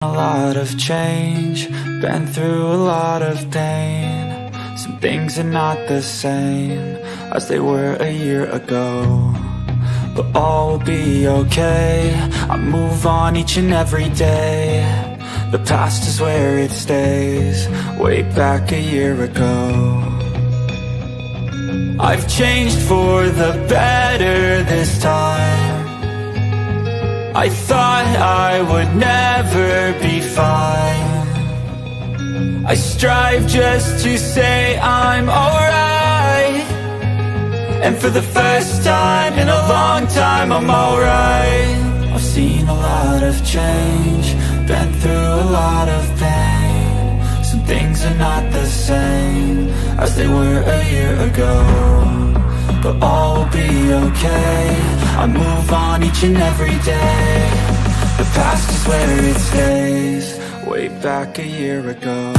A lot of change, been through a lot of pain. Some things are not the same as they were a year ago, but all will be okay. I move on each and every day. The past is where it stays, way back a year ago. I've changed for the better this time. I thought I would never be fine. I strive just to say I'm alright, and for the first time in a long time I'm alright. I've seen a lot of change, been through a lot of pain. Some things are not the same as they were a year ago, but all will be okay. I move on each and every day. The past is where it stays, way back a year ago.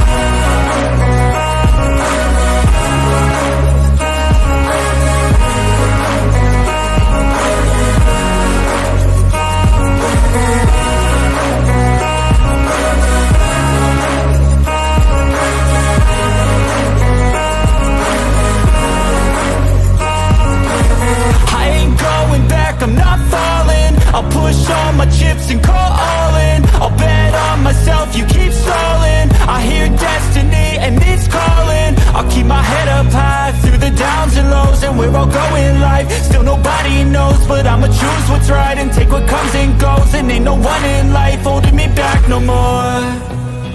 I'm not falling, I'll push all my chips and call all in. I'll bet on myself, you keep stalling. I hear destiny and it's calling. I'll keep my head up high through the downs and lows, and where I'll go in life, still nobody knows. But I'ma choose what's right and take what comes and goes, and ain't no one in life holding me back no more.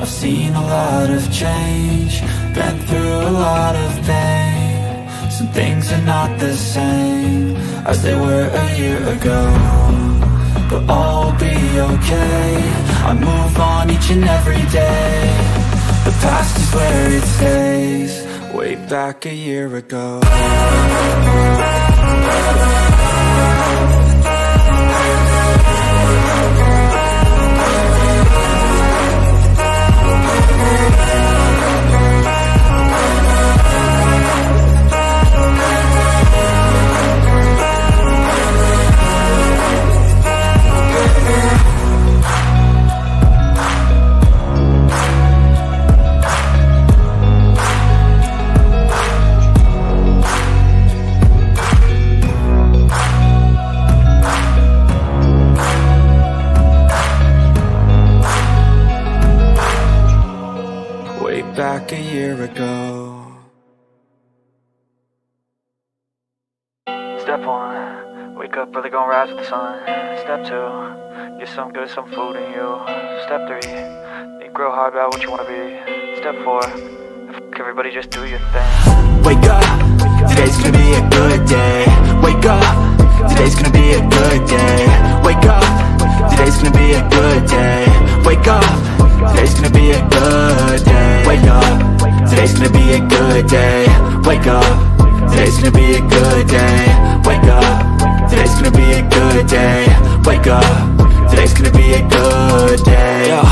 I've seen a lot of change, been through a lot of pain. Some things are not the same as they were a year ago, but all will be okay. I move on each and every day. The past is where it stays, way back a year ago. Back a year ago. Step 1, wake up early, gonna rise with the sun. Step 2, get some good, some food in you. Step 3, think real hard about what you wanna be. Step 4, everybody just do your thing. Wake up, today's gonna be a good day. Wake up, today's gonna be a good day. Wake up, today's gonna be a good day. Wake up, today's gonna be a good day. Wake up, today's gonna be a good day. Wake up, today's gonna be a good day. Wake up, today's gonna be a good day. Wake up, today's gonna be a good day. Yo,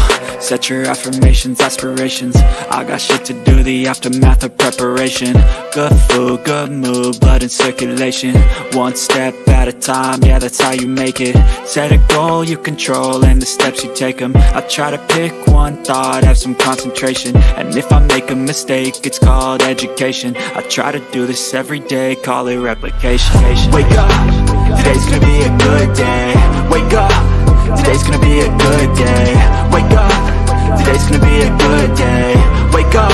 set your affirmations, aspirations. I got shit to do, the aftermath of preparation. Good food, good mood, blood in circulation. One step at a time, yeah, that's how you make it. Set a goal you control and the steps you take them. I try to pick one thought, have some concentration, and if I make a mistake, it's called education. I try to do this every day, call it replication. Wake up, today's gonna be a good day. Wake up, today's gonna be a good day. Wake up, today's gonna be a good day. Wake up,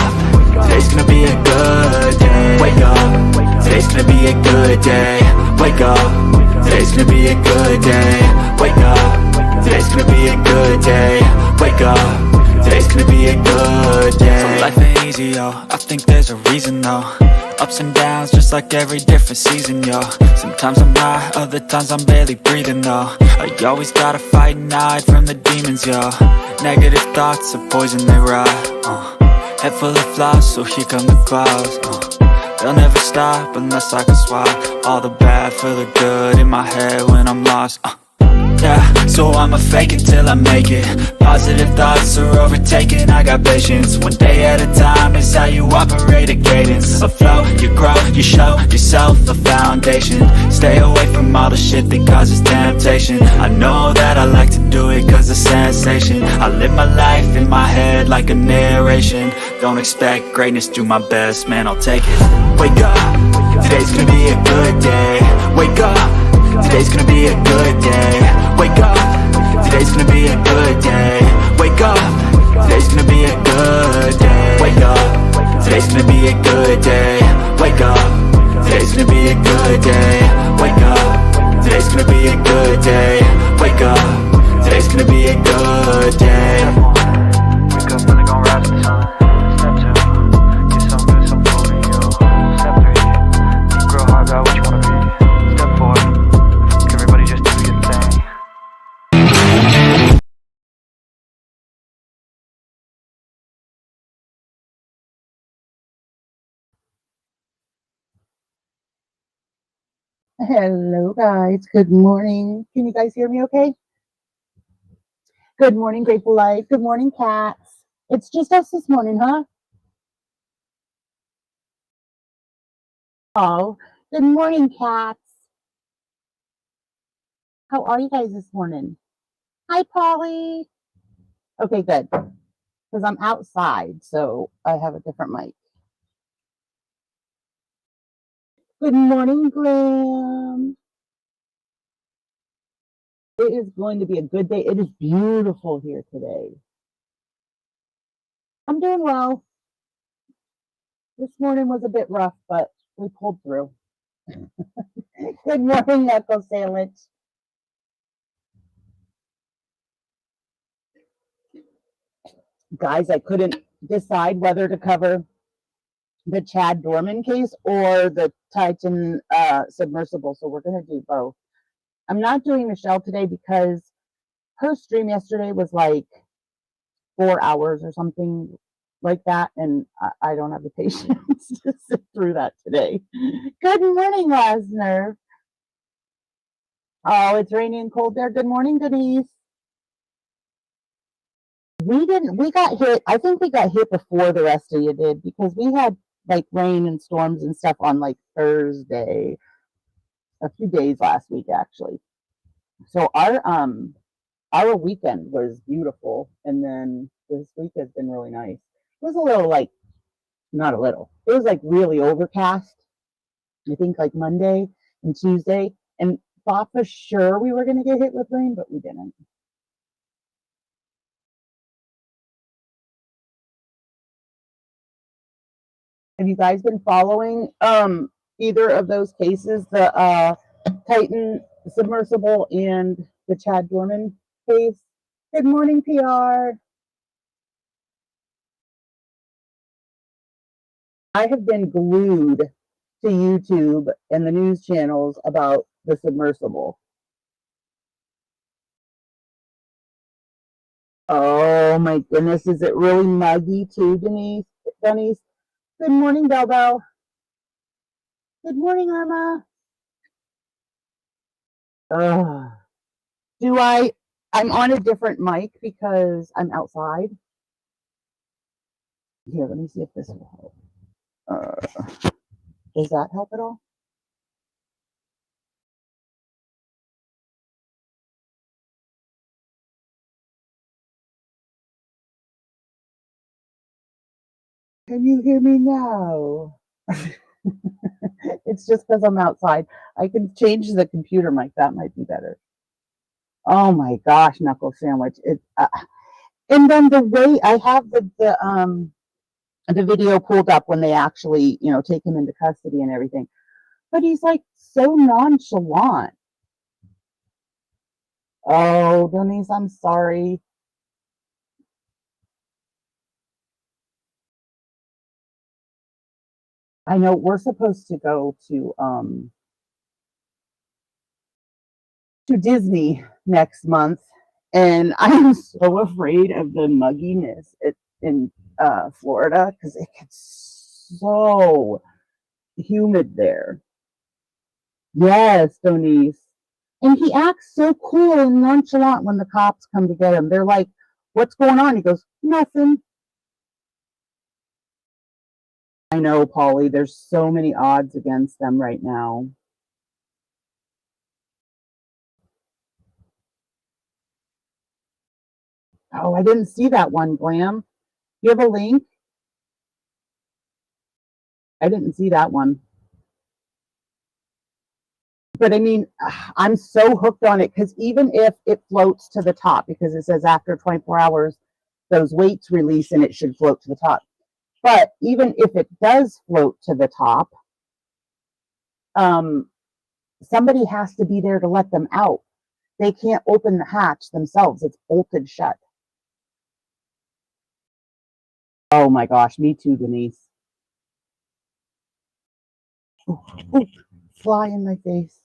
today's gonna be a good day. Wake up, today's gonna be a good day. Wake up, today's gonna be a good day. Wake up, today's gonna be a good day. Wake up, today's gonna be a good day. So life ain't easy, yo, I think there's a reason though. Ups and downs, just like every different season, yo. Sometimes I'm high, other times I'm barely breathing, though. I always gotta fight and hide from the demons, yo. Negative thoughts are poison, they rot. Head full of flies, so here come the clouds. They'll never stop unless I can swap all the bad for the good in my head when I'm lost. Yeah, so I'ma fake it till I make it. Positive thoughts are overtaken, I got patience. One day at a time is how you operate a cadence. A flow, you grow, you show yourself a foundation. Stay away from all the shit that causes temptation. I know that I like to do it cause it's sensation. I live my life in my head like a narration. Don't expect greatness, do my best, man, I'll take it. Wake up, today's gonna be a good day. Wake up, today's gonna be a good day. Wake up, today's gonna be a good day. Wake up, today's gonna be a good day. Wake up, today's gonna be a good day. Wake up, today's gonna be a good day. Wake up, today's gonna be a good day. Wake up, today's gonna be a good day. Wake up, really gon' rise with the sun. Step 2, get some good, some food in you. Step 3, think real hard about what you wanna be. Step 4, everybody just do your thing. Hello, guys. Good morning. Can you guys hear me okay? Good morning, Grateful Life. Good morning, cats. It's just us this morning, huh? Oh, good morning, cats. How are you guys this morning? Hi, Polly. Okay, good. Because I'm outside, so I have a different mic. Good morning, Graham. It is going to be a good day. It is beautiful here today. I'm doing well. This morning was a bit rough, but we pulled through. Good morning, Knuckle Sandwich. Guys, I couldn't decide whether to cover the Chad Doerman case or the Titan Submersible, so we're going to do both. I'm not doing Michelle today because her stream yesterday was like 4 hours or something like that, and I don't have the patience to sit through that today. Good morning, Lesnar. Oh, it's rainy and cold there. Good morning, Denise. We got hit. I think we got hit before the rest of you did because we had like rain and storms and stuff on like Thursday, a few days last week actually. So our weekend was beautiful, and then this week has been really nice. It was a little like not a little. It was like really overcast. I think like Monday and Tuesday, and thought for sure we were gonna get hit with rain, but we didn't. Have you guys been following either of those cases, the Titan Submersible and the Chad Doerman case? Good morning, PR. I have been glued to YouTube and the news channels about the submersible. Oh my goodness, is it really muggy too, Denise? Good morning, Bell Bell. Good morning, Irma. I'm on a different mic because I'm outside. Here, let me see if this will help. Does that help at all? Can you hear me now? It's just because I'm outside. I can change the computer mic. That might be better. Oh my gosh, knuckle sandwich! And then the way I have the video pulled up when they actually take him into custody and everything, but he's like so nonchalant. Oh, Denise, I'm sorry. I know we're supposed to go to Disney next month, and I'm so afraid of the mugginess in Florida because it gets so humid there. Yes, Denise. And he acts so cool and nonchalant when the cops come to get him. They're like, "What's going on?" He goes, "Nothing." I know, Polly, there's so many odds against them right now. Oh, I didn't see that one, Glam. You have a link? I didn't see that one. But I mean, I'm so hooked on it because even if it floats to the top, because it says after 24 hours, those weights release and it should float to the top. But even if it does float to the top, somebody has to be there to let them out. They can't open the hatch themselves. It's bolted shut. Oh my gosh, me too, Denise. Ooh, ooh, fly in my face.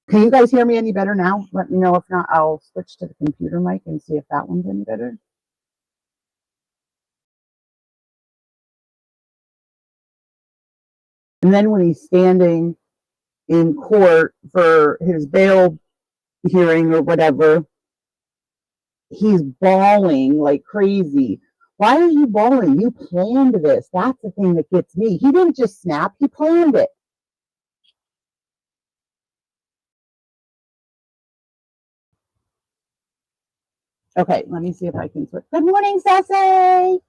Can you guys hear me any better now? Let me know. If not, I'll switch to the computer mic and see if that one's any better. And then when he's standing in court for his bail hearing or whatever, he's bawling like crazy. Why are you bawling? You planned this. That's the thing that gets me. He didn't just snap, he planned it. Okay, let me see if I can switch. Good morning, Sassy.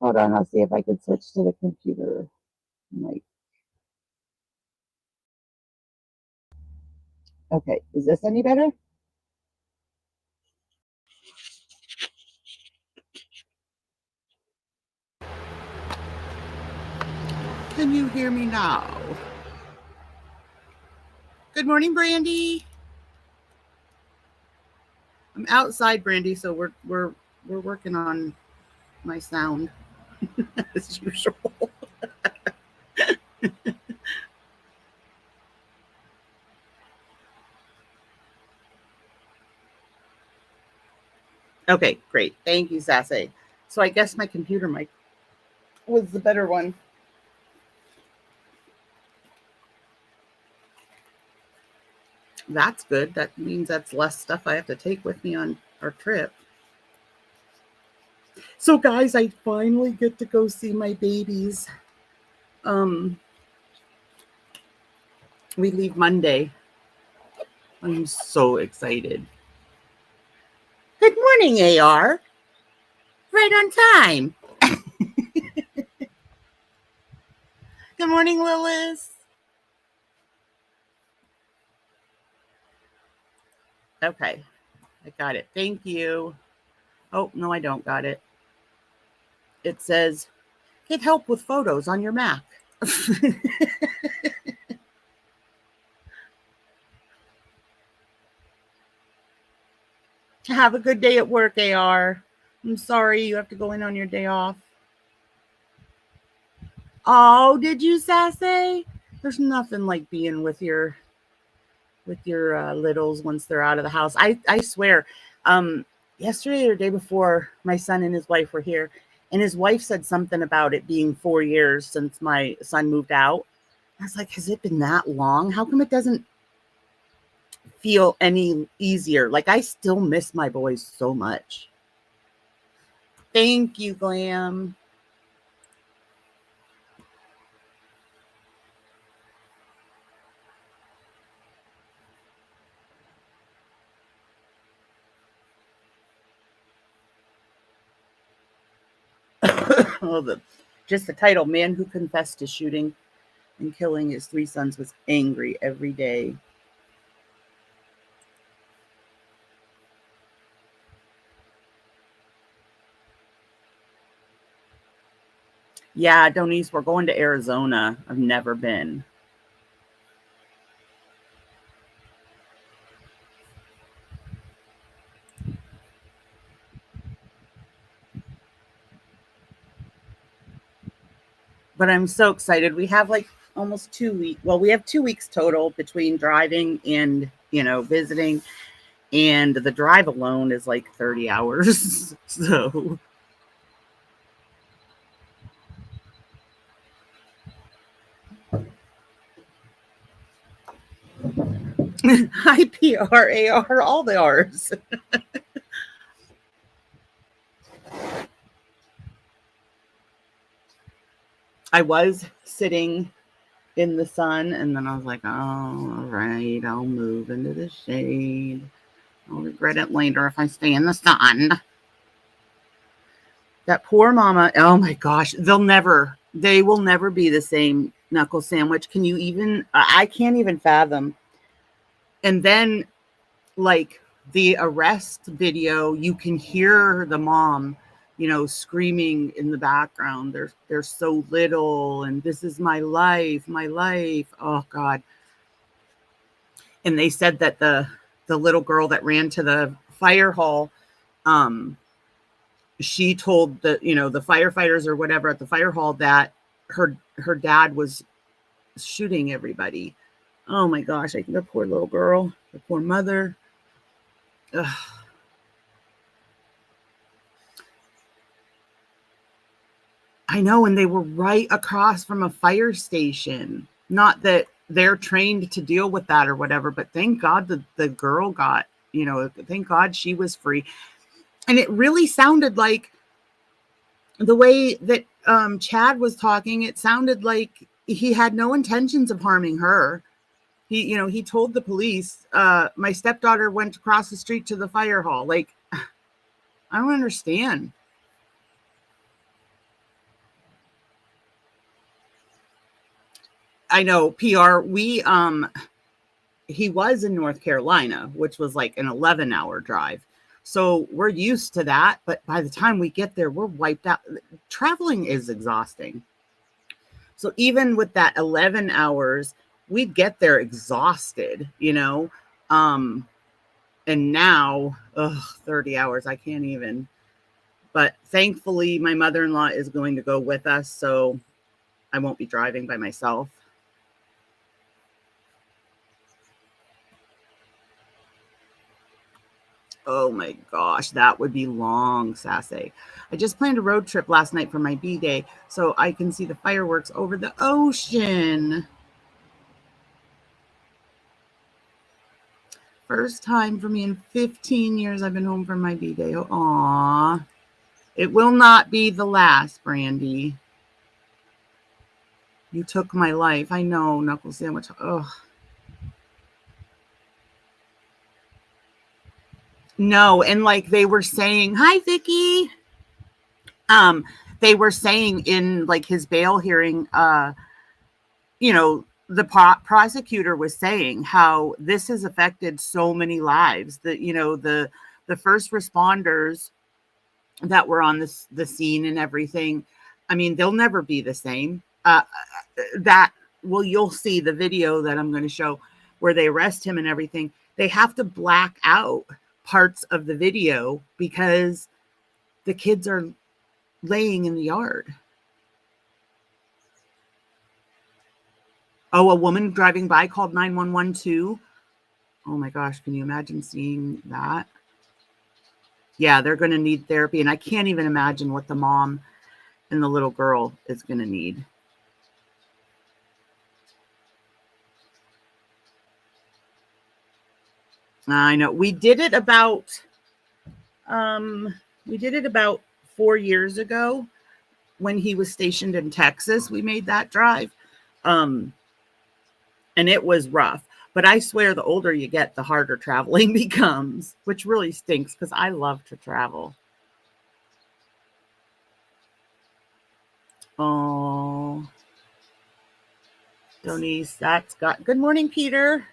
Hold on, I'll see if I can switch to the computer. Like, okay, is this any better? Can you hear me now? Good morning, Brandy. I'm outside, Brandy, so we're working on my sound as usual. Okay, great. Thank you, Sassy. So I guess my computer mic was the better one. That's good. That means that's less stuff I have to take with me on our trip. So guys, I finally get to go see my babies. We leave Monday. I'm so excited. Good morning, AR. Right on time. Good morning, Lilith. Okay, I got it. Thank you. Oh, no, I don't got it. It says, get help with photos on your Mac. Have a good day at work, AR. I'm sorry you have to go in on your day off. Oh, did you, Sassy? There's nothing like being with your littles once they're out of the house. I swear, yesterday or the day before, my son and his wife were here, and his wife said something about it being 4 years since my son moved out. I was like, has it been that long? How come it doesn't feel any easier? Like, I still miss my boys so much. Thank you, Glam. Oh, just the title, Man Who Confessed to Shooting and Killing His 3 Sons Was Angry Every Day. Yeah, Donice, we're going to Arizona. I've never been. But I'm so excited. We have like almost 2 weeks. Well, we have 2 weeks total between driving and, visiting. And the drive alone is like 30 hours. So Hi, PRAR, all the R's. I was sitting in the sun, and then I was like, oh, all right, I'll move into the shade. I'll regret it later if I stay in the sun. That poor mama, oh my gosh, they will never be the same. Knuckle sandwich. Can you even, I can't even fathom. And then, like, the arrest video, you can hear the mom, screaming in the background. They're so little, and this is my life, my life. Oh God. And they said that the little girl that ran to the fire hall, she told the firefighters or whatever at the fire hall that her dad was shooting everybody. Oh my gosh, the poor little girl, the poor mother. Ugh. I know, and they were right across from a fire station. Not that they're trained to deal with that or whatever, but thank God the girl got, thank God she was free. And it really sounded like the way that Chad was talking, it sounded like he had no intentions of harming her. He told the police, my stepdaughter went across the street to the fire hall. Like, I don't understand. I know, PR, he was in North Carolina, which was like an 11-hour drive. So we're used to that. But by the time we get there, we're wiped out. Traveling is exhausting. So even with that 11 hours, we'd get there exhausted, and now 30 hours, I can't even. But thankfully, my mother-in-law is going to go with us, so I won't be driving by myself. Oh my gosh, that would be long, Sassy. I just planned a road trip last night for my B-Day so I can see the fireworks over the ocean. First time for me in 15 years I've been home for my B-Day. Aw. It will not be the last, Brandy. You took my life. I know, Knuckle Sandwich. Ugh. No, and like they were saying, hi, Vicky. They were saying in like his bail hearing, the prosecutor was saying how this has affected so many lives. That the first responders that were on the scene and everything. I mean, they'll never be the same. You'll see the video that I'm going to show where they arrest him and everything. They have to black out parts of the video because the kids are laying in the yard. Oh, a woman driving by called 911 too. Oh my gosh, can you imagine seeing that? Yeah, they're going to need therapy. And I can't even imagine what the mom and the little girl is going to need. I know. We did it about 4 years ago when he was stationed in Texas. We made that drive. And it was rough. But I swear the older you get, the harder traveling becomes, which really stinks because I love to travel. Oh, Denise, that's got. Good morning, Peter.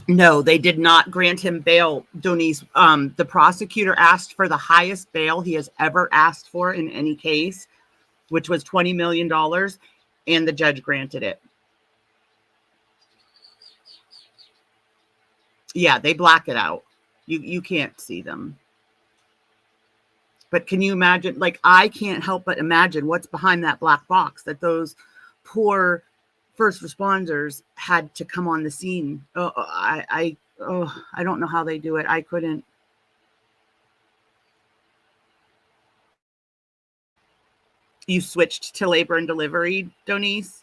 No, they did not grant him bail, Denise. The prosecutor asked for the highest bail he has ever asked for in any case, which was $20 million, and the judge granted it. Yeah, they black it out. You can't see them. But can you imagine, like, I can't help but imagine what's behind that black box that those poor first responders had to come on the scene. I don't know how they do it. I couldn't. You switched to labor and delivery, Donice?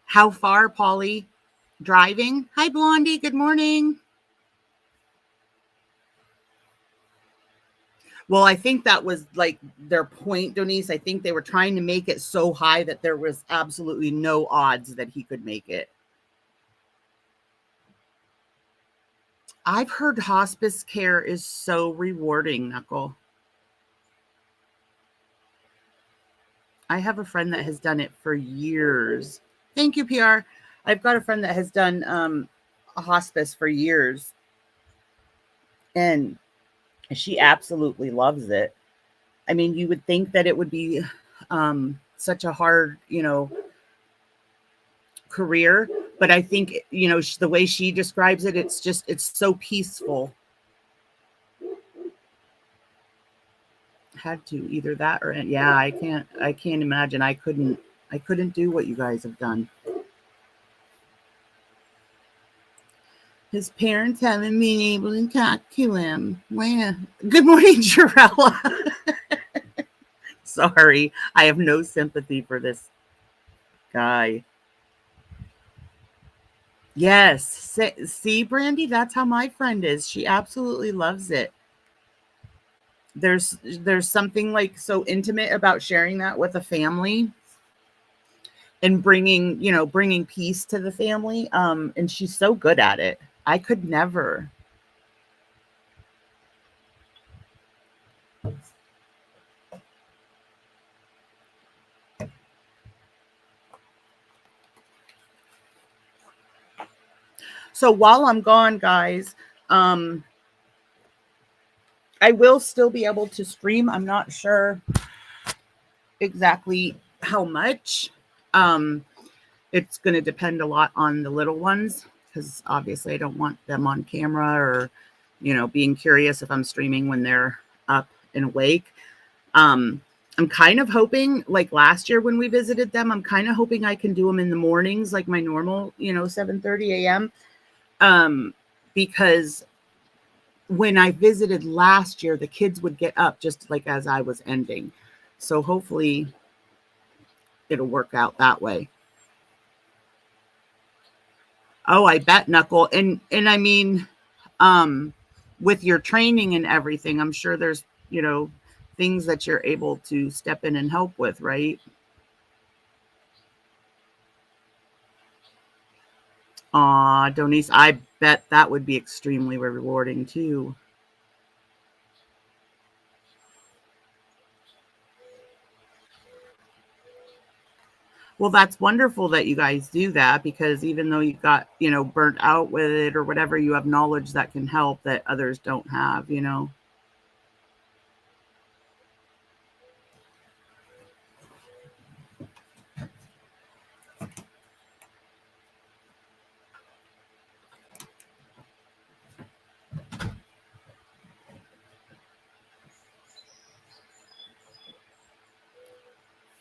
How far, Polly? Driving? Hi, Blondie. Good morning. Well, I think that was like their point, Donice. I think they were trying to make it so high that there was absolutely no odds that he could make it. I've heard hospice care is so rewarding, Knuckle. I have a friend that has done it for years. Thank you, PR. I've got a friend that has done a hospice for years, and she absolutely loves it. I mean, you would think that it would be such a hard, career, but I think, the way she describes it, it's so peaceful. Had to either that or yeah, I can't imagine. I couldn't do what you guys have done. His parents haven't been able to talk to him. Wow. Good morning, Jarella. Sorry, I have no sympathy for this guy. Yes. See, Brandy, that's how my friend is. She absolutely loves it. There's something like so intimate about sharing that with a family and bringing peace to the family. And she's so good at it. I could never. So while I'm gone, guys, I will still be able to stream. I'm not sure exactly how much. It's going to depend a lot on the little ones because obviously I don't want them on camera or, being curious if I'm streaming when they're up and awake. I'm kind of hoping, like last year when we visited them, I'm kind of hoping I can do them in the mornings, like my normal, 7:30 a.m. Because when I visited last year, the kids would get up just like as I was ending. So hopefully it'll work out that way. Oh, I bet, Knuckle. And I mean, with your training and everything, I'm sure there's, things that you're able to step in and help with, right? Aw, Donice, I bet that would be extremely rewarding too. Well, that's wonderful that you guys do that because even though you got, burnt out with it or whatever, you have knowledge that can help that others don't have,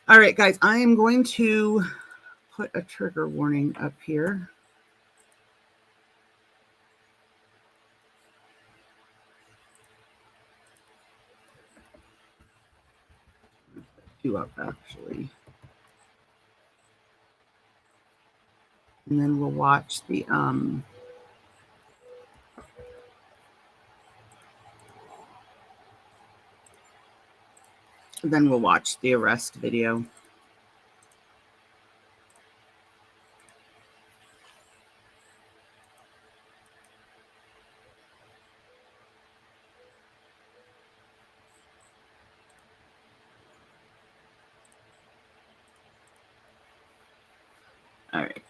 All right, guys, I am going to put a trigger warning up here. Two up, actually. And then we'll watch the arrest video. All right.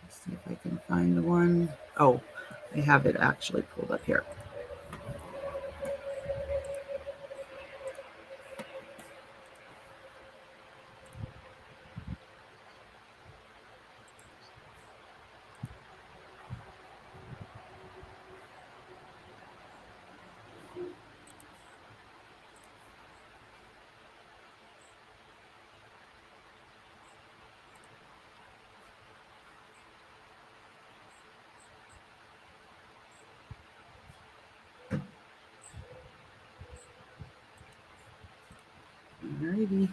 Let's see if I can find the one. Oh, I have it actually pulled up here. Maybe.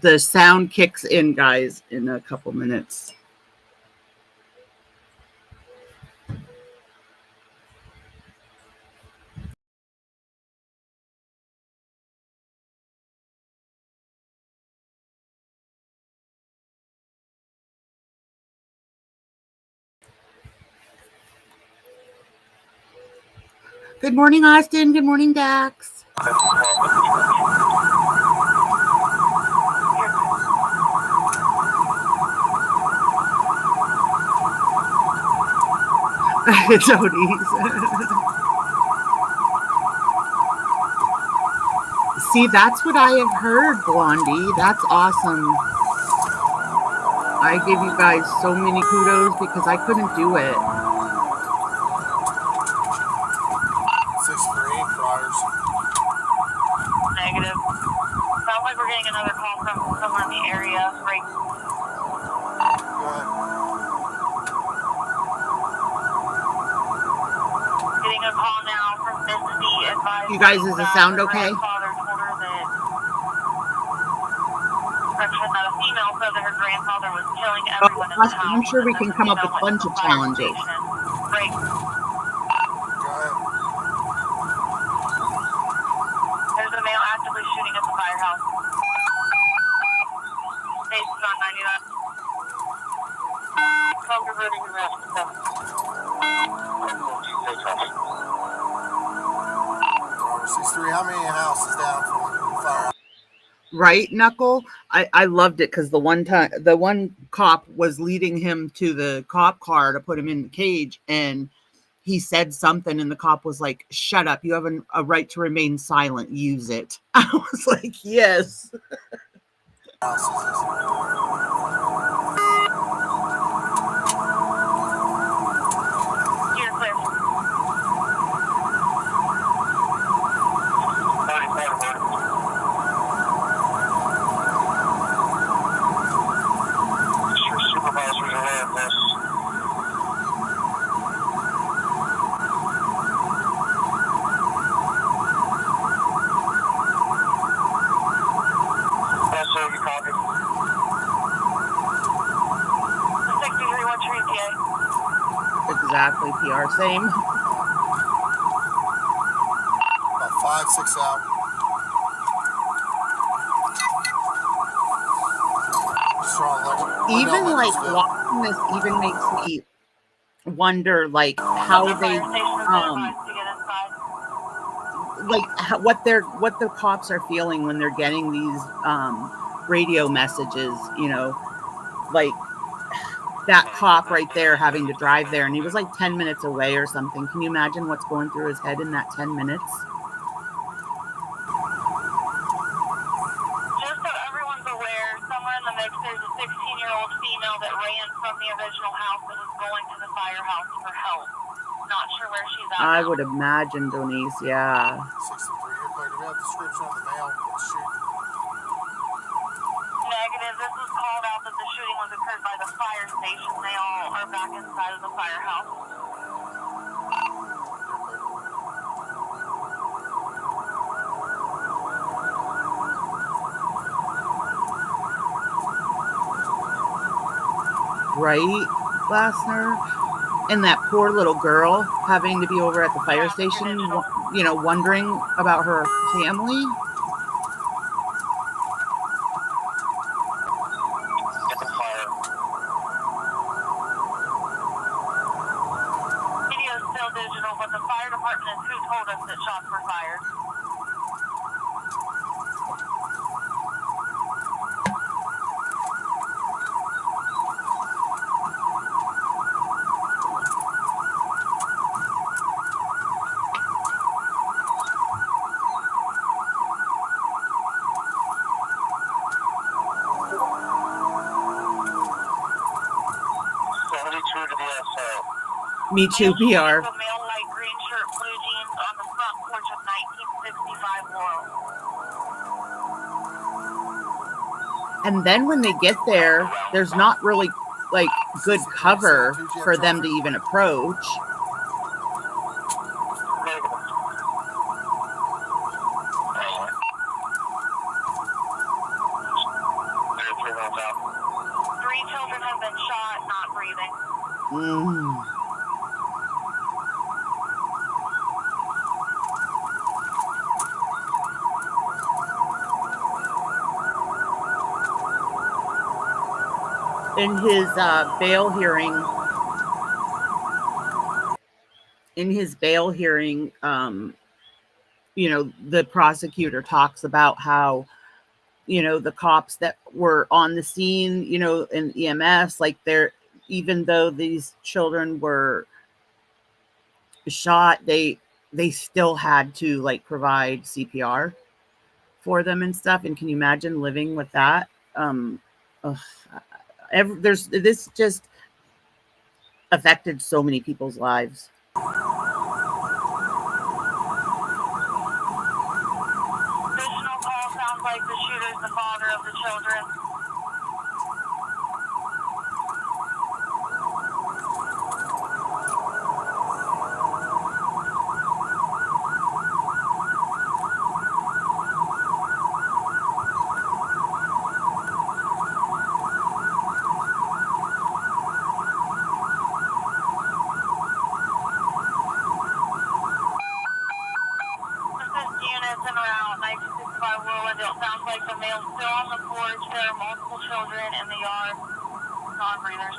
The sound kicks in, guys, in a couple minutes. Good morning, Austin. Good morning, Dax. Jody's. See, that's what I have heard, Blondie. That's awesome. I give you guys so many kudos because I couldn't do it. 6-3, Friars. Negative. Sounds like we're getting another call from somewhere in the area. Right. Go ahead. Getting a call now from Misty advising You guys, is the sound okay? Grandfather told her that, that a female said that her grandfather was killing everyone in the house. I'm sure we can come up with a bunch of challenges. Right. Go ahead. There's a male actively shooting at the firehouse. Based on 99. Call reverting arrest. 6-3, how many houses down from the fire? Right, Knuckle? I loved it because the one cop was leading him to the cop car to put him in the cage, and he said something, and the cop was like, "Shut up! You have a right to remain silent. Use it." I was like, "Yes." You're clear. Supervisors aware of this. Also, you copy. 6313 PA. Exactly, PR. Same. About 5-6 out. Even like watching this even makes me wonder like how they what the cops are feeling when they're getting these radio messages, you know, like that cop right there having to drive there, and he was like 10 minutes away or something. Can you imagine what's going through his head in that 10 minutes? Just so everyone's aware, somewhere in the mix there's a 16-year-old female that ran from the original house that was going to the firehouse for help. Not sure where she's at. I would imagine, Denise, yeah. 63, you're clear. Do we have a description of the male that's shooting? Negative. This was called out that the shooting was occurred by the fire station. They all are back inside of the firehouse. Right, Glassner? And that poor little girl having to be over at the fire station, you know, wondering about her family. Video is still digital, but the fire department is who told us that shots were fired. Me too, PR. A male light green shirt, blue jeans on the front porch of 1965 Laurel. And then when they get there, there's not really like good cover for them to even approach. Three children have been shot, not breathing. In his bail hearing, you know, the prosecutor talks about how, you know, the cops that were on the scene, you know, in EMS, like even though these children were shot, they still had to like provide CPR for them and stuff. And can you imagine living with that? This just affected so many people's lives. Additional call sounds like the shooter's the father of the children. Sounds like the male's still on the porch. There are multiple children in the yard. Non-breathers.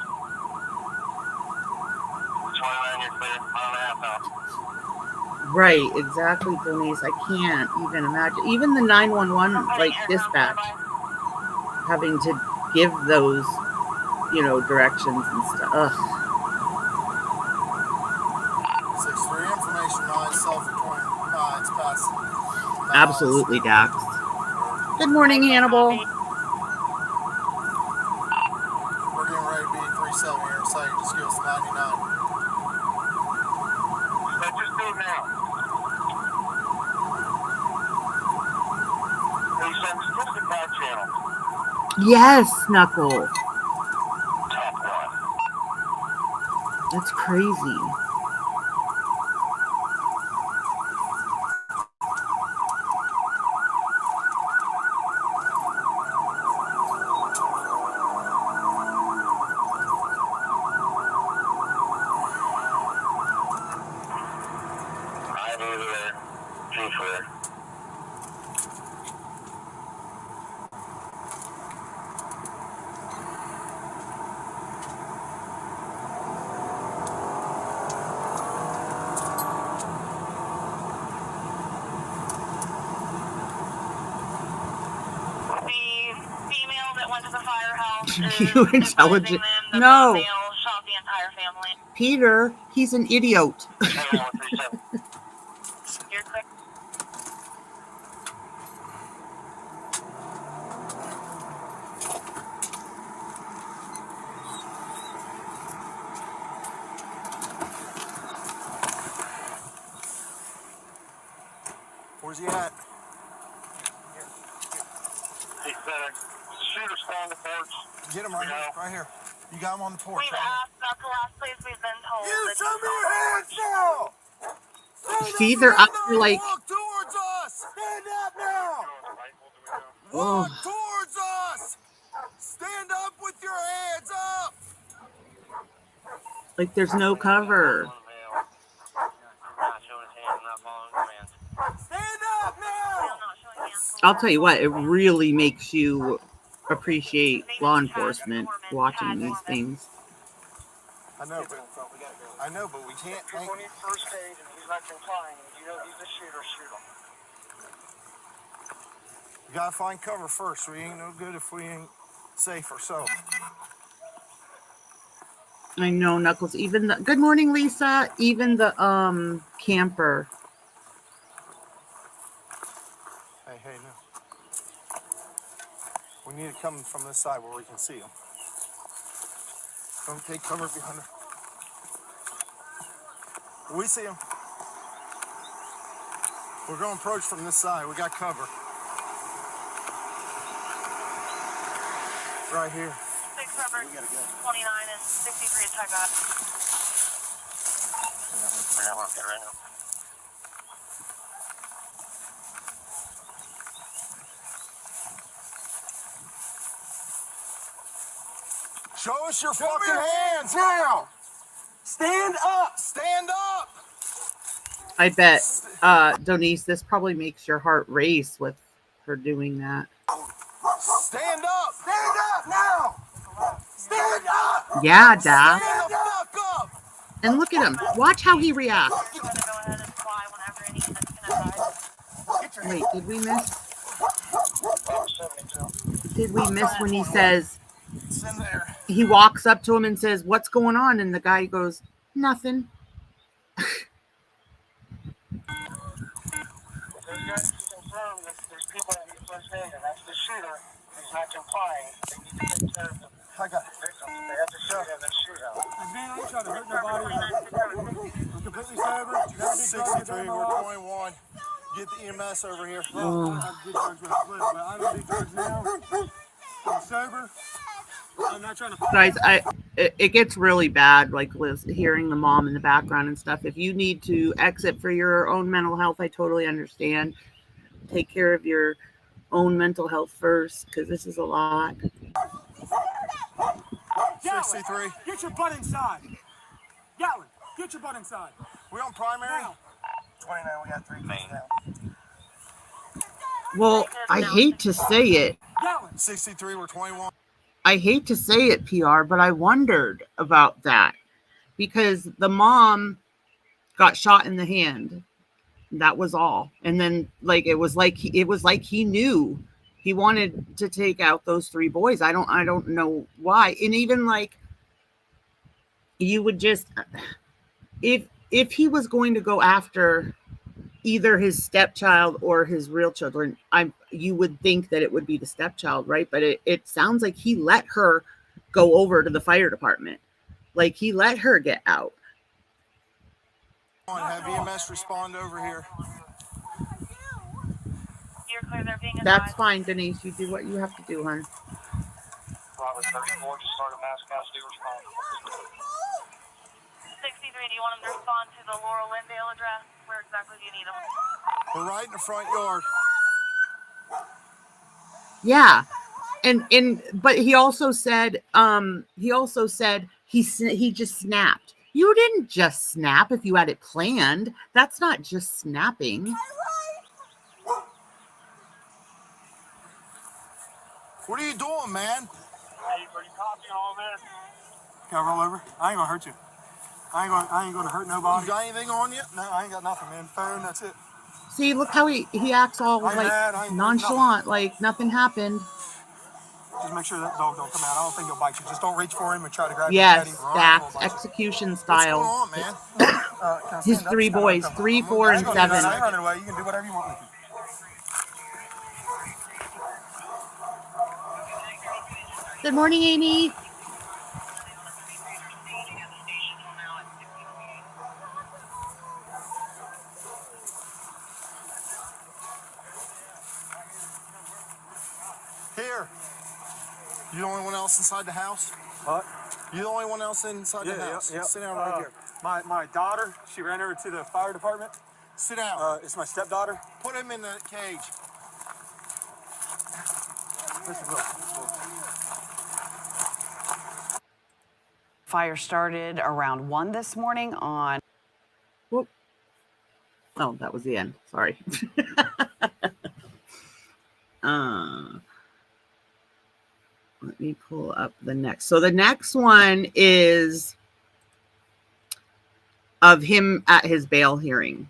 29, you're clear. Mile and a half out. Right, exactly, Denise. I can't even imagine. Even the 911 like dispatch having to give those, you know, directions and stuff. Ugh. 6-3 information 9 self for 29. It's past. Absolutely, Dax. Good morning, Hannibal. We're getting ready to be 37 here in a second. Just give us 99. Let's just do it now. Hey, son, what's the back channel? Yes, Knuckle. Top one. That's crazy. You intelligent. No. Shot the entire family. Peter, he's an idiot. You're quick. Where's he at? Hey, shooter stand on the porch. Get him right here. Right here. You got him on the porch. We've asked, that's the last place we've been told. You show me your hands now! Either up to like. Walk towards us! Stand up now! Oh. Walk towards us! Stand up with your hands up! Like there's no cover. Stand up now! I'll tell you what, it really makes you appreciate law enforcement watching these things. I know, but we can't. When he's first aid and he's not complying, you know he's a shooter, shoot him. We gotta find cover first. We ain't no good if we ain't safe ourselves. I know, Knuckles. Even the good morning, Lisa. Even the camper. Hey, no. We need to come from this side where we can see them. Don't take cover behind her. We see them. We're going to approach from this side. We got cover. Right here. 6-3, Trevor, 29 and 63 is timeout. Right now. Show us your fucking hands now! Stand up! Stand up! I bet, Denise, this probably makes your heart race with her doing that. Stand up! Stand up now! Stand up! Yeah, Dad. Stand the fuck up! And look at him. Watch how he reacts. Go ahead and fly whenever any units can advise. Wait, did we miss? Did we miss when he says, It's in there. he walks up to him and says, "What's going on?" And the guy goes, "Nothing." There's confirmed that there's people that need first aid, and that's the shooter who's not complying. They need to take care of the I got it. victims. They have to shoot him and shoot him. Man, I ain't trying to hurt nobody. I'm completely sober. You got to be 63, we're 21. Get the EMS over here. Well, I do drugs when I quit, but I don't do drugs now. I'm sober. I'm not trying to. Guys, it gets really bad, like Liz, hearing the mom in the background and stuff. If you need to exit for your own mental health, I totally understand. Take care of your own mental health first, because this is a lot. 63. Get your butt inside. Gatlin, get your butt inside. We on primary? Now. 29, we got 3 cases now. Well, I hate to say it. Gatlin. 63, we're 21. I hate to say it, PR, but I wondered about that because the mom got shot in the hand. That was all. And then it was like he knew he wanted to take out those 3 boys. I don't know why. And even you would just, if he was going to go after either his stepchild or his real children, you would think that it would be the stepchild, right? But it sounds like he let her go over to the fire department. Like he let her get out. Have EMS respond over here. You're clear, they're being That's advised. fine, Denise. You do what you have to do, hon. Robert 34, just start a mass custody response. 63, do you want them to respond to the Laurel Lindale address? Where exactly do you need them? We're right in the front yard. Yeah. But he also said he just snapped. You didn't just snap if you had it planned. That's not just snapping. What are you doing, man? Hey, are you copying all this? Can I roll over? I ain't gonna hurt you. I ain't gonna hurt nobody. You got anything on you? No, I ain't got nothing, man. Phone, that's it. See, look how he acts all nonchalant, like nothing happened. Just make sure that dog don't come out. I don't think he'll bite you. Just don't reach for him and try to grab him. Yes, And that's execution style. What's going on, man? His 3 boys, 3, 4, and 7. I ain't running away. You can do whatever you want with him. Good morning, Amy. Here. You the only one else inside the house? What? You the only one else inside the house? Yeah. Sit down right here. My daughter, she ran over to the fire department. Sit down. It's my stepdaughter. Put him in the cage. Fire started around 1 this morning on. Whoop. Oh, that was the end. Sorry. Let me pull up the next. So the next one is of him at his bail hearing.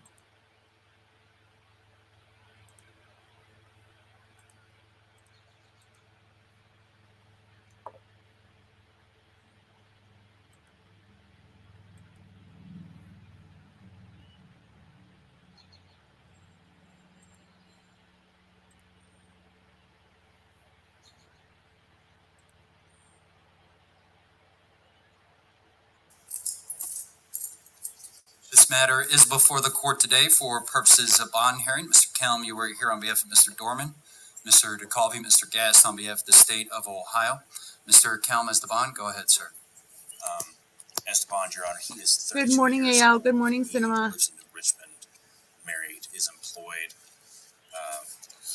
This matter is before the court today for purposes of bond hearing. Mr. Kelm, you were here on behalf of Mr. Doerman, Mr. DeCalvi, Mr. Gass on behalf of the state of Ohio. Mr. Calm Esteban, go ahead, sir. Esteban, Your Honor, he is 32 Good morning, years AL. old. Good morning, He Cinema. lives in Richmond, married, is employed.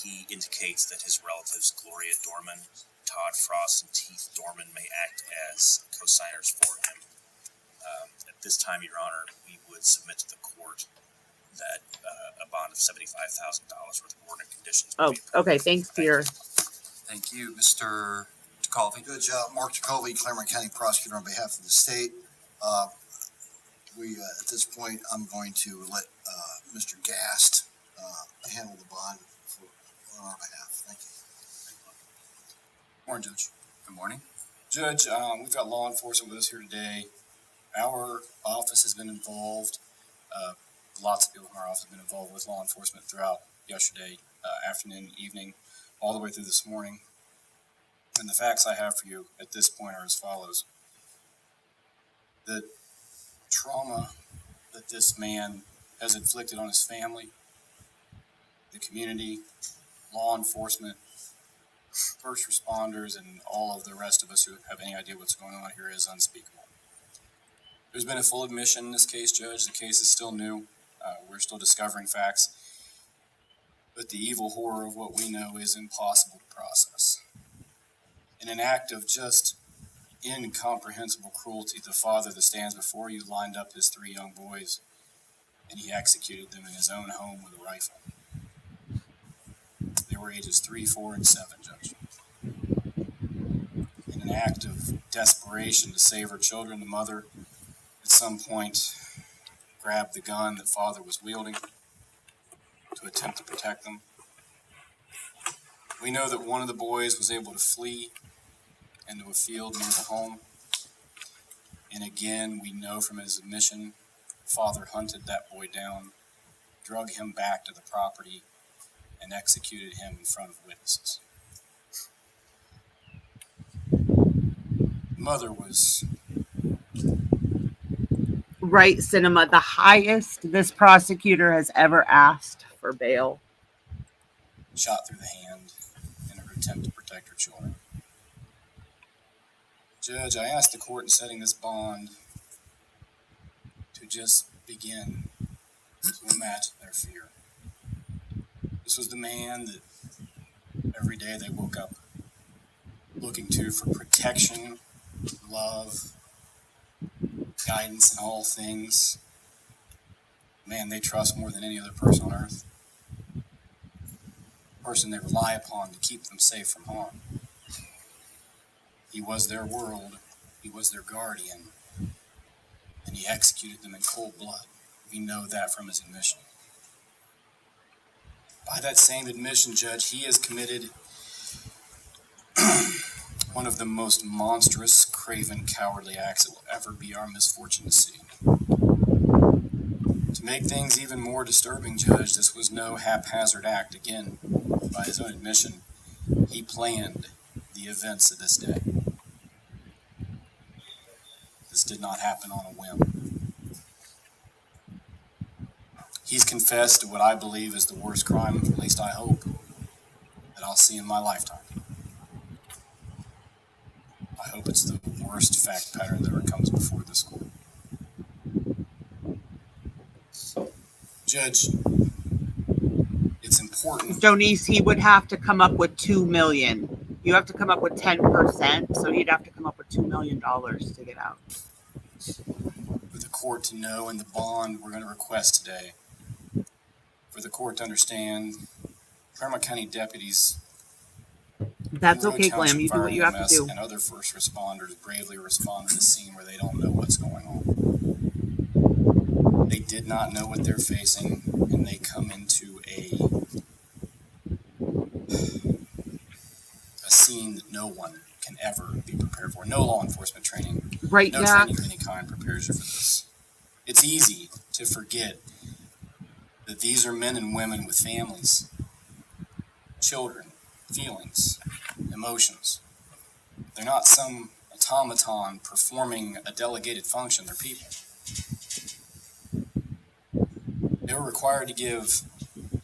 He indicates that his relatives, Gloria Doerman, Todd Frost, and Teeth Doerman, may act as co-signers for him. At this time, Your Honor, we would submit to the court that a bond of $75,000 worth of ordinance conditions. Oh, okay. Thanks, Peter. Thank you. Mr. DeCalvi. Judge Mark DeCalvi, Claremont County Prosecutor on behalf of the state. At this point, I'm going to let Mr. Gast handle the bond on our behalf. Thank you. Morning, Judge. Good morning. Judge, we've got law enforcement with us here today. Our office has been involved. Lots of people in our office have been involved with law enforcement throughout yesterday, afternoon, evening, all the way through this morning. And the facts I have for you at this point are as follows. The trauma that this man has inflicted on his family, the community, law enforcement, first responders, and all of the rest of us who have any idea what's going on here is unspeakable. There's been a full admission in this case, Judge. The case is still new. We're still discovering facts. But the evil horror of what we know is impossible to process. In an act of just incomprehensible cruelty, the father that stands before you lined up his 3 young boys, and he executed them in his own home with a rifle. They were ages 3, 4, and 7, Judge. In an act of desperation to save her children, the mother at some point grabbed the gun that father was wielding to attempt to protect them. We know that one of the boys was able to flee into a field near the home. And again, we know from his admission, father hunted that boy down, drug him back to the property, and executed him in front of witnesses. Mother was... Right, Cinema. The highest this prosecutor has ever asked for bail. shot through the hand in her attempt to protect her children. Judge, I asked the court in setting this bond to just begin to imagine their fear. This was the man that every day they woke up looking to for protection, love, guidance in all things. Man they trust more than any other person on earth. Person they rely upon to keep them safe from harm. He was their world, he was their guardian, and he executed them in cold blood. We know that from his admission. By that same admission, Judge, he has committed one of the most monstrous, craven, cowardly acts that will ever be our misfortune to see. To make things even more disturbing, Judge, this was no haphazard act. Again, by his own admission, he planned the events of this day. This did not happen on a whim. He's confessed to what I believe is the worst crime, at least I hope, that I'll see in my lifetime. I hope it's the worst fact pattern that ever comes before this court. Judge, it's important. Jonice, he would have to come up with $2 million. You have to come up with 10%, so he'd have to come up with $2 million to get out. For the court to know in the bond we're going to request today, for the court to understand, Claremont County deputies, that's okay, Clam. You do what you have to do. And other first responders bravely respond to the scene where they don't know what's going on. They did not know what they're facing, and they come into a scene that no one can ever be prepared for. No law enforcement training, right? No training of any kind prepares you for this. It's easy to forget that these are men and women with families, children, feelings, emotions. They're not some automaton performing a delegated function. They're people. They were required to give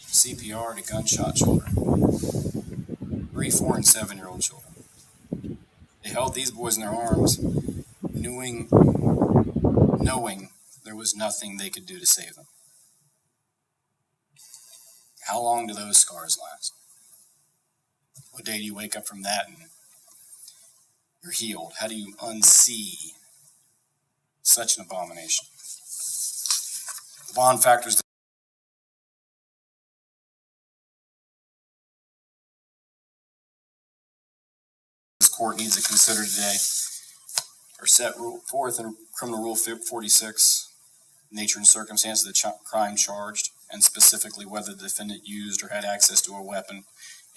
CPR to gunshot children, 3, 4, and 7-year-old children. They held these boys in their arms, knowing there was nothing they could do to save them. How long do those scars last? What day do you wake up from that and you're healed? How do you unsee such an abomination? The bond factors this court needs to consider today are set forth in Criminal Rule 46, nature and circumstances of the crime charged, and specifically whether the defendant used or had access to a weapon,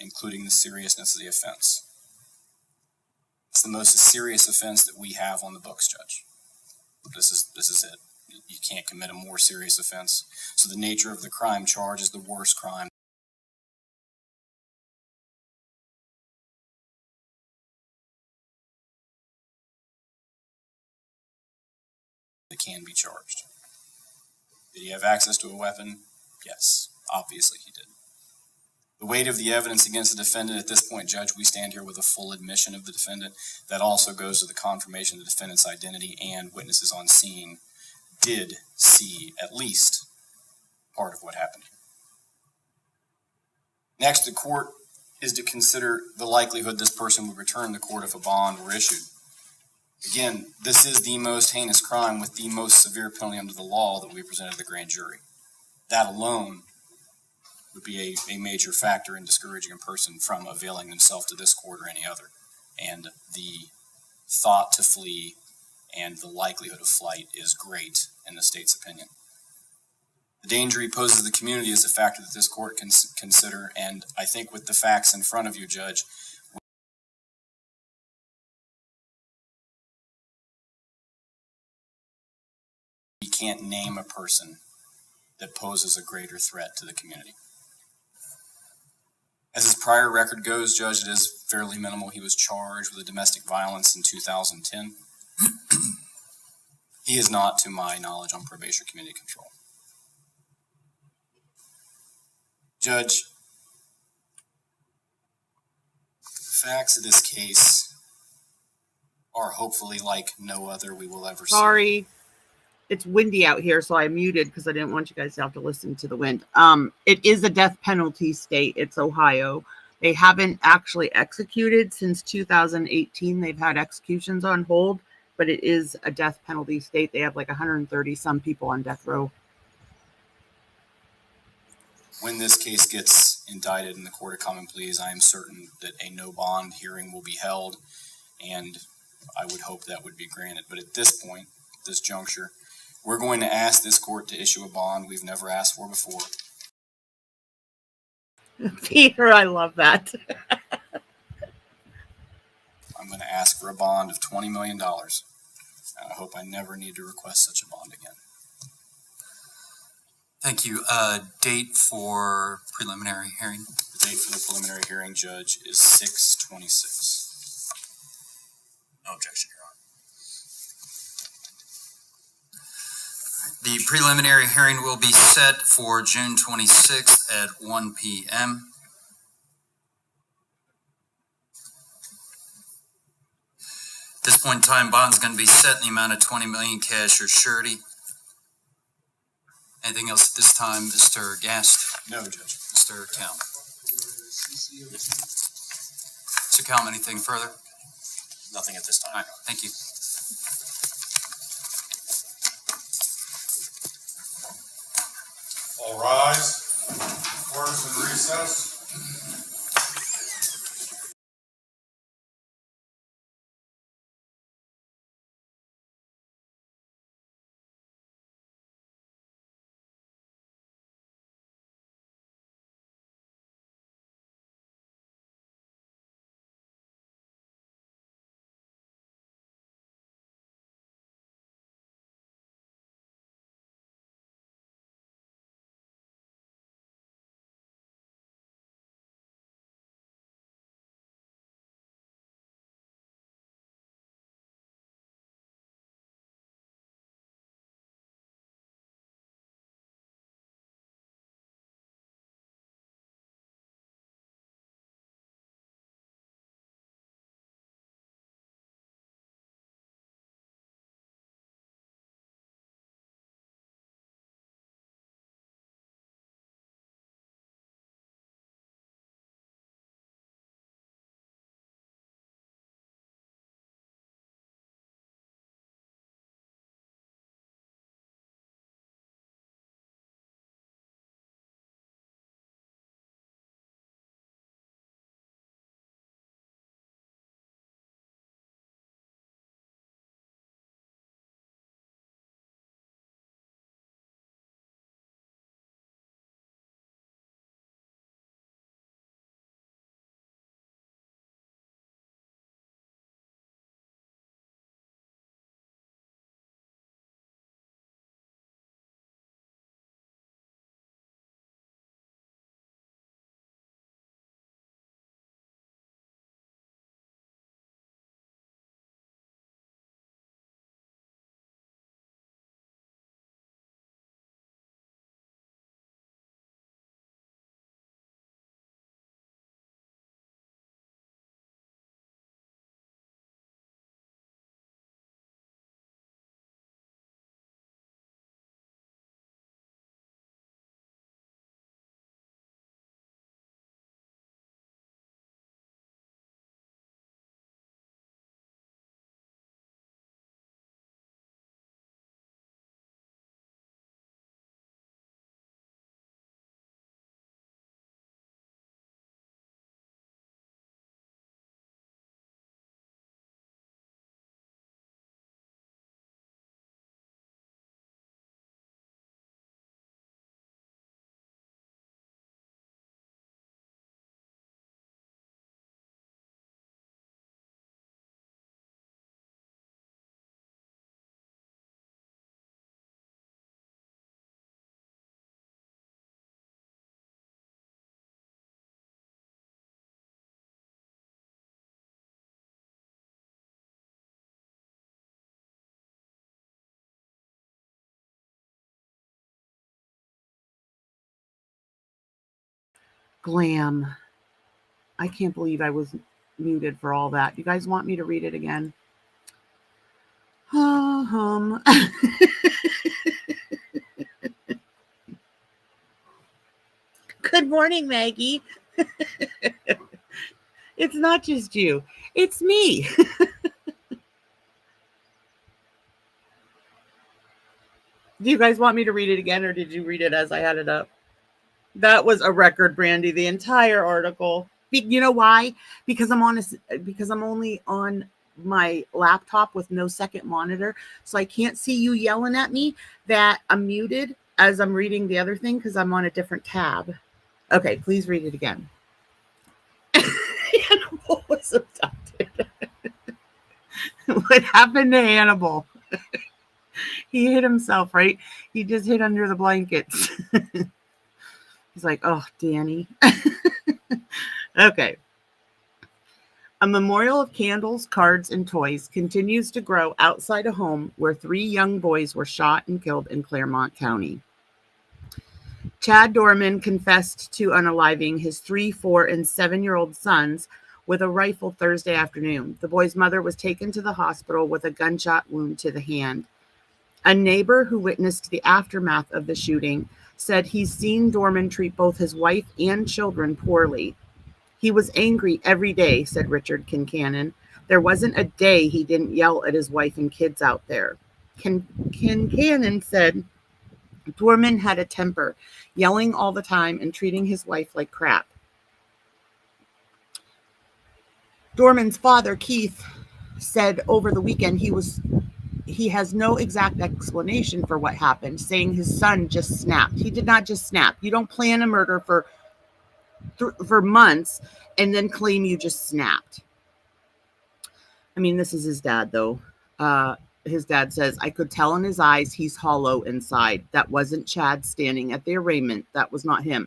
including the seriousness of the offense. It's the most serious offense that we have on the books, Judge. This is it. You can't commit a more serious offense. So the nature of the crime charge is the worst crime that can be charged. Did he have access to a weapon? Yes, obviously he did. The weight of the evidence against the defendant at this point, Judge, we stand here with a full admission of the defendant. That also goes to the confirmation of the defendant's identity, and witnesses on scene did see at least part of what happened. Next, the court is to consider the likelihood this person would return to court if a bond were issued. Again, this is the most heinous crime with the most severe penalty under the law that we presented to the grand jury. That alone would be a major factor in discouraging a person from availing themselves to this court or any other. And the thought to flee and the likelihood of flight is great in the state's opinion. The danger he poses to the community is a factor that this court can consider, and I think with the facts in front of you, Judge, we can't name a person that poses a greater threat to the community. As his prior record goes, Judge, it is fairly minimal. He was charged with a domestic violence in 2010. He is not, to my knowledge, on probation or community control. Judge, the facts of this case are hopefully like no other we will ever see. Sorry. It's windy out here, so I muted because I didn't want you guys to have to listen to the wind. It is a death penalty state. It's Ohio. They haven't actually executed since 2018. They've had executions on hold, but it is a death penalty state. They have like 130 some people on death row. When this case gets indicted in the Court of Common Pleas, I am certain that a no bond hearing will be held, and I would hope that would be granted. But at this point, this juncture, we're going to ask this court to issue a bond we've never asked for before. Peter, I love that. I'm going to ask for a bond of $20 million. And I hope I never need to request such a bond again. Thank you. Date for preliminary hearing? The date for the preliminary hearing, Judge, is 6/26. No objection, Your Honor. The preliminary hearing will be set for June 26th at 1 p.m. At this point in time, bond's going to be set in the amount of $20 million cash or surety. Anything else at this time, Mr. Gast? No, Judge. Mr. Kelm? Mr. Kelm, anything further? Nothing at this time. All right, thank you. All rise. Court is in recess. Glam. I can't believe I was muted for all that. You guys want me to read it again? Good morning, Maggie. It's not just you. It's me. Do you guys want me to read it again, or did you read it as I had it up? That was a record, Brandy, the entire article. You know why? Because I'm only on my laptop with no second monitor, so I can't see you yelling at me that I'm muted as I'm reading the other thing because I'm on a different tab. Okay, please read it again. Hannibal was abducted. What happened to Hannibal? He hid himself, right? He just hid under the blankets. He's like, oh, Danny. Okay. A memorial of candles, cards, and toys continues to grow outside a home where 3 young boys were shot and killed in Claremont County. Chad Doerman confessed to unaliving his 3, 4, and 7-year-old sons with a rifle Thursday afternoon. The boy's mother was taken to the hospital with a gunshot wound to the hand. A neighbor who witnessed the aftermath of the shooting said he's seen Doerman treat both his wife and children poorly. He was angry every day, said Richard Kincannon. There wasn't a day he didn't yell at his wife and kids out there. Kincannon said Doerman had a temper, yelling all the time and treating his wife like crap. Doerman's father, Keith, said over the weekend he has no exact explanation for what happened, saying his son just snapped. He did not just snap. You don't plan a murder for months and then claim you just snapped. I mean, this is his dad, though. His dad says, I could tell in his eyes he's hollow inside. That wasn't Chad standing at the arraignment. That was not him.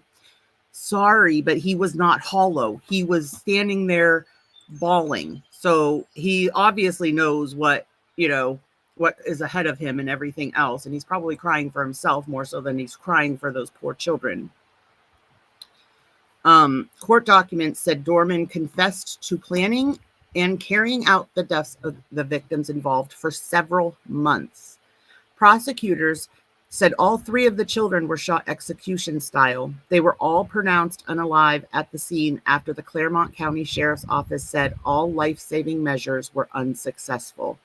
Sorry, but he was not hollow. He was standing there bawling. So he obviously knows what is ahead of him and everything else. And he's probably crying for himself more so than he's crying for those poor children. Court documents said Doerman confessed to planning and carrying out the deaths of the victims involved for several months. Prosecutors said all 3 of the children were shot execution style. They were all pronounced unalive at the scene after the Claremont County Sheriff's Office said all life-saving measures were unsuccessful.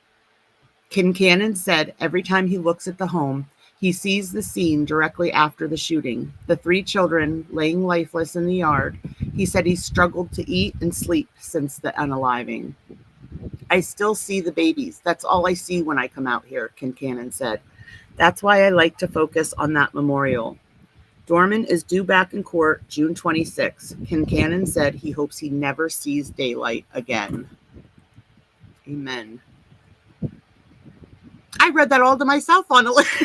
Kincannon said every time he looks at the home, he sees the scene directly after the shooting, the 3 children laying lifeless in the yard. He said he struggled to eat and sleep since the unaliving. I still see the babies. That's all I see when I come out here, Kincannon said. That's why I like to focus on that memorial. Doerman is due back in court June 26. Kincannon said he hopes he never sees daylight again. Amen. I read that all to myself on a list.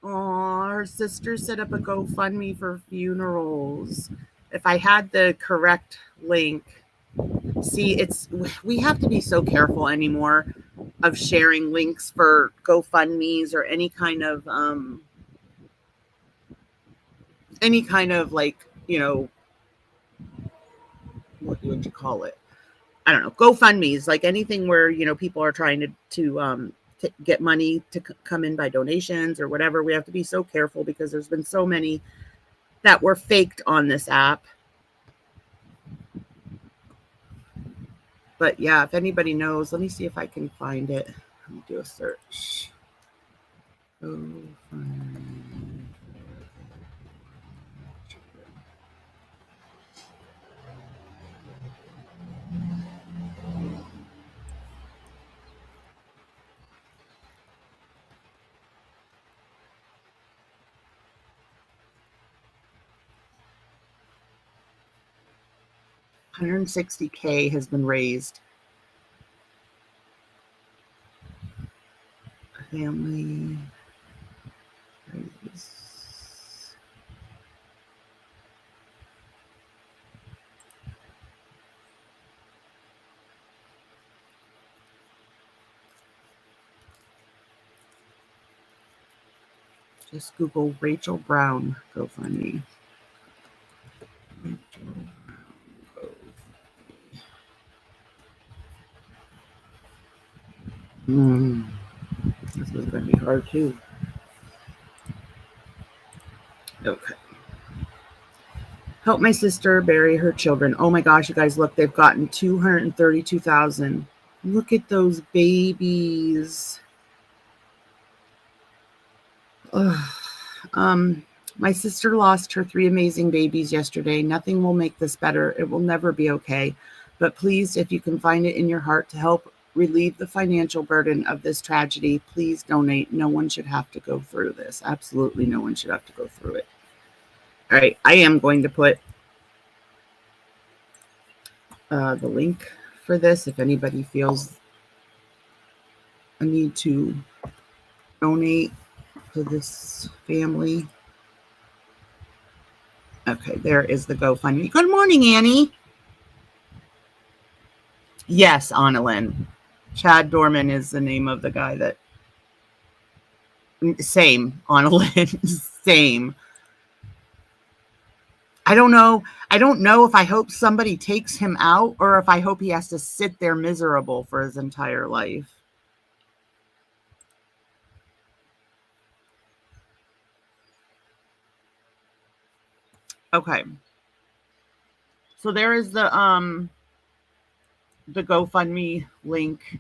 Oh, her sister set up a GoFundMe for funerals. If I had the correct link, see, we have to be so careful anymore of sharing links for GoFundMes or any kind of like, what would you call it? I don't know, GoFundMes, like anything where, people are trying to get money to come in by donations or whatever. We have to be so careful because there's been so many that were faked on this app. But yeah, if anybody knows, let me see if I can find it. Let me do a search. $160K has been raised. Family raise. Just Google Rachel Brown GoFundMe. This was going to be hard too. Okay. Help my sister bury her children. Oh my gosh, you guys, look, they've gotten 232,000. Look at those babies. My sister lost her 3 amazing babies yesterday. Nothing will make this better. It will never be okay. But please, if you can find it in your heart to help relieve the financial burden of this tragedy, please donate. No one should have to go through this. Absolutely no one should have to go through it. All right, I am going to put the link for this if anybody feels a need to donate to this family. Okay, there is the GoFundMe. Good morning, Annie. Yes, Annalyn. Chad Doerman is the name of the guy that... Same, Annalyn. Same. I don't know. I don't know if I hope somebody takes him out or if I hope he has to sit there miserable for his entire life. Okay. So there is the GoFundMe link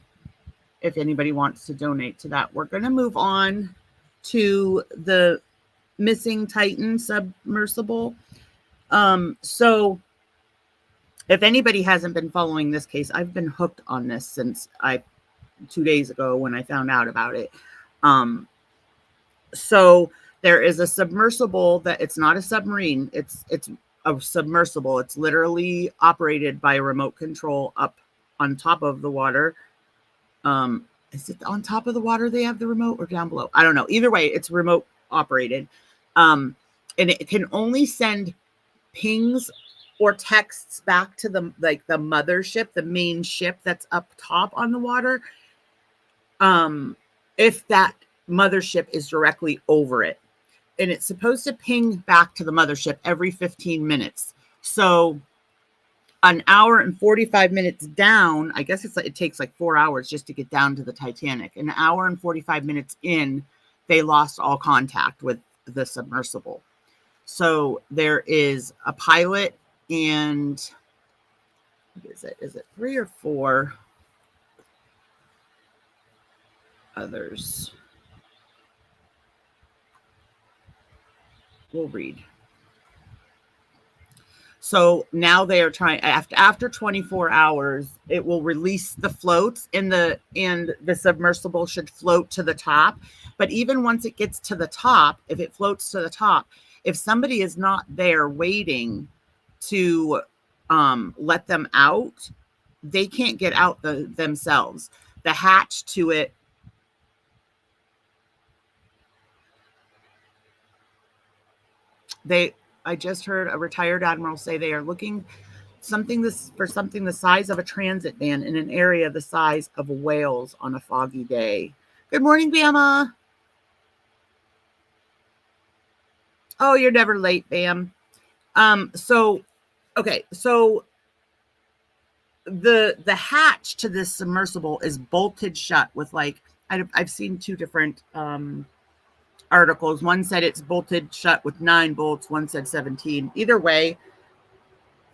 if anybody wants to donate to that. We're going to move on to the missing Titan submersible. So if anybody hasn't been following this case, I've been hooked on this since 2 days ago when I found out about it. So there is a submersible that it's not a submarine. It's a submersible. It's literally operated by a remote control up on top of the water. Is it on top of the water they have the remote or down below? I don't know. Either way, it's remote operated. And it can only send pings or texts back to the mothership, the main ship that's up top on the water. If that mothership is directly over it. And it's supposed to ping back to the mothership every 15 minutes. So an hour and 45 minutes down, I guess it takes like 4 hours just to get down to the Titanic. An hour and 45 minutes in, they lost all contact with the submersible. So there is a pilot and is it 3 or 4 others? We'll read. So now they are trying, after 24 hours, it will release the floats and the submersible should float to the top. But even once it gets to the top, if it floats to the top, if somebody is not there waiting to let them out, they can't get out themselves. The hatch to it, I just heard a retired admiral say they are looking for something the size of a transit van in an area the size of Wales on a foggy day. Good morning, Bama. Oh, you're never late, Bam. So the hatch to this submersible is bolted shut with I've seen 2 different articles. One said it's bolted shut with 9 bolts. One said 17. Either way,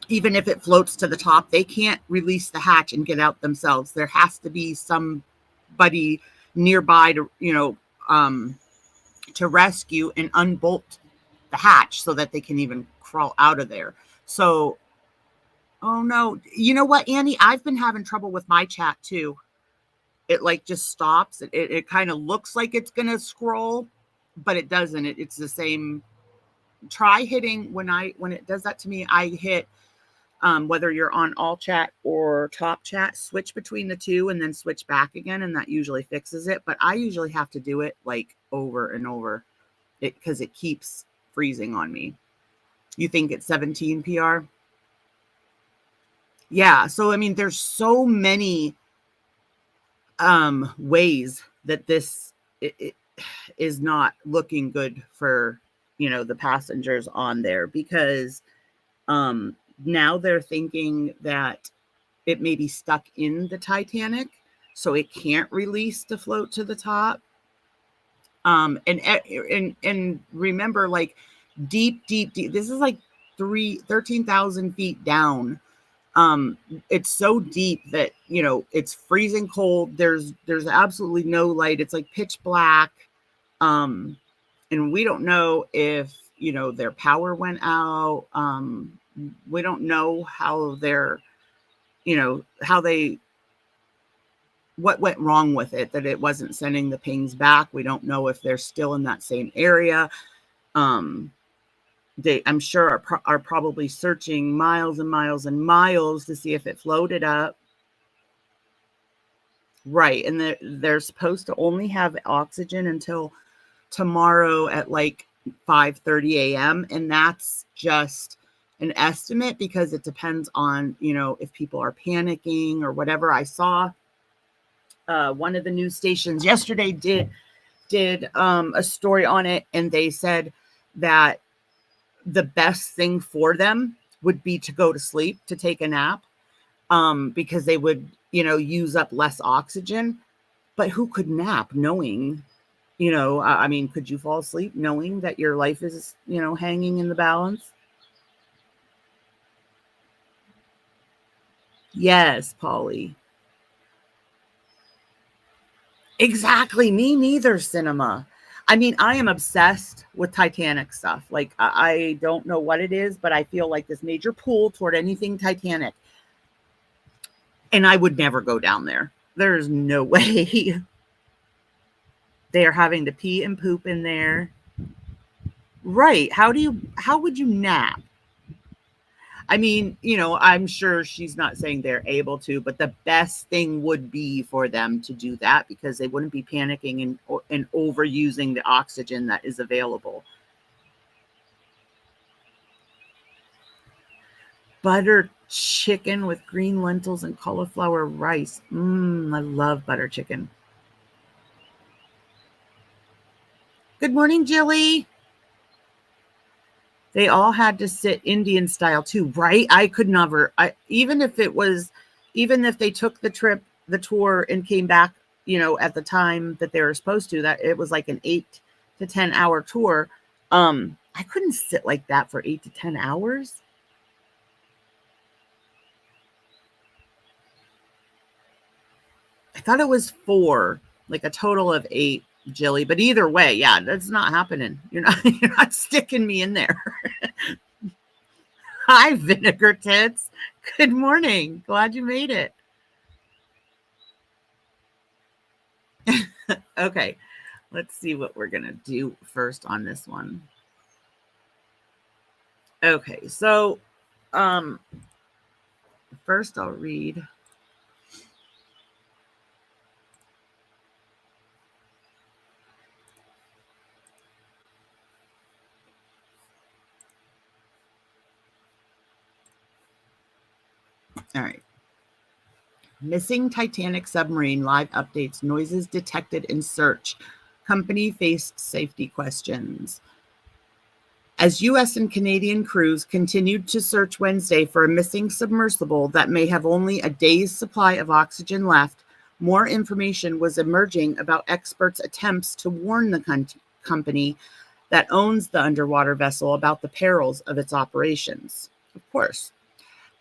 even if it floats to the top, they can't release the hatch and get out themselves. There has to be somebody nearby to, to rescue and unbolt the hatch so that they can even crawl out of there. So, oh no. You know what, Annie? I've been having trouble with my chat too. It just stops. It kind of looks like it's going to scroll, but it doesn't. It's the same. Try hitting when it does that to me. I hit whether you're on all chat or top chat, switch between the 2 and then switch back again, and that usually fixes it. But I usually have to do it over and over because it keeps freezing on me. You think it's 17 PR? Yeah. So I mean, there's so many ways that is not looking good for, the passengers on there, because now they're thinking that it may be stuck in the Titanic, so it can't release to float to the top. And remember, like, deep, this is like 13,000 feet down. It's so deep that, it's freezing cold. There's absolutely no light. It's like pitch black. And we don't know if, their power went out. We don't know how what went wrong with it, that it wasn't sending the pings back. We don't know if they're still in that same area. They, I'm sure, are probably searching miles and miles and miles to see if it floated up. Right. And they're supposed to only have oxygen until tomorrow at like 5:30 a.m. And that's just an estimate, because it depends on, if people are panicking or whatever. I saw one of the news stations yesterday did a story on it, and they said that the best thing for them would be to go to sleep, to take a nap, because they would, use up less oxygen. But who could nap knowing, I mean, could you fall asleep knowing that your life is, hanging in the balance? Yes, Polly. Exactly. Me neither, Cinema. I mean, I am obsessed with Titanic stuff. Like, I don't know what it is, but I feel like this major pull toward anything Titanic. And I would never go down there. There's no way. They are having to pee and poop in there. Right. How would you nap? I mean, I'm sure she's not saying they're able to, but the best thing would be for them to do that, because they wouldn't be panicking and overusing the oxygen that is available. Butter chicken with green lentils and cauliflower rice. I love butter chicken. Good morning, Jilly. They all had to sit Indian style too, right? I could never. Even if they took the tour and came back, at the time that they were supposed to, that it was like an 8 to 10 hour tour. I couldn't sit like that for 8 to 10 hours. I thought it was 4, like a total of 8. Jilly, but either way, yeah, that's not happening. You're not sticking me in there. Hi, Vinegar Tits. Good morning. Glad you made it. Okay, let's see what we're gonna do first on this one. Okay, so first I'll read. All right. Missing Titanic submarine, live updates, noises detected in search. Company faced safety questions. As U.S. and Canadian crews continued to search Wednesday for a missing submersible that may have only a day's supply of oxygen left, more information was emerging about experts' attempts to warn the company that owns the underwater vessel about the perils of its operations. Of course.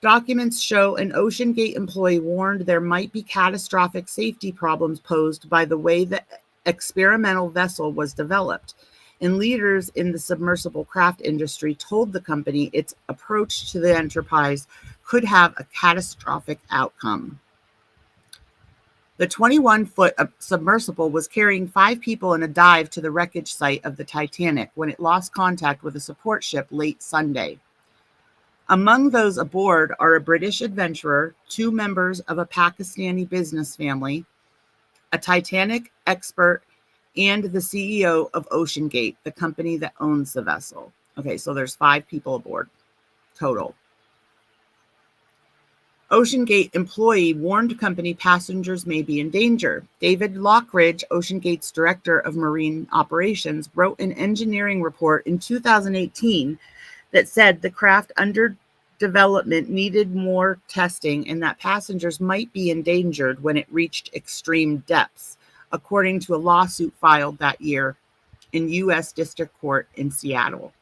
Documents show an OceanGate employee warned there might be catastrophic safety problems posed by the way the experimental vessel was developed, and leaders in the submersible craft industry told the company its approach to the enterprise could have a catastrophic outcome. The 21-foot submersible was carrying 5 people in a dive to the wreckage site of the Titanic when it lost contact with a support ship late Sunday. Among those aboard are a British adventurer, 2 members of a Pakistani business family, a Titanic expert, and the CEO of OceanGate, the company that owns the vessel. Okay, so there's 5 people aboard total. OceanGate employee warned company passengers may be in danger. David Lockridge, OceanGate's director of marine operations, wrote an engineering report in 2018 that said the craft under development needed more testing and that passengers might be endangered when it reached extreme depths, according to a lawsuit filed that year in U.S. District Court in Seattle.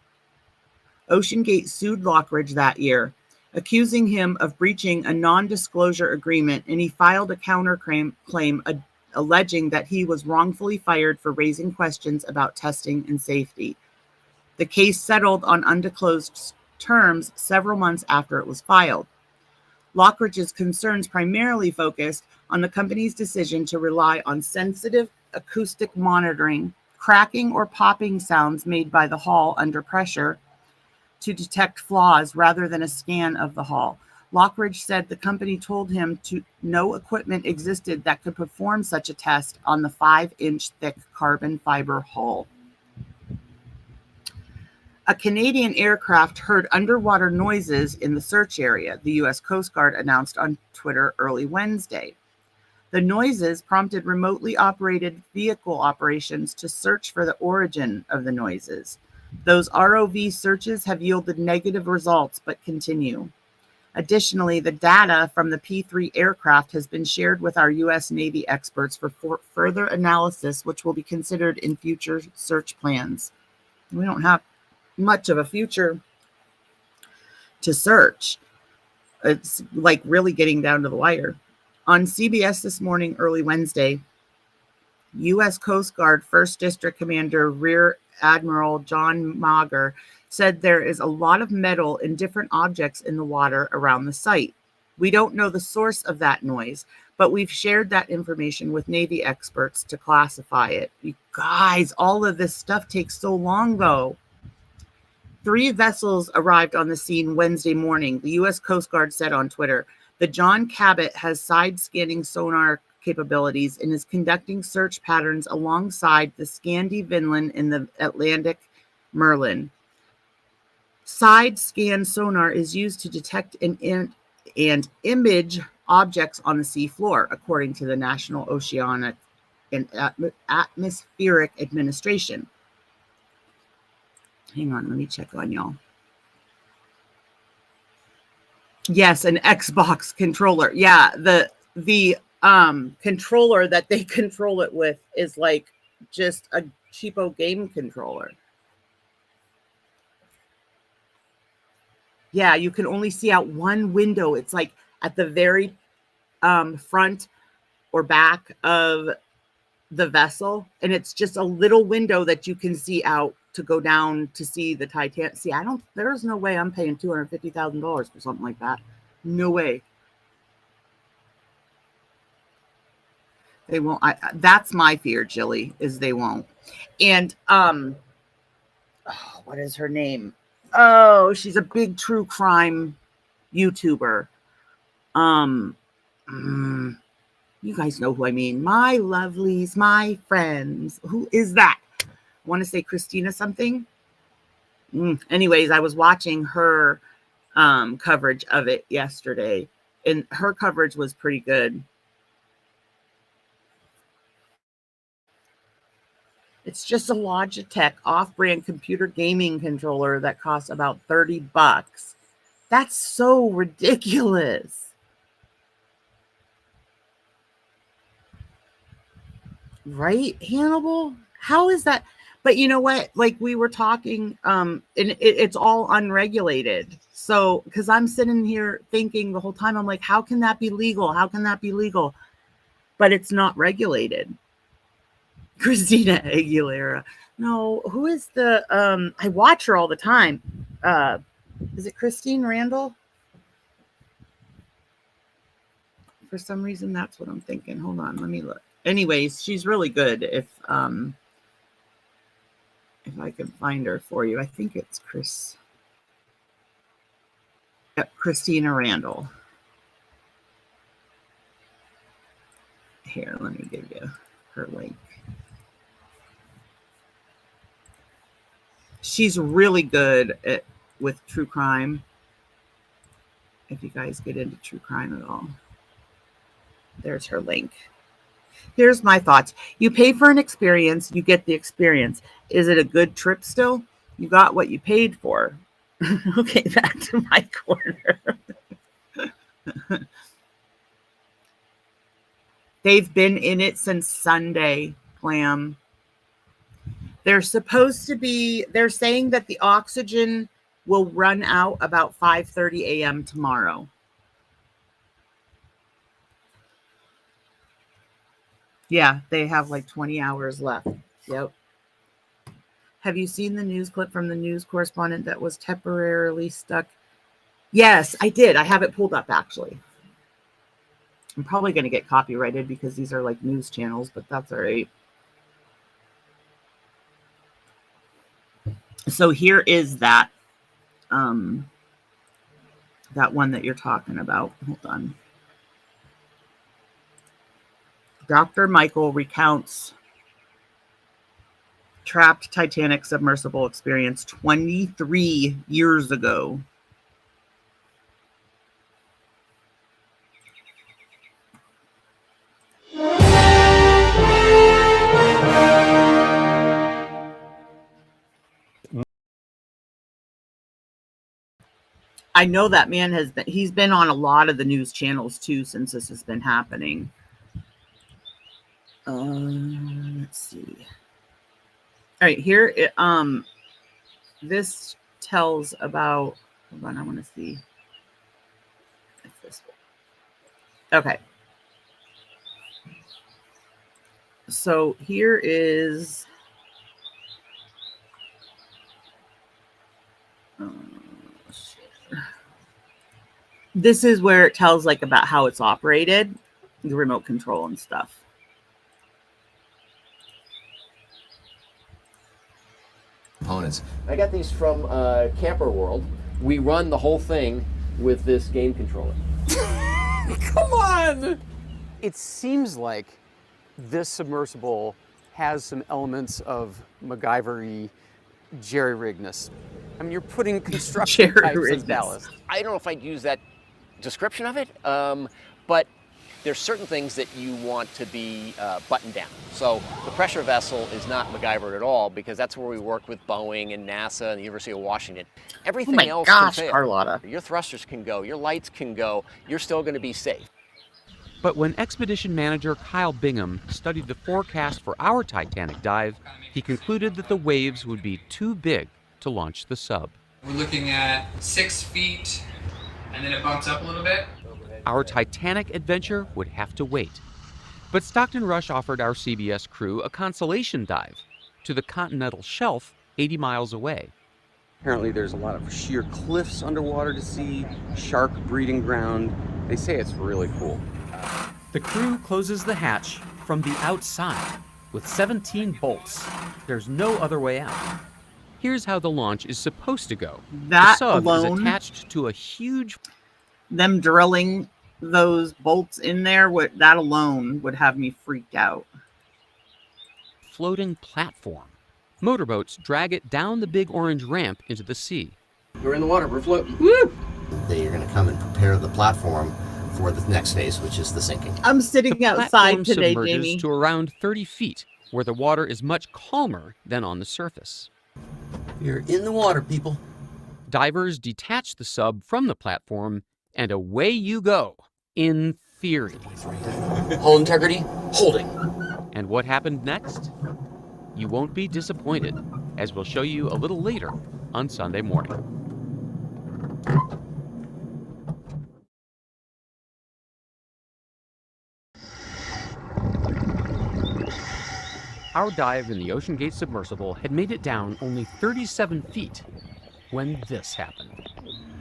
OceanGate sued Lockridge that year, accusing him of breaching a non-disclosure agreement, and he filed a counterclaim alleging that he was wrongfully fired for raising questions about testing and safety. The case settled on undisclosed terms several months after it was filed. Lockridge's concerns primarily focused on the company's decision to rely on sensitive acoustic monitoring, cracking or popping sounds made by the hull under pressure to detect flaws rather than a scan of the hull. Lockridge said the company told him no equipment existed that could perform such a test on the 5-inch thick carbon fiber hull. A Canadian aircraft heard underwater noises in the search area, the U.S. Coast Guard announced on Twitter early Wednesday. The noises prompted remotely operated vehicle operations to search for the origin of the noises. Those ROV searches have yielded negative results but continue. Additionally, the data from the P-3 aircraft has been shared with our U.S. Navy experts for further analysis, which will be considered in future search plans. We don't have much of a future to search. It's like really getting down to the wire. On CBS this morning, early Wednesday, U.S. Coast Guard 1st District Commander Rear Admiral John Mager said there is a lot of metal and different objects in the water around the site. We don't know the source of that noise, but we've shared that information with Navy experts to classify it. You guys, all of this stuff takes so long, though. 3 vessels arrived on the scene Wednesday morning, the U.S. Coast Guard said on Twitter. The John Cabot has side-scanning sonar capabilities and is conducting search patterns alongside the Scandi Vinland and the Atlantic Merlin. Side-scan sonar is used to detect and image objects on the seafloor, according to the National Oceanic and Atmospheric Administration. Hang on, let me check on y'all. Yes, an Xbox controller. Yeah, the controller that they control it with is like just a cheapo game controller. Yeah, you can only see out one window. It's like at the very front or back of the vessel, and it's just a little window that you can see out to go down to see the Titanic. See, there's no way I'm paying $250,000 for something like that. No way. They won't. That's my fear, Jilly, is they won't. And what is her name? Oh, she's a big true crime YouTuber. You guys know who I mean. My lovelies, my friends. Who is that? I want to say Christina something. Anyways, I was watching her coverage of it yesterday, and her coverage was pretty good. It's just a Logitech off-brand computer gaming controller that costs about $30. That's so ridiculous. Right, Hannibal? How is that? But you know what? Like we were talking, and it's all unregulated. So, because I'm sitting here thinking the whole time, I'm like, how can that be legal? How can that be legal? But it's not regulated. Christina Aguilera. No, who is the, I watch her all the time. Is it Christine Randall? For some reason, that's what I'm thinking. Hold on, let me look. Anyways, she's really good. If I can find her for you, I think it's Christina Randall. Here, let me give you her link. She's really good with true crime. if you guys get into true crime at all. There's her link. Here's my thoughts. You pay for an experience, you get the experience. Is it a good trip still? You got what you paid for. Okay, back to my corner. They've been in it since Sunday, Clam. They're supposed to be, they're saying that the oxygen will run out about 5:30 a.m. tomorrow. Yeah, they have like 20 hours left. Yep. Have you seen the news clip from the news correspondent that was temporarily stuck? Yes, I did. I have it pulled up, actually. I'm probably going to get copyrighted because these are like news channels, but that's all right. So here is that, that one that you're talking about. Hold on. Dr. Michael recounts trapped Titanic submersible experience 23 years ago. I know that man has been, he's been on a lot of the news channels too since this has been happening. Let's see. All right, here, this tells about, hold on, I want to see. It's this one. Okay. So here is, this is where it tells like about how it's operated, the remote control and stuff. Components. I got these from Camper World. We run the whole thing with this game controller. Come on! It seems like this submersible has some elements of MacGyver-y jerry-riggedness. I mean, you're putting construction pipes as ballast. I don't know if I'd use that description of it, but there's certain things that you want to be buttoned down. So the pressure vessel is not MacGyver at all, because that's where we work with Boeing and NASA and the University of Washington. Everything else can fail. Carlotta. Your thrusters can go, your lights can go, you're still going to be safe. But when expedition manager Kyle Bingham studied the forecast for our Titanic dive, he concluded that the waves would be too big to launch the sub. We're looking at 6 feet, and then it bumps up a little bit. Our Titanic adventure would have to wait. But Stockton Rush offered our CBS crew a consolation dive to the continental shelf 80 miles away. Apparently there's a lot of sheer cliffs underwater to see, shark breeding ground. They say it's really cool. The crew closes the hatch from the outside with 17 bolts. There's no other way out. Here's how the launch is supposed to go. That the sub alone, is attached to a huge... Them drilling those bolts in there, that alone would have me freaked out. Floating platform. Motorboats drag it down the big orange ramp into the sea. We're in the water, we're floating. Woo! They are going to come and prepare the platform for the next phase, which is the sinking. I'm sitting outside today, submerges Jamie. To around 30 feet, where the water is much calmer than on the surface. You're in the water, people. Divers detach the sub from the platform, and away you go, in theory. Hull integrity, holding. And what happened next? You won't be disappointed, as we'll show you a little later on Sunday morning. Our dive in the Ocean Gate submersible had made it down only 37 feet when this happened.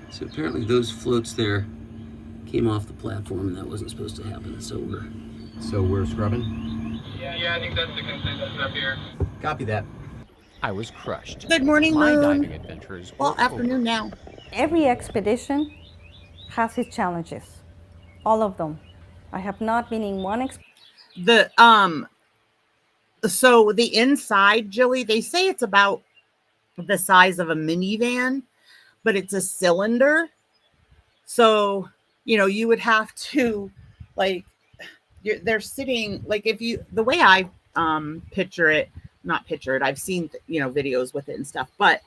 So apparently those floats there came off the platform, and that wasn't supposed to happen. So we're scrubbing? Yeah, I think that's the consensus up here. Copy that. I was crushed. Good morning, My Moon. diving adventures Well, were afternoon now. Every expedition has its challenges. All of them. I have not been in one So the inside, Jilly, they say it's about the size of a minivan, but it's a cylinder. So, you know, you would have to like, they're sitting like, if you, the way I picture it, not picture it, I've seen, you know, videos with it and stuff, but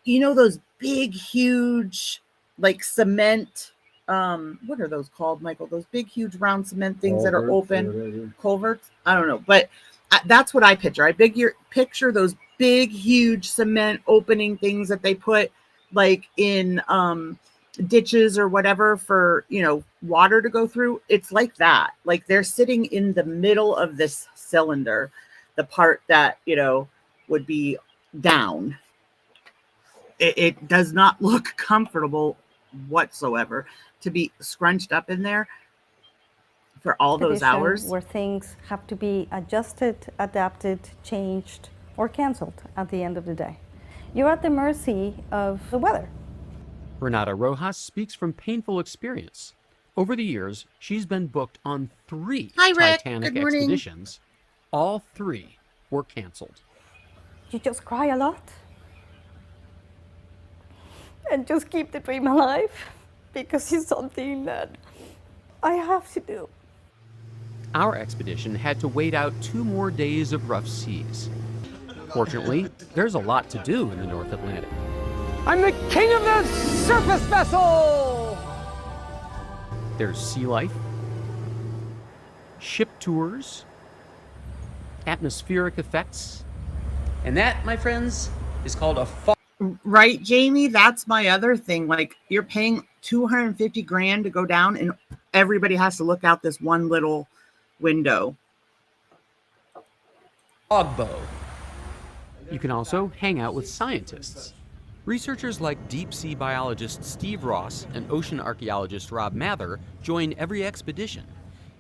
you know, those big, huge, like cement, what are those called, Michael? Those big, huge round cement things that are open, culverts. I don't know, but that's what I picture. I picture those big, huge cement opening things that they put like in ditches or whatever for, you know, water to go through. It's like that. Like they're sitting in the middle of this cylinder, the part that, you know, would be down. It does not look comfortable whatsoever to be scrunched up in there for all those hours. Where things have to be adjusted, adapted, changed, or canceled at the end of the day. You're at the mercy of the weather. Renata Rojas speaks from painful experience. Over the years, she's been booked on 3 Titanic expeditions. All 3 were canceled. You just cry a lot and just keep the dream alive, because it's something that I have to do. Our expedition had to wait out 2 more days of rough seas. Fortunately, there's a lot to do in the North Atlantic. I'm the king of the surface vessel! There's sea life, ship tours, atmospheric effects, and that, my friends, is called a Right, Jamie? That's my other thing. Like, you're paying $250,000 to go down, and everybody has to look out this one little window. Fogbow. You can also hang out with scientists. Researchers like deep-sea biologist Steve Ross and ocean archaeologist Rob Mather join every expedition.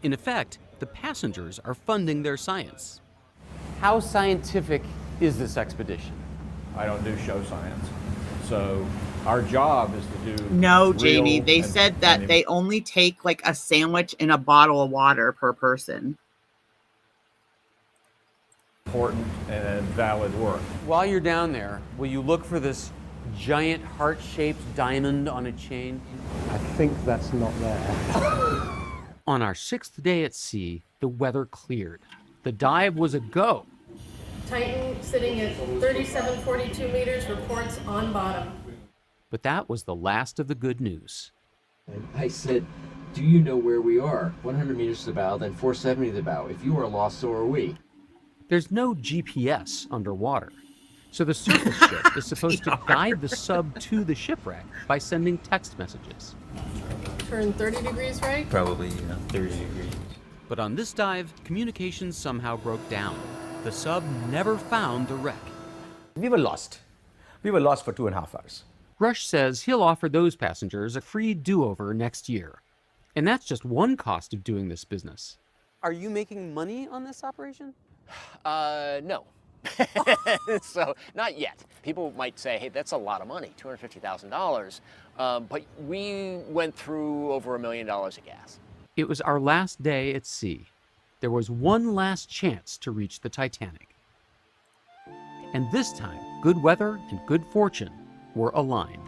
In effect, the passengers are funding their science. How scientific is this expedition? I don't do show science. So our job is to do... No, Jamie, they said that they only take like a sandwich and a bottle of water per person. Important and valid work. While you're down there, will you look for this giant heart-shaped diamond on a chain? I think that's not there. On our 6th day at sea, the weather cleared. The dive was a go. Titan sitting at 3742 meters, reports on bottom. But that was the last of the good news. And I said, do you know where we are? 100 meters to the bow, then 470 to the bow. If you are lost, so are we. There's no GPS underwater. So the surface ship is supposed to guide the sub to the shipwreck by sending text messages. Turn 30 degrees right? Probably, 30 degrees. But on this dive, communications somehow broke down. The sub never found the wreck. We were lost. We were lost for 2.5 hours. Rush says he'll offer those passengers a free do-over next year. And that's just one cost of doing this business. Are you making money on this operation? No. So, not yet. People might say, hey, that's a lot of money, $250,000. But we went through over $1 million of gas. It was our last day at sea. There was one last chance to reach the Titanic. And this time, good weather and good fortune were aligned.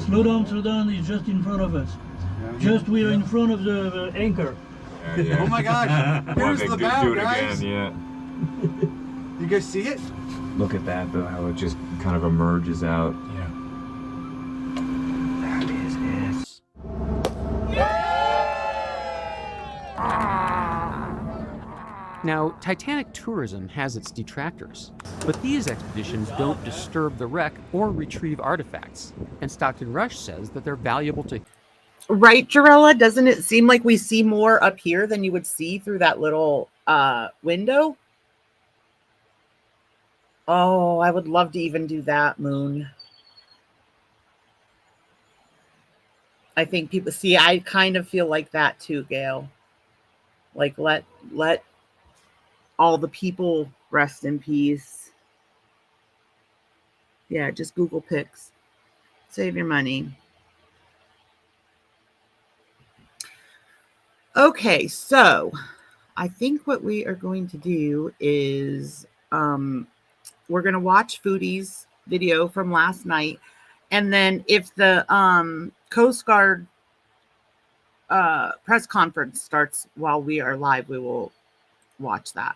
Slow down, it's just in front of us. Just we are in front of the anchor. Oh my gosh, here's the bow, guys. You guys see it? Look at that though, how it just kind of emerges out. Yeah. That is it. Now, Titanic tourism has its detractors, but these expeditions don't disturb the wreck or retrieve artifacts. And Stockton Rush says that they're valuable to... Right, Jarella? Doesn't it seem like we see more up here than you would see through that little window? Oh, I would love to even do that, Moon. I think people see, I kind of feel like that too, Gail. Like let all the people rest in peace. Yeah, just Google Pics. Save your money. Okay, so I think what we are going to do is we're going to watch Foodie's video from last night. And then if the Coast Guard press conference starts while we are live, we will watch that.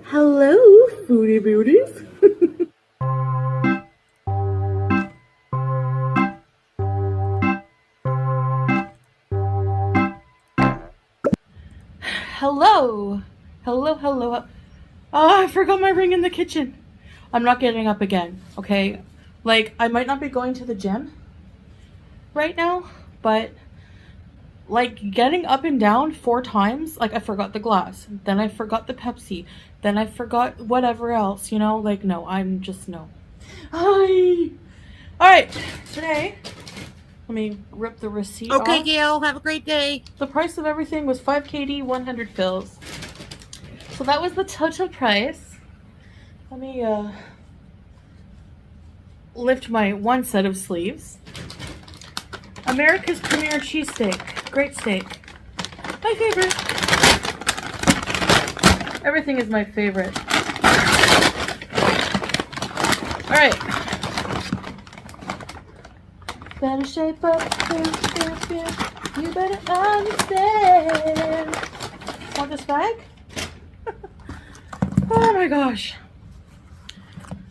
Hello, Foodie Beauties. Hello. Hello, hello. Oh, I forgot my ring in the kitchen. I'm not getting up again, okay? Like, I might not be going to the gym right now, but like getting up and down 4 times, like I forgot the glass, then I forgot the Pepsi, then I forgot whatever else, you know? Like, no, I'm just no. Hi. All right, today, let me rip the receipt Okay, off. Gail, have a great day. The price of everything was 5 KD, 100 fills. So that was the total price. Let me lift my one set of sleeves. America's Premier Cheesesteak. Great steak. My favorite. Everything is my favorite. Alright. Better shape up. You better understand. Want this bag? Oh my gosh.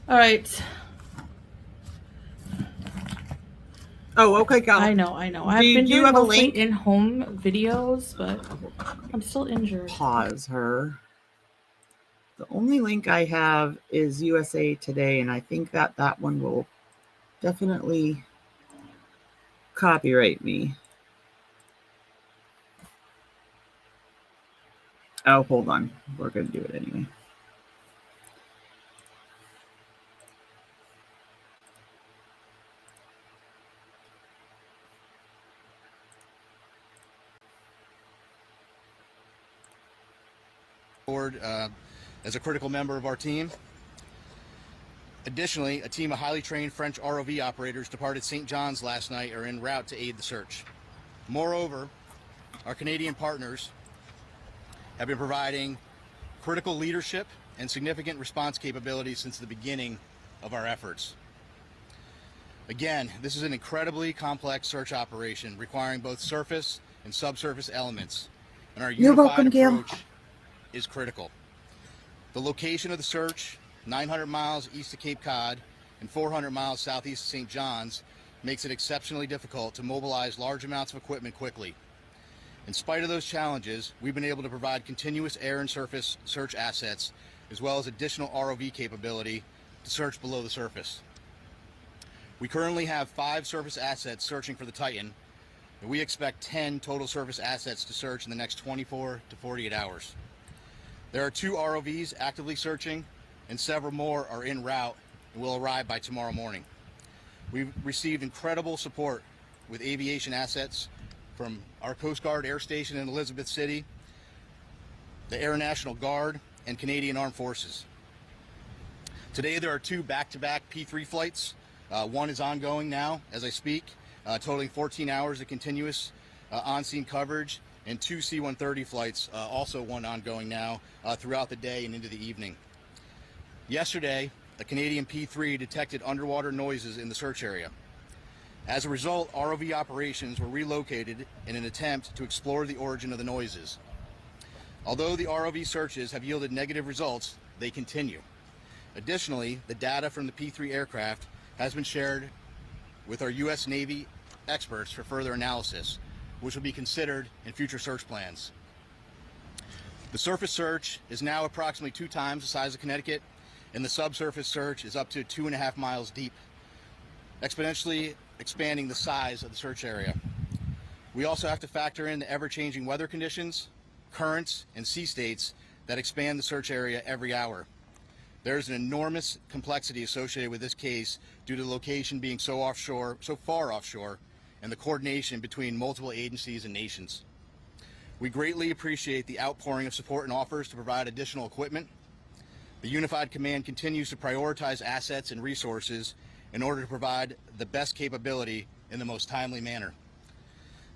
Alright. Oh, okay, Gal. I know. I've been doing mostly in-home videos, but I'm still injured. Pause her. The only link I have is USA Today, and I think that one will definitely copyright me. Oh, hold on. We're going to do it anyway. Board as a critical member of our team. Additionally, a team of highly trained French ROV operators departed St. John's last night are en route to aid the search. Moreover, our Canadian partners have been providing critical leadership and significant response capabilities since the beginning of our efforts. Again, this is an incredibly complex search operation requiring both surface and subsurface elements, and our unified approach is critical. The location of the search, 900 miles east of Cape Cod and 400 miles southeast of St. John's, makes it exceptionally difficult to mobilize large amounts of equipment quickly. In spite of those challenges, we've been able to provide continuous air and surface search assets, as well as additional ROV capability to search below the surface. We currently have 5 surface assets searching for the Titan, and we expect 10 total surface assets to search in the next 24 to 48 hours. There are 2 ROVs actively searching, and several more are en route and will arrive by tomorrow morning. We've received incredible support with aviation assets from our Coast Guard Air Station in Elizabeth City, the Air National Guard, and Canadian Armed Forces. Today there are 2 back-to-back P3 flights. One is ongoing now as I speak, totaling 14 hours of continuous on-scene coverage, and 2 C-130 flights, also one ongoing now, throughout the day and into the evening. Yesterday, a Canadian P3 detected underwater noises in the search area. As a result, ROV operations were relocated in an attempt to explore the origin of the noises. Although the ROV searches have yielded negative results, they continue. Additionally, the data from the P3 aircraft has been shared with our U.S. Navy experts for further analysis, which will be considered in future search plans. The surface search is now approximately 2 times the size of Connecticut, and the subsurface search is up to 2.5 miles deep, exponentially expanding the size of the search area. We also have to factor in the ever-changing weather conditions, currents, and sea states that expand the search area every hour. There's an enormous complexity associated with this case due to the location being so far offshore, and the coordination between multiple agencies and nations. We greatly appreciate the outpouring of support and offers to provide additional equipment. The Unified Command continues to prioritize assets and resources in order to provide the best capability in the most timely manner.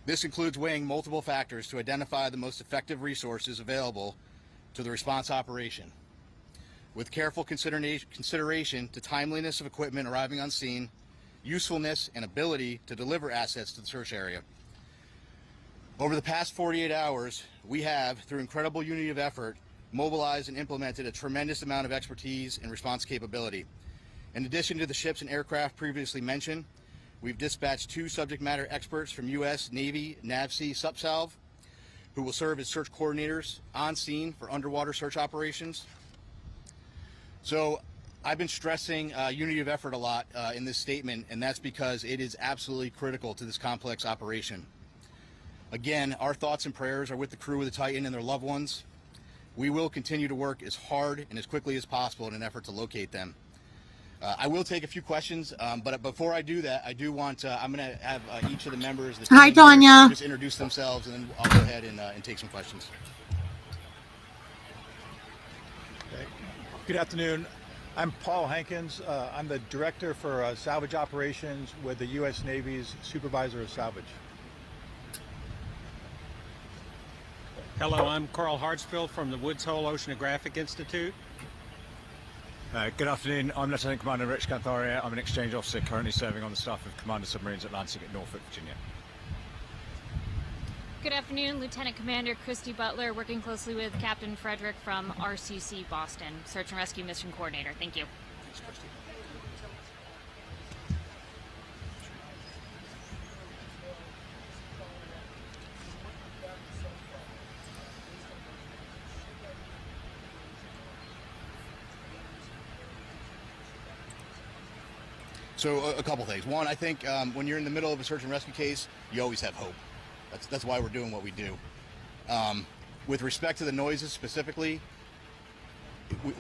This includes weighing multiple factors to identify the most effective resources available to the response operation, with careful consideration to timeliness of equipment arriving on scene, usefulness and ability to deliver assets to the search area. Over the past 48 hours, we have, through incredible unity of effort, mobilized and implemented a tremendous amount of expertise and response capability. In addition to the ships and aircraft previously mentioned, we've dispatched 2 subject matter experts from U.S. Navy NAVSEA Subsalv, who will serve as search coordinators on scene for underwater search operations. So I've been stressing unity of effort a lot in this statement, and that's because it is absolutely critical to this complex operation. Again, our thoughts and prayers are with the crew of the Titan and their loved ones. We will continue to work as hard and as quickly as possible in an effort to locate them. I will take a few questions, but before I do that, I do want I'm going to have each of the members of the team Hi, Tanya. just introduce themselves, and then I'll go ahead and take some questions. Okay. Good afternoon. I'm Paul Hankins. I'm the Director for Salvage Operations with the U.S. Navy's Supervisor of Salvage. Hello, I'm Carl Hartsfield from the Woods Hole Oceanographic Institute. Good afternoon. I'm Lieutenant Commander Rich Cantharia. I'm an exchange officer currently serving on the staff of Commander Submarines Atlantic at Norfolk, Virginia. Good afternoon, Lieutenant Commander Christy Butler, working closely with Captain Frederick from RCC Boston, Search and Rescue Mission Coordinator. Thank you. Thanks, Christy. So a couple things. One, I think when you're in the middle of a search and rescue case, you always have hope. That's why we're doing what we do. With respect to the noises specifically,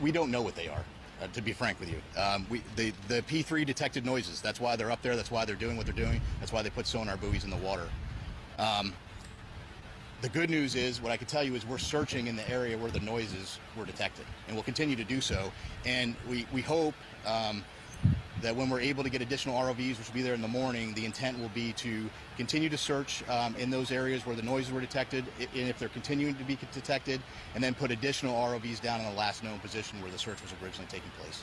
we don't know what they are, to be frank with you. The P3 detected noises. That's why they're up there. That's why they're doing what they're doing. That's why they put sonar buoys in the water. The good news is, what I can tell you is we're searching in the area where the noises were detected, and we'll continue to do so. And we hope that when we're able to get additional ROVs, which will be there in the morning, the intent will be to continue to search in those areas where the noises were detected, and if they're continuing to be detected, and then put additional ROVs down in the last known position where the search was originally taking place.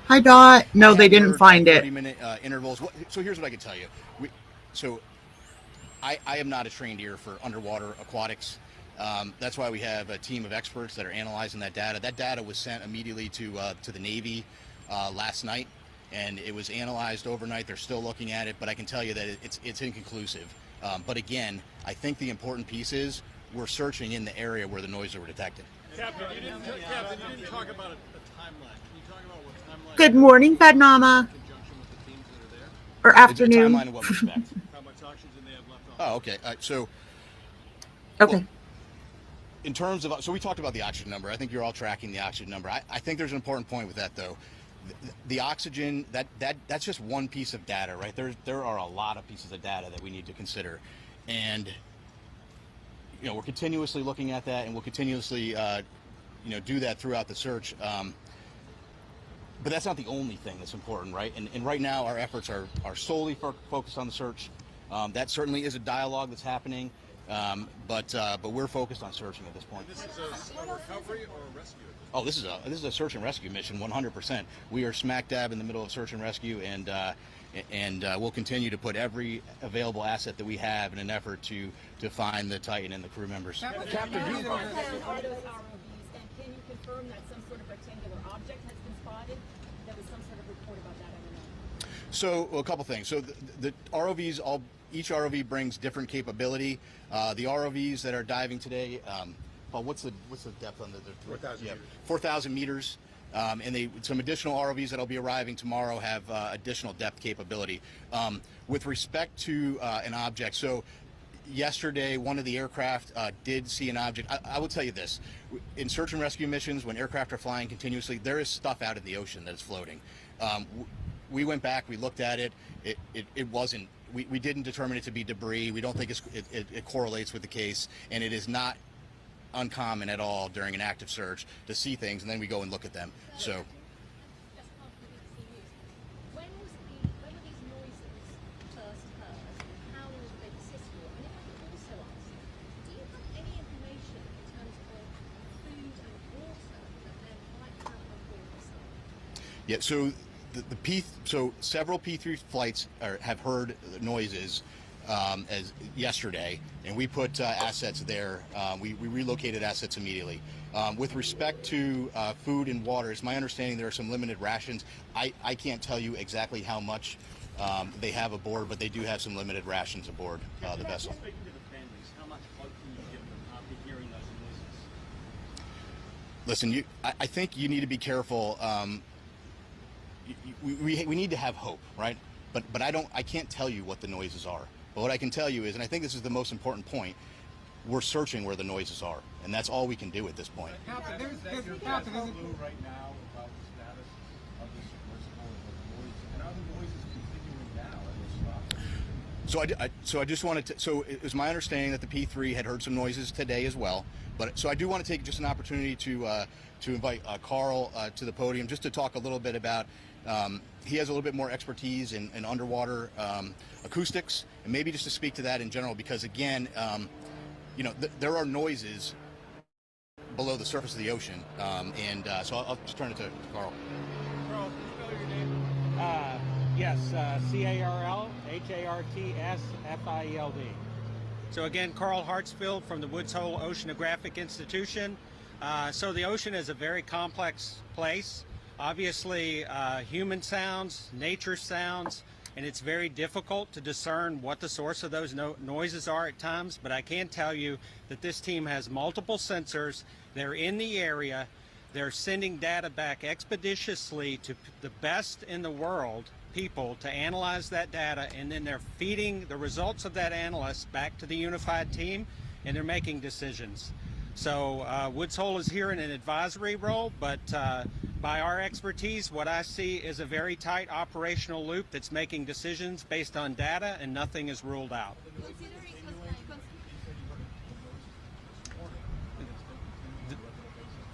Hi, Dot. No, they didn't find it. 30-minute intervals. So here's what I can tell you. I am not a trained ear for underwater aquatics. That's why we have a team of experts that are analyzing that data. That data was sent immediately to the Navy last night, and it was analyzed overnight. They're still looking at it, but I can tell you that it's inconclusive. But again, I think the important piece is we're searching in the area where the noises were detected. Captain, you didn't talk about a timeline. Can you talk about what timeline? Good morning, Bednama. Or afternoon. A timeline of what we expect. How much oxygen they have left on? Oh, okay. Okay. Well, in terms of, so we talked about the oxygen number. I think you're all tracking the oxygen number. I think there's an important point with that, though. The oxygen, that's just one piece of data, right? There are a lot of pieces of data that we need to consider, and we're continuously looking at that, and we'll continuously do that throughout the search. But that's not the only thing that's important, right? And right now our efforts are solely focused on the search. That certainly is a dialogue that's happening. But we're focused on searching at this point. This is a recovery or a rescue? Oh, this is a search and rescue mission, 100%. We are smack dab in the middle of search and rescue, and we'll continue to put every available asset that we have in an effort to find the Titan and the crew members. Captain, can you confirm that some sort of rectangular object has been spotted? There was some sort of report about that, I don't know. So a couple things. So the ROVs each ROV brings different capability. The ROVs that are diving today, Paul, what's the depth on the 4,000 meters. 4,000 meters. And some additional ROVs that'll be arriving tomorrow have additional depth capability. With respect to an object, so yesterday, one of the aircraft did see an object. I will tell you this. In search and rescue missions, when aircraft are flying continuously, there is stuff out in the ocean that is floating. We went back, we looked at it. It wasn't, we didn't determine it to be debris. We don't think it correlates with the case, and it is not uncommon at all during an active search to see things, and then we go and look at them. So. Yeah, so so several P3 flights have heard noises as yesterday, and we put assets there. We relocated assets immediately. With respect to food and water, it's my understanding there are some limited rations. I can't tell you exactly how much they have aboard, but they do have some limited rations aboard the vessel. Speaking to the families, how much hope can you give them after hearing those noises? Listen, I think you need to be careful. We need to have hope, right? But I can't tell you what the noises are. But what I can tell you is, and I think this is the most important point, we're searching where the noises are, and that's all we can do at this point. Captain, there's right now about the status of the submersible and are the noises continuing now and they're stopping? So I just wanted to, so it was my understanding that the P3 had heard some noises today as well. But so I do want to take just an opportunity to invite Carl to the podium just to talk a little bit about. He has a little bit more expertise in underwater acoustics, and maybe just to speak to that in general, because again, you know, there are noises below the surface of the ocean, and so I'll just turn it to Carl. Carl, can you spell your name? Yes, Carl Hartsfield. So again, Carl Hartsfield from the Woods Hole Oceanographic Institution. So the ocean is a very complex place. Obviously, human sounds, nature sounds, and it's very difficult to discern what the source of those noises are at times, but I can tell you that this team has multiple sensors. They're in the area. They're sending data back expeditiously to the best in the world people to analyze that data, and then they're feeding the results of that analysis back to the unified team, and they're making decisions. So Woods Hole is here in an advisory role, but by our expertise, what I see is a very tight operational loop that's making decisions based on data, and nothing is ruled out.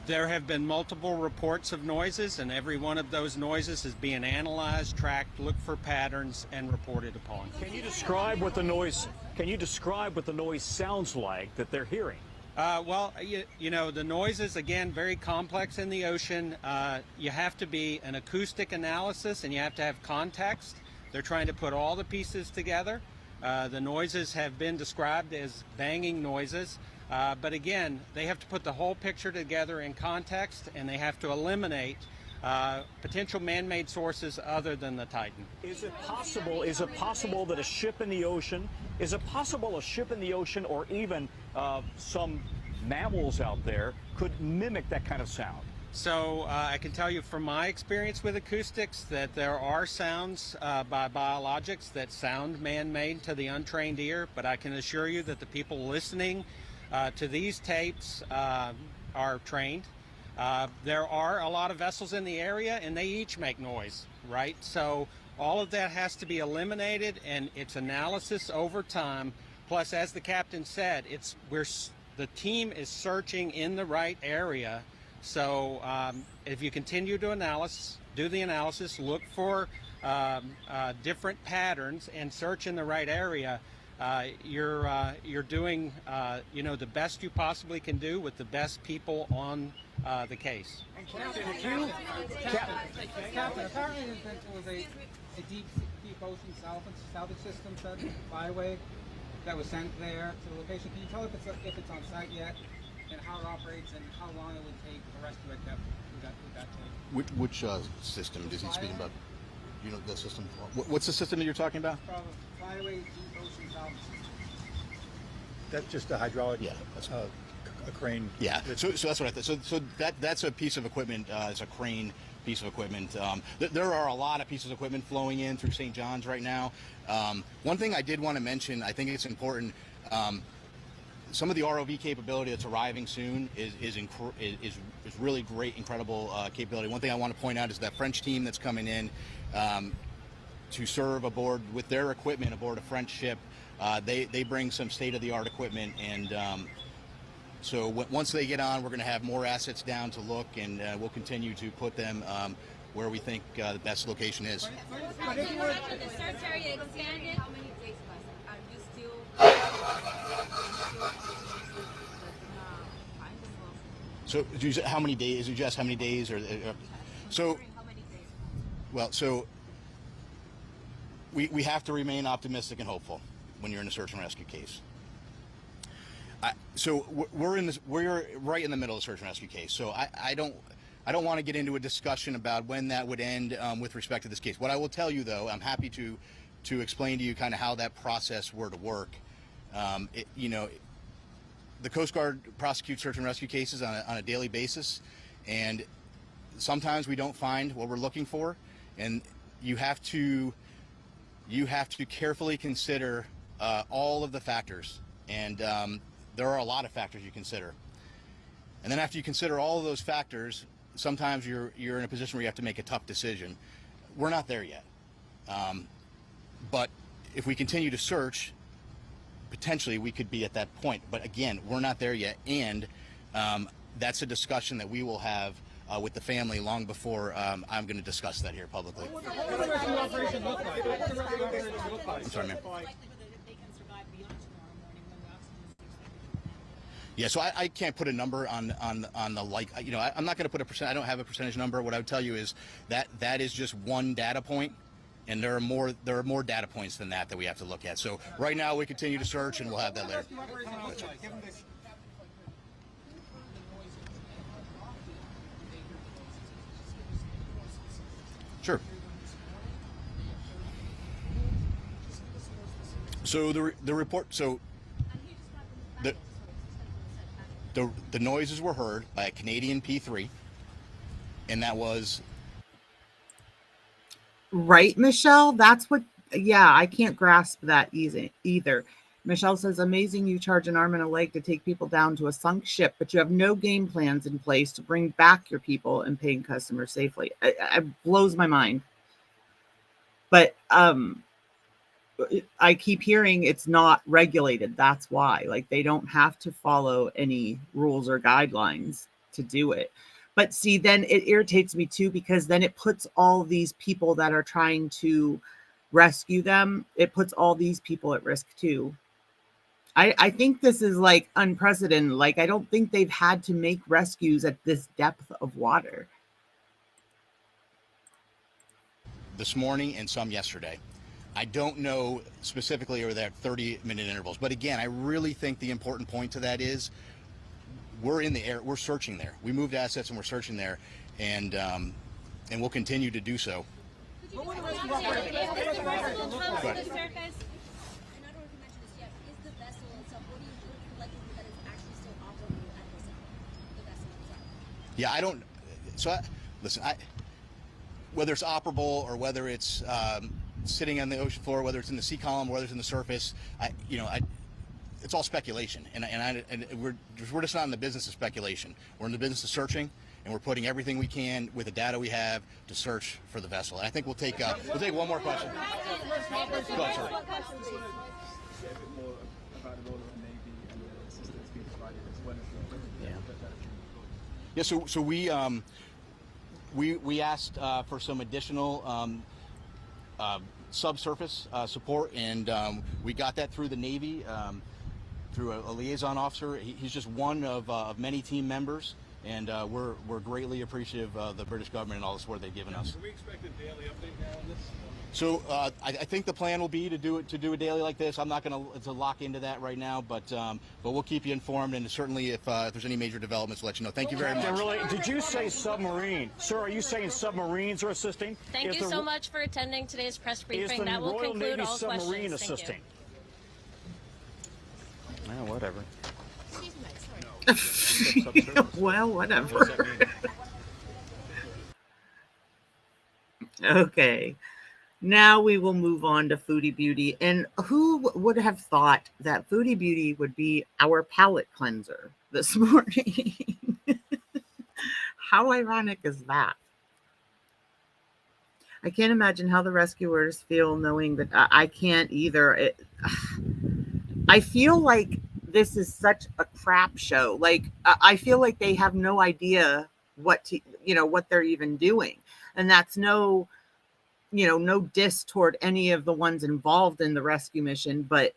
There have been multiple reports of noises, and every one of those noises is being analyzed, tracked, looked for patterns, and reported upon. Can you describe what the noise? Can you describe what the noise sounds like that they're hearing? Well, you know, the noises, again, very complex in the ocean. You have to be an acoustic analysis, and you have to have context. They're trying to put all the pieces together. The noises have been described as banging noises. But again, they have to put the whole picture together in context, and they have to eliminate potential man-made sources other than the Titan. Is it possible that a ship in the ocean, or even some mammals out there could mimic that kind of sound? So I can tell you from my experience with acoustics that there are sounds by biologics that sound man-made to the untrained ear, but I can assure you that the people listening to these tapes are trained. There are a lot of vessels in the area, and they each make noise, right? So all of that has to be eliminated, and it's analysis over time. Plus, as the captain said, the team is searching in the right area. So if you continue to do the analysis, look for different patterns, and search in the right area, you're doing you know, the best you possibly can do with the best people on the case. Captain, apparently there was a deep ocean salvage system byway that was sent there to the location. Can you tell if it's on site yet, and how it operates, and how long it would take to rescue it with that tank? Which system is he speaking about? You know the system. What's the system that you're talking about? Byway deep ocean salvage system. That's just a hydraulic. Yeah. A crane. Yeah. So that's what I thought. So that's a piece of equipment. It's a crane piece of equipment. There are a lot of pieces of equipment flowing in through St. John's right now. One thing I did want to mention, I think it's important. Some of the ROV capability that's arriving soon is really great, incredible capability. One thing I want to point out is that French team that's coming in to serve aboard with their equipment aboard a French ship. They bring some state-of-the-art equipment, and so once they get on, we're going to have more assets down to look, and we'll continue to put them where we think the best location is. The search area expanded. How many days left? Are you still? So, how many days? You just how many days, or so? Well, so we have to remain optimistic and hopeful when you're in a search and rescue case. So we're right in the middle of a search and rescue case. So I don't want to get into a discussion about when that would end with respect to this case. What I will tell you, though, I'm happy to explain to you kind of how that process were to work. The Coast Guard prosecutes search and rescue cases on a daily basis, and sometimes we don't find what we're looking for, and you have to carefully consider all of the factors, and there are a lot of factors you consider. And then after you consider all of those factors, sometimes you're in a position where you have to make a tough decision. We're not there yet, but if we continue to search, potentially we could be at that point. But again, we're not there yet, and that's a discussion that we will have with the family long before I'm going to discuss that here publicly. What does the rescue operation look like? What does the rescue operation look like? I'm sorry, ma'am. Yeah, so I can't put a number on the I'm not going to put a percent. I don't have a percentage number. What I would tell you is that is just one data point, and there are more data points than that we have to look at. So right now we continue to search, and we'll have that later. Sure. So the report. So the noises were heard by a Canadian P3, and that was right, Michelle. That's what. Yeah, I can't grasp that easy either. Michelle says, "Amazing, you charge an arm and a leg to take people down to a sunk ship, but you have no game plans in place to bring back your people and paying customers safely." It blows my mind. But I keep hearing it's not regulated. That's why, like, they don't have to follow any rules or guidelines to do it. But see, then it irritates me too, because then it puts all these people that are trying to rescue them, it puts all these people at risk too. I think this is like unprecedented. Like, I don't think they've had to make rescues at this depth of water. This morning and some yesterday. I don't know specifically over that 30-minute intervals, but again, I really think the important point to that is we're in the air, we're searching there. We moved assets and we're searching there, and we'll continue to do so. What would the rescue operation look like? Go ahead. Yeah, I don't. So, listen, whether it's operable or whether it's sitting on the ocean floor, whether it's in the sea column, whether it's in the surface, it's all speculation, and we're just not in the business of speculation. We're in the business of searching, and we're putting everything we can with the data we have to search for the vessel. And I think we'll take one more question. Go ahead, sorry. Yeah, so we asked for some additional subsurface support, and we got that through the Navy, through a liaison officer. He's just one of many team members, and we're greatly appreciative of the British government and all the support they've given us. Can we expect a daily update now on this? So I think the plan will be to do a daily like this. I'm not going to lock into that right now, but we'll keep you informed, and certainly if there's any major developments, we'll let you know. Thank you very much. Really, did you say submarine? Sir, are you saying submarines are assisting? Thank you so much for attending today's press briefing. That will Royal conclude Navy all submarine questions. assisting? Whatever. Well, whatever. Okay. Now we will move on to Foodie Beauty. And who would have thought that Foodie Beauty would be our palate cleanser this morning? How ironic is that? I can't imagine how the rescuers feel knowing that I can't either. I feel like this is such a crap show. Like, I feel like they have no idea what they're even doing. And that's no diss toward any of the ones involved in the rescue mission. But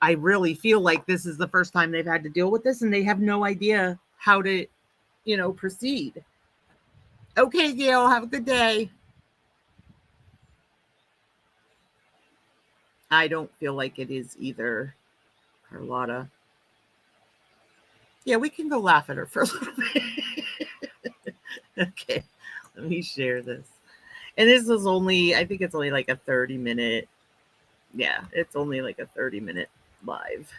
I really feel like this is the first time they've had to deal with this, and they have no idea how to, proceed. Okay, Gail, have a good day. I don't feel like it is either, Carlotta. Yeah, we can go laugh at her for a little bit. Okay, let me share this. And this is only, I think it's only like a 30-minute. Yeah, it's only like a 30-minute live.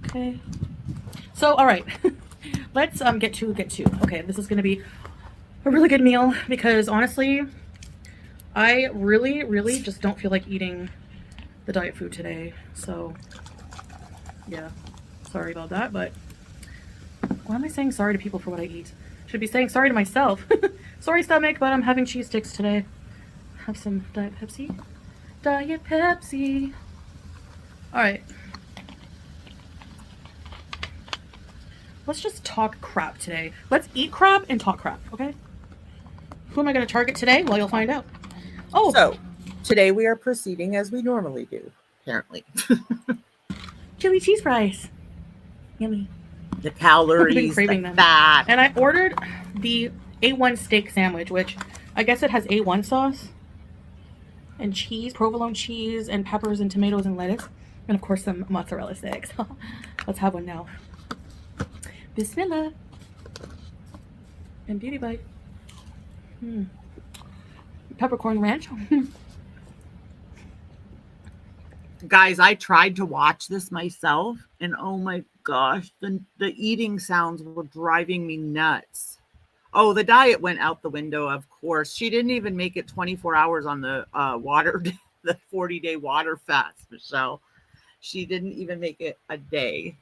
Okay. So, all right. Let's get to. Okay, this is going to be a really good meal because honestly, I really just don't feel like eating the diet food today. So, yeah. Sorry about that, but why am I saying sorry to people for what I eat? Should be saying sorry to myself. Sorry, stomach, but I'm having cheese sticks today. Have some Diet Pepsi. Diet Pepsi. All right. Let's just talk crap today. Let's eat crap and talk crap, okay? Who am I going to target today? Well, you'll find out. Oh. So, today we are proceeding as we normally do, apparently. Chili cheese fries. Yummy. The calories, the fat. And I ordered the A1 steak sandwich, which I guess it has A1 sauce and cheese, provolone cheese, and peppers and tomatoes and lettuce. And of course some mozzarella sticks. Let's have one now. Bismillah. And beauty bite. Peppercorn ranch. Guys, I tried to watch this myself, and oh my gosh, the eating sounds were driving me nuts. Oh, the diet went out the window, of course. She didn't even make it 24 hours on the the 40-day water fast, Michelle. She didn't even make it a day.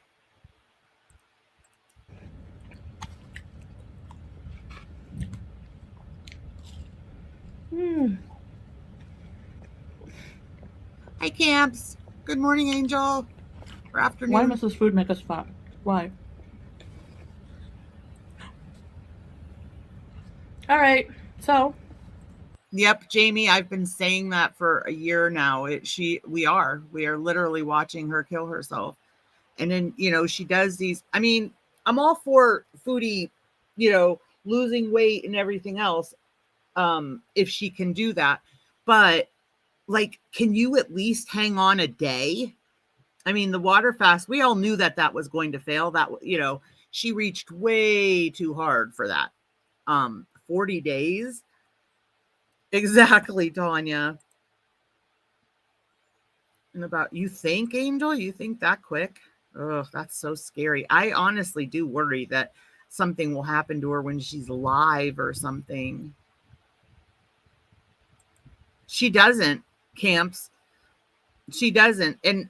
Hi, Camps. Good morning, Angel. Or afternoon. Why must this food make us fat? Why? All right. So. Yep, Jamie, I've been saying that for a year now. We are literally watching her kill herself. And then, she does these. I mean, I'm all for Foodie, losing weight and everything else. If she can do that. But like, can you at least hang on a day? I mean, the water fast, we all knew that was going to fail. That, she reached way too hard for that. 40 days. Exactly, Tanya. And you think, Angel, you think that quick? Oh, that's so scary. I honestly do worry that something will happen to her when she's live or something. She doesn't, Camps. She doesn't. And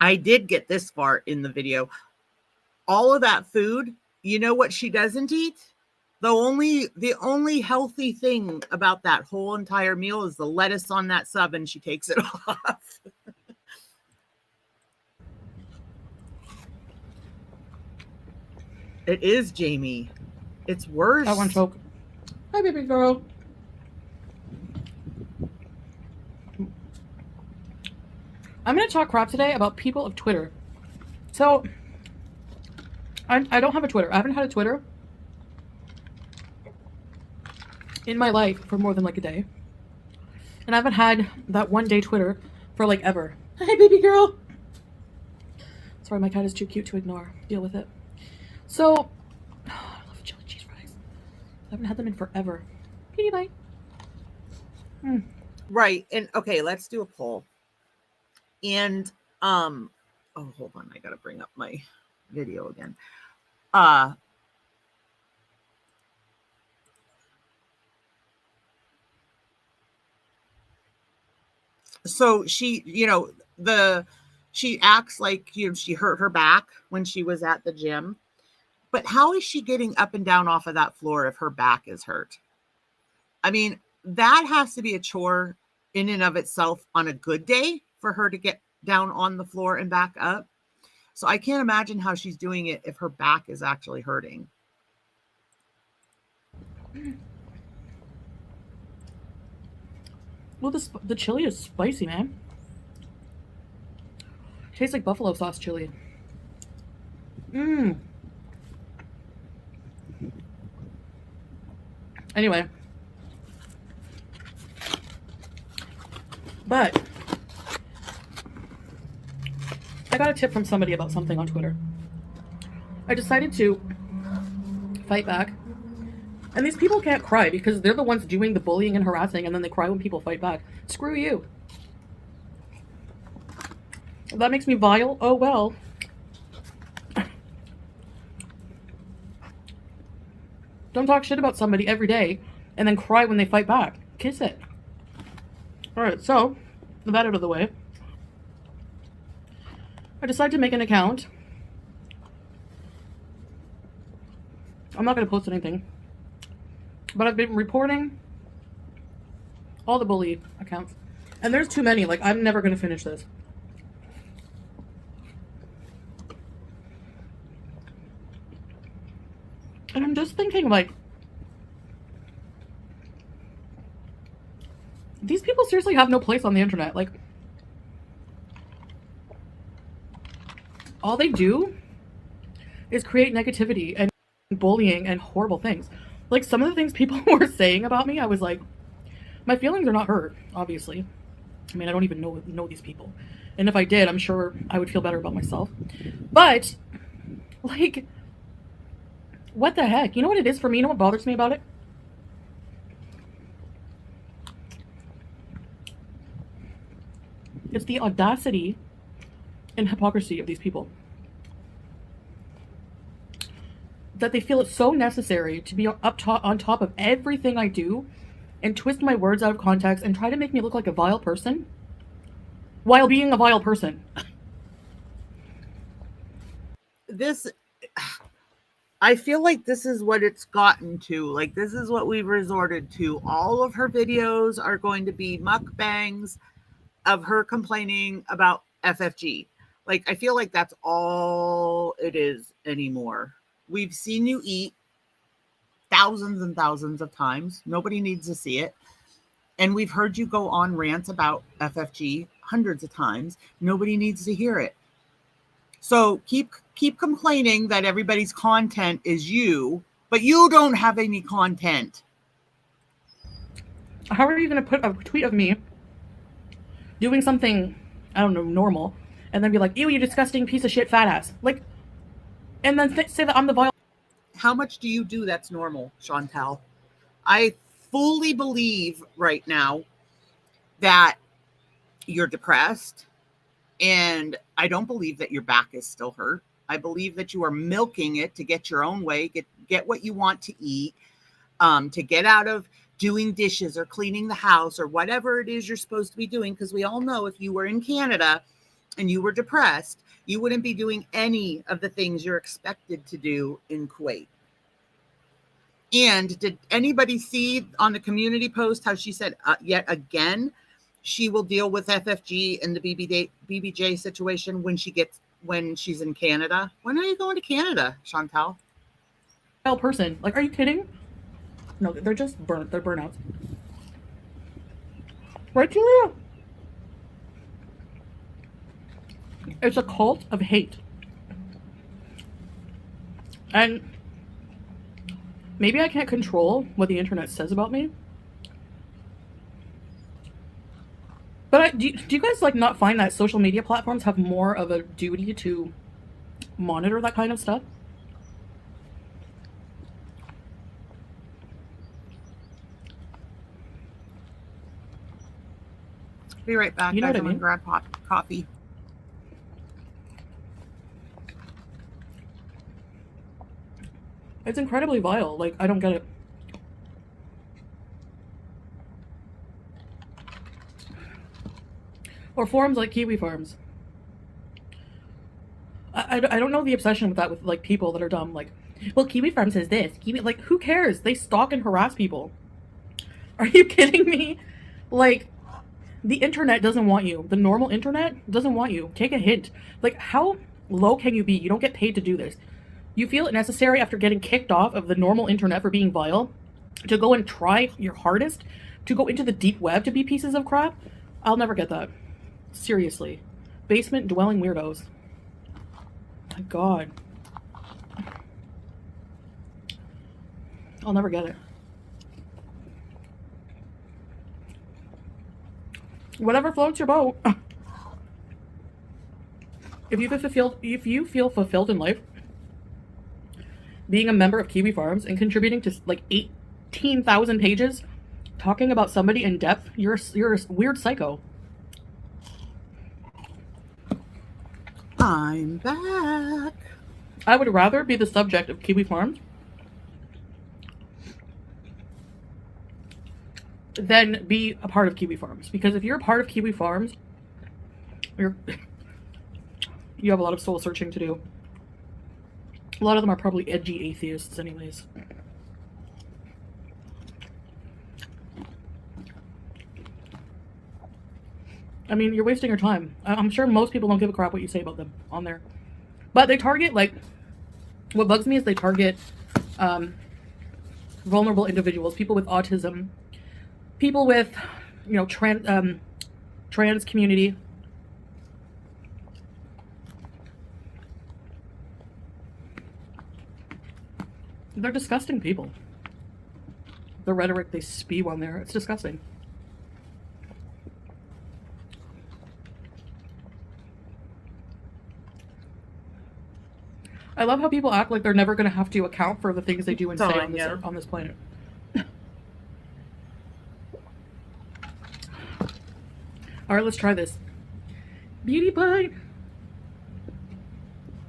I did get this far in the video. All of that food, you know what she doesn't eat? The only healthy thing about that whole entire meal is the lettuce on that sub, and she takes it off. It is, Jamie. It's worse. I want to choke. Hi, baby girl. I'm going to talk crap today about people of Twitter. So, I don't have a Twitter. I haven't had a Twitter in my life for more than like a day. And I haven't had that one day Twitter for like ever. Hi, baby girl. Sorry, my cat is too cute to ignore. Deal with it. So, I love chili cheese fries. I haven't had them in forever. Beauty bite. Right. And okay, let's do a poll. And oh, hold on, I gotta bring up my video again. So she, she acts like she hurt her back when she was at the gym. But how is she getting up and down off of that floor if her back is hurt? I mean, that has to be a chore in and of itself on a good day for her to get down on the floor and back up. So I can't imagine how she's doing it if her back is actually hurting. Well, the chili is spicy, man. Tastes like buffalo sauce chili. Mmm. Anyway. But I got a tip from somebody about something on Twitter. I decided to fight back. And these people can't cry because they're the ones doing the bullying and harassing, and then they cry when people fight back. Screw you. If that makes me vile, oh well. Don't talk shit about somebody every day and then cry when they fight back. Kiss it. Alright, so, with that out of the way, I decided to make an account. I'm not going to post anything. But I've been reporting all the bully accounts. And there's too many. Like, I'm never going to finish this. And I'm just thinking, like, these people seriously have no place on the internet. Like, all they do is create negativity and bullying and horrible things. Like, some of the things people were saying about me, I was like, my feelings are not hurt, obviously. I mean, I don't even know these people. And if I did, I'm sure I would feel better about myself. But, like, what the heck? You know what it is for me? You know what bothers me about it? It's the audacity and hypocrisy of these people. That they feel it's so necessary to be on top of everything I do and twist my words out of context and try to make me look like a vile person while being a vile person. I feel like this is what it's gotten to. Like, this is what we've resorted to. All of her videos are going to be mukbangs of her complaining about FFG. Like, I feel like that's all it is anymore. We've seen you eat thousands and thousands of times. Nobody needs to see it. And we've heard you go on rants about FFG hundreds of times. Nobody needs to hear it. So keep complaining that everybody's content is you, but you don't have any content. How are you going to put a tweet of me doing something, I don't know, normal, and then be like, ew, you disgusting piece of shit fat ass? Like, and then say that I'm the vile. How much do you do that's normal, Chantal? I fully believe right now that you're depressed, and I don't believe that your back is still hurt. I believe that you are milking it to get your own way, get what you want to eat, to get out of doing dishes or cleaning the house or whatever it is you're supposed to be doing. Because we all know if you were in Canada and you were depressed, you wouldn't be doing any of the things you're expected to do in Kuwait. And did anybody see on the community post how she said yet again she will deal with FFG and the BBJ situation when she's in Canada? When are you going to Canada, Chantal? Person. Like, are you kidding? No, they're just burnt. They're burnouts. Right, Julia? It's a cult of hate. And maybe I can't control what the internet says about me. But do you guys like not find that social media platforms have more of a duty to monitor that kind of stuff? Be right back, You know guys. what I I'm gonna mean? grab hot coffee. It's incredibly vile. Like, I don't get it. Or forums like Kiwi Farms. I don't know the obsession with that with like people that are dumb. Like, well, Kiwi Farm says this. Kiwi, like, who cares? They stalk and harass people. Are you kidding me? Like, the internet doesn't want you. The normal internet doesn't want you. Take a hint. Like, how low can you be? You don't get paid to do this. You feel it necessary after getting kicked off of the normal internet for being vile to go and try your hardest to go into the deep web to be pieces of crap? I'll never get that. Seriously. Basement dwelling weirdos. My God. I'll never get it. Whatever floats your boat. If you feel fulfilled in life, being a member of Kiwi Farms and contributing to like 18,000 pages talking about somebody in depth, you're a weird psycho. I'm back. I would rather be the subject of Kiwi Farms than be a part of Kiwi Farms. Because if you're a part of Kiwi Farms, you have a lot of soul searching to do. A lot of them are probably edgy atheists anyways. I mean, you're wasting your time. I'm sure most people don't give a crap what you say about them on there. But they target, like, what bugs me is they target vulnerable individuals, people with autism, people with, you know, trans community. They're disgusting people. The rhetoric they spew on there, it's disgusting. I love how people act like they're never going to have to account for the things they do and say on this planet. All right, let's try this. Beauty bite.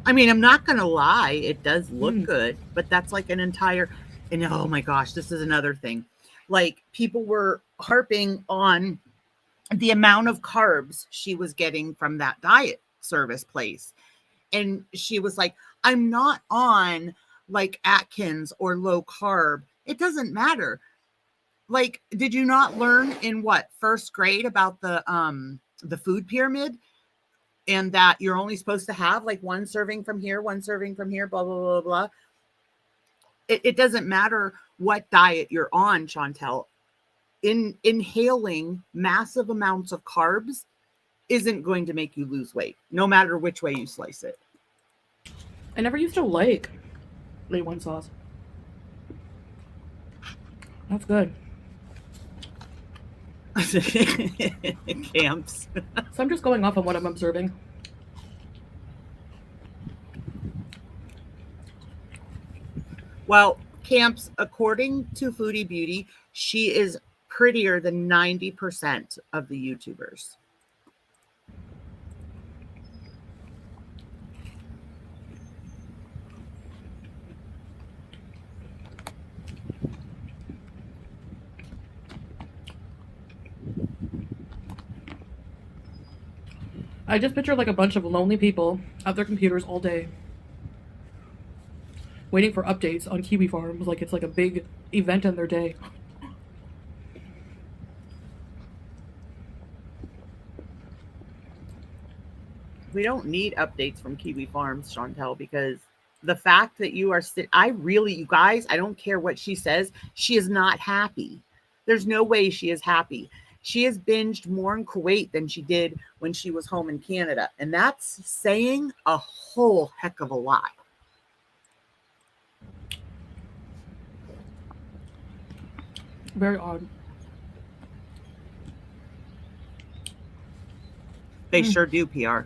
I mean, I'm not going to lie. It does look good, but that's like an entire, and oh my gosh, this is another thing. Like, people were harping on the amount of carbs she was getting from that diet service place. And she was like, I'm not on like Atkins or low carb. It doesn't matter. Like, did you not learn in what, first grade about the food pyramid? And that you're only supposed to have like one serving from here, one serving from here, blah, blah, blah, blah. It doesn't matter what diet you're on, Chantel. Inhaling massive amounts of carbs isn't going to make you lose weight, no matter which way you slice it. I never used to like A1 sauce. That's good. Camps. So I'm just going off on what I'm observing. Well, Camps, according to Foodie Beauty, she is prettier than 90% of the YouTubers. I just picture like a bunch of lonely people at their computers all day waiting for updates on Kiwi Farms, like it's like a big event in their day. We don't need updates from Kiwi Farms, Chantel, because the fact that you are you guys, I don't care what she says, she is not happy. There's no way she is happy. She has binged more in Kuwait than she did when she was home in Canada. And that's saying a whole heck of a lot. Very odd. They sure do, PR.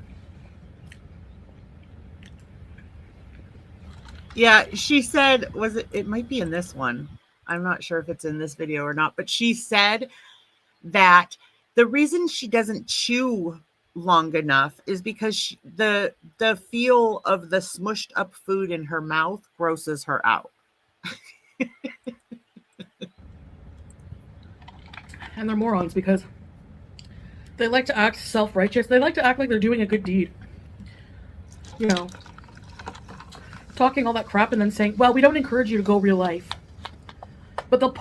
Yeah, she said, it might be in this one. I'm not sure if it's in this video or not, but she said that The reason she doesn't chew long enough is because the feel of the smushed up food in her mouth grosses her out. And they're morons because they like to act self-righteous. They like to act like they're doing a good deed. You know, talking all that crap and then saying, well, we don't encourage you to go real life. But they'll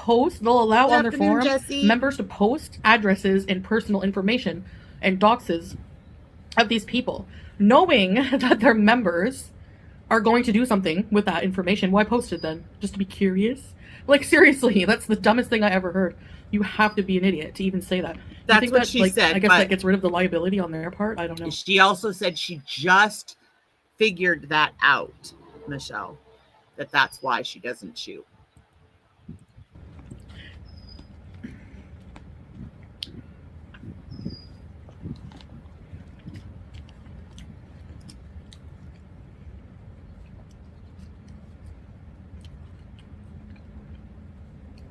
allow on their forum members to post addresses and personal information and doxes of these people, knowing that their members are going to do something with that information. Why post it then? Just to be curious? Like, seriously, that's the dumbest thing I ever heard. You have to be an idiot to even say that. That's what she said. I guess that gets rid of the liability on their part. I don't know. She also said she just figured that out, Michelle, that's why she doesn't chew.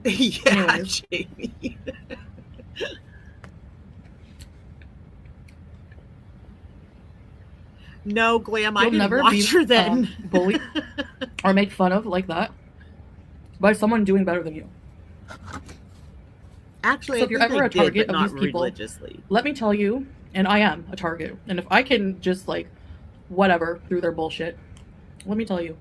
Yeah, anyways. Jamie. No, Glam, I didn't watch her then. Bullied or made fun of like that by someone doing better than you. Actually, so if you're ever a target of these people, religiously. Let me tell you, and I am a target, and if I can just like whatever through their bullshit, let me tell you.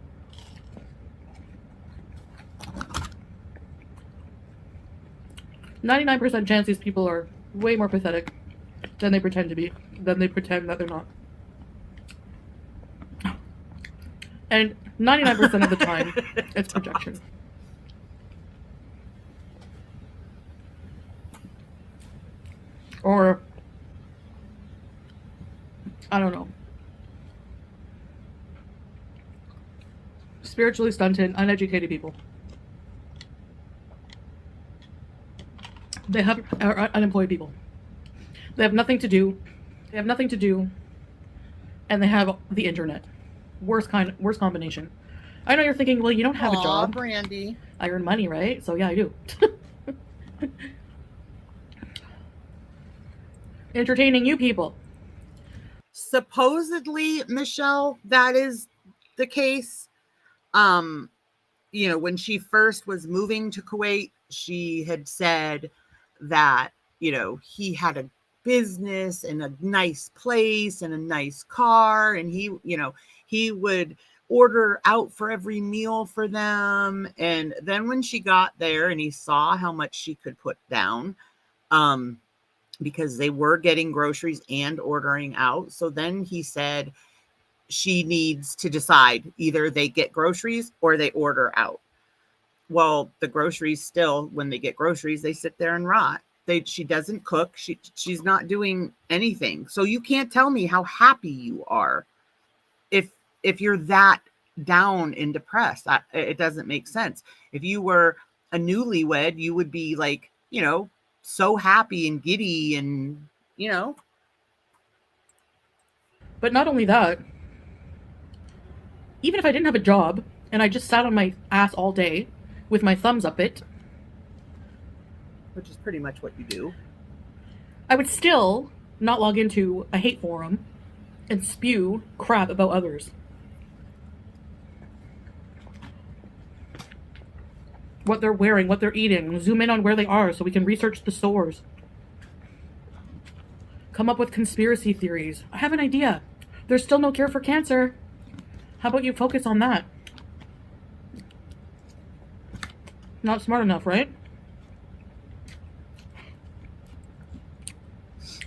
99% chance these people are way more pathetic than they pretend to be, than they pretend that they're not. And 99% of the time, it's projection. Or, I don't know. Spiritually stunted, uneducated people. They are unemployed people. They have nothing to do. They have nothing to do. And they have the internet. Worst combination. I know you're thinking, well, you don't have a job. Brandy. I earn money, right? So yeah, I do. Entertaining you people. Supposedly, Michelle, that is the case. You know, when she first was moving to Kuwait, she had said that, you know, he had a business and a nice place and a nice car, and he, you know, he would order out for every meal for them. And then when she got there and he saw how much she could put down, because they were getting groceries and ordering out. So then he said she needs to decide, either they get groceries or they order out. Well, the groceries still, when they get groceries, they sit there and rot. She doesn't cook. She's not doing anything. So you can't tell me how happy you are if you're that down and depressed. It doesn't make sense. If you were a newlywed, you would be like, you know, so happy and giddy and, you know. But not only that, even if I didn't have a job and I just sat on my ass all day with my thumbs up it, which is pretty much what you do, I would still not log into a hate forum and spew crap about others. What they're wearing, what they're eating, zoom in on where they are so we can research the stores. Come up with conspiracy theories. I have an idea. There's still no cure for cancer. How about you focus on that? Not smart enough, right?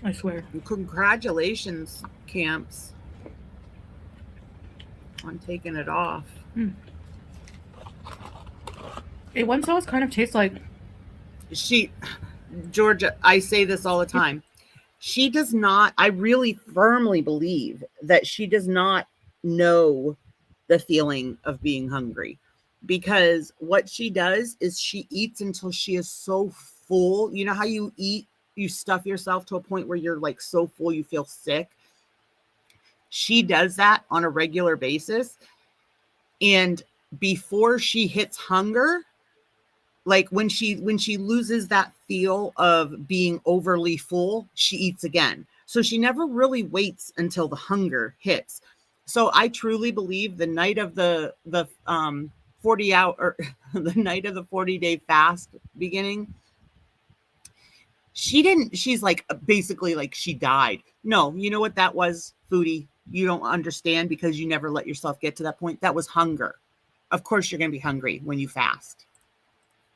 I swear. Congratulations, Camps, on taking it off. A1 sauce kind of tastes like... Georgia, I say this all the time. She does not, I really firmly believe that she does not know the feeling of being hungry, because what she does is she eats until she is so full. You know how you eat, you stuff yourself to a point where you're like so full you feel sick. She does that on a regular basis. And before she hits hunger, Like when she loses that feel of being overly full, she eats again. So she never really waits until the hunger hits. So I truly believe the night of the 40 hour or the night of the 40-day fast beginning, she's like basically like she died. No, you know what that was, Foodie? You don't understand because you never let yourself get to that point. That was hunger. Of course you're going to be hungry when you fast.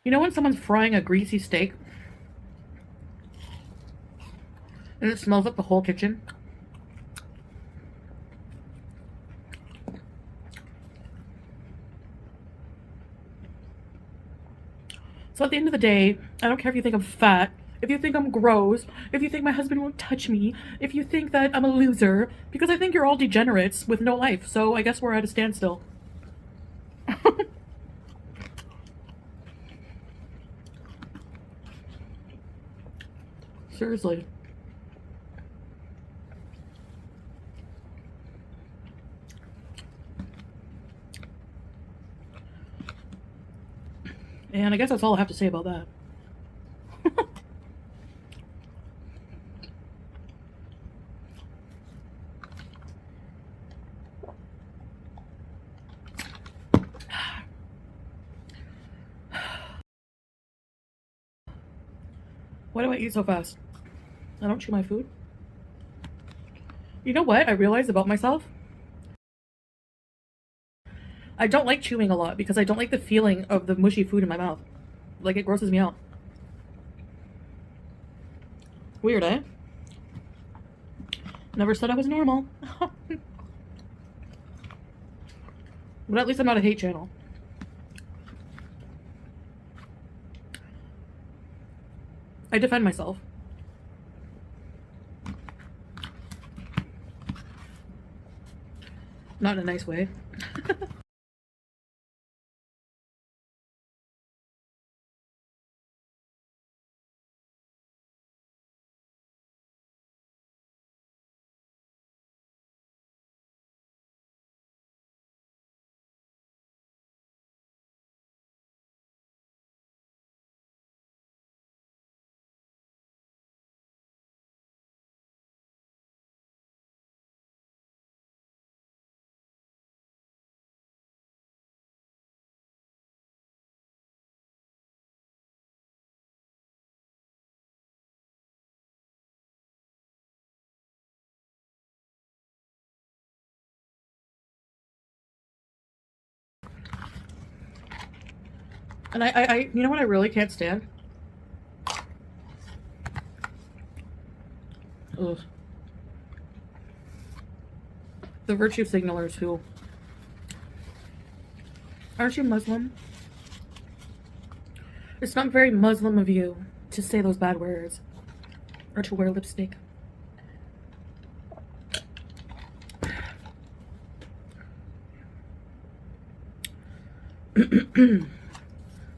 You know when someone's frying a greasy steak and it smells up the whole kitchen? So at the end of the day, I don't care if you think I'm fat, if you think I'm gross, if you think my husband won't touch me, if you think that I'm a loser, because I think you're all degenerates with no life, so I guess we're at a standstill. Seriously. And I guess that's all I have to say about that. Why do I eat so fast? I don't chew my food. You know what I realized about myself? I don't like chewing a lot because I don't like the feeling of the mushy food in my mouth. Like, it grosses me out. Weird, eh? Never said I was normal. But at least I'm not a hate channel. I defend myself. Not in a nice way. And I you know what I really can't stand? Ugh. The virtue signalers who... Aren't you Muslim? It's not very Muslim of you to say those bad words. Or to wear lipstick.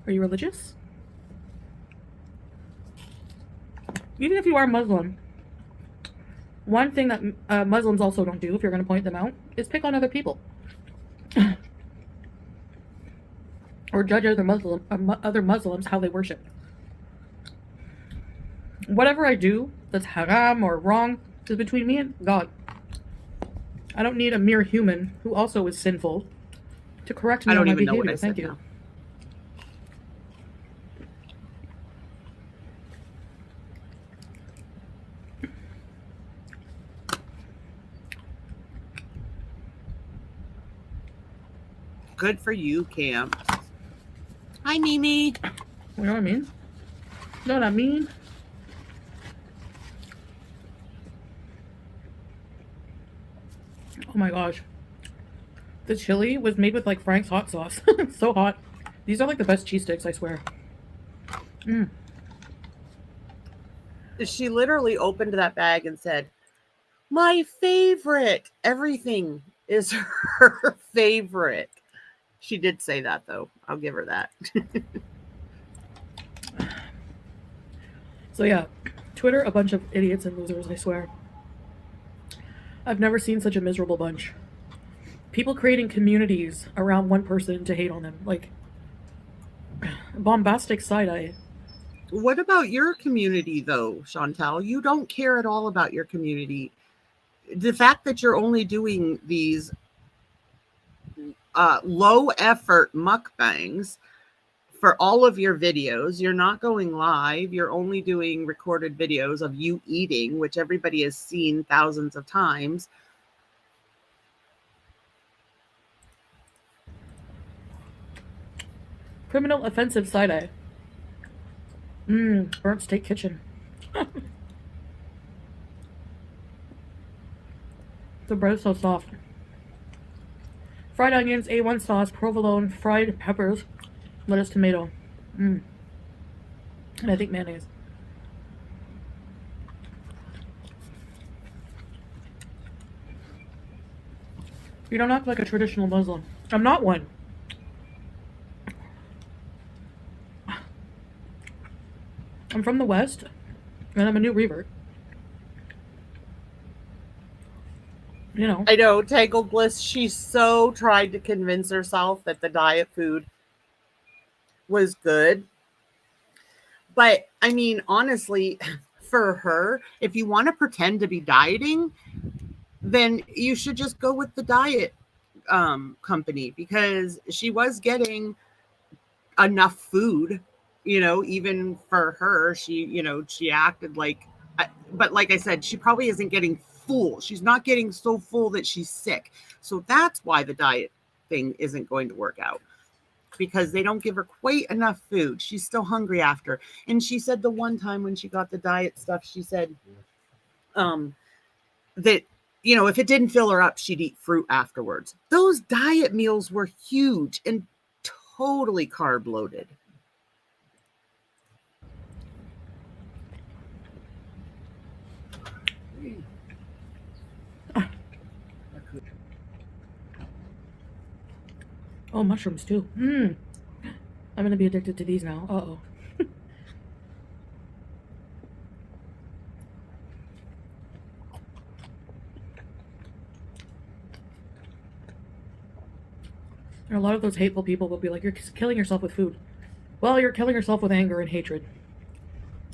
Are you religious? Even if you are Muslim, one thing that Muslims also don't do, if you're going to point them out, is pick on other people. Or judge other Muslims how they worship. Whatever I do that's haram or wrong is between me and God. I don't need a mere human who also is sinful to correct me on my behavior. Thank you. Good for you, Cam. Hi, Mimi. You know what I mean? You know what I mean? Oh my gosh. The chili was made with like Frank's hot sauce. It's so hot. These are like the best cheese sticks, I swear. Mm. She literally opened that bag and said, "My favorite." Everything is her favorite. She did say that, though. I'll give her that. So yeah, Twitter, a bunch of idiots and losers, I swear. I've never seen such a miserable bunch. People creating communities around one person to hate on them. Like, bombastic side eye. What about your community, though, Chantal? You don't care at all about your community. The fact that you're only doing these low effort mukbangs for all of your videos, you're not going live, you're only doing recorded videos of you eating, which everybody has seen thousands of times. Criminal offensive side eye. Burnt steak kitchen. The bread's so soft. Fried onions, A1 sauce, provolone, fried peppers, lettuce, tomato. And I think mayonnaise. You don't act like a traditional Muslim. I'm not one. I'm from the West, and I'm a new revert. You know. I know, Tangled Bliss, she so tried to convince herself that the diet food was good. But, I mean, honestly, for her, if you want to pretend to be dieting, then you should just go with the diet company, because she was getting enough food, you know, even for her. She, you know, she acted like, but like I said, she probably isn't getting full. She's not getting so full that she's sick. So that's why the diet thing isn't going to work out, because they don't give her quite enough food. She's still hungry after. And she said the one time when she got the diet stuff, she said that, you know, if it didn't fill her up, she'd eat fruit afterwards. Those diet meals were huge and totally carb loaded. Oh, mushrooms too. I'm gonna be addicted to these now. Uh-oh. And a lot of those hateful people will be like, you're killing yourself with food. Well, you're killing yourself with anger and hatred.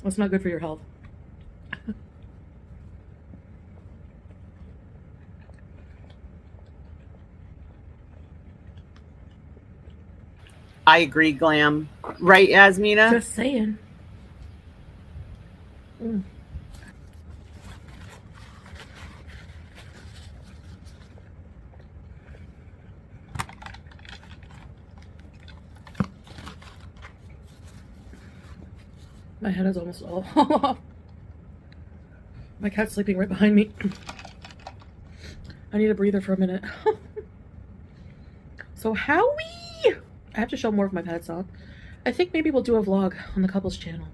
That's not good for your health. I agree, Glam. Right, Yasmina? Just saying. My head is almost all off. My cat's sleeping right behind me. I need a breather for a minute. So Howie! I have to show more of my pets off. I think maybe we'll do a vlog on the couple's channel.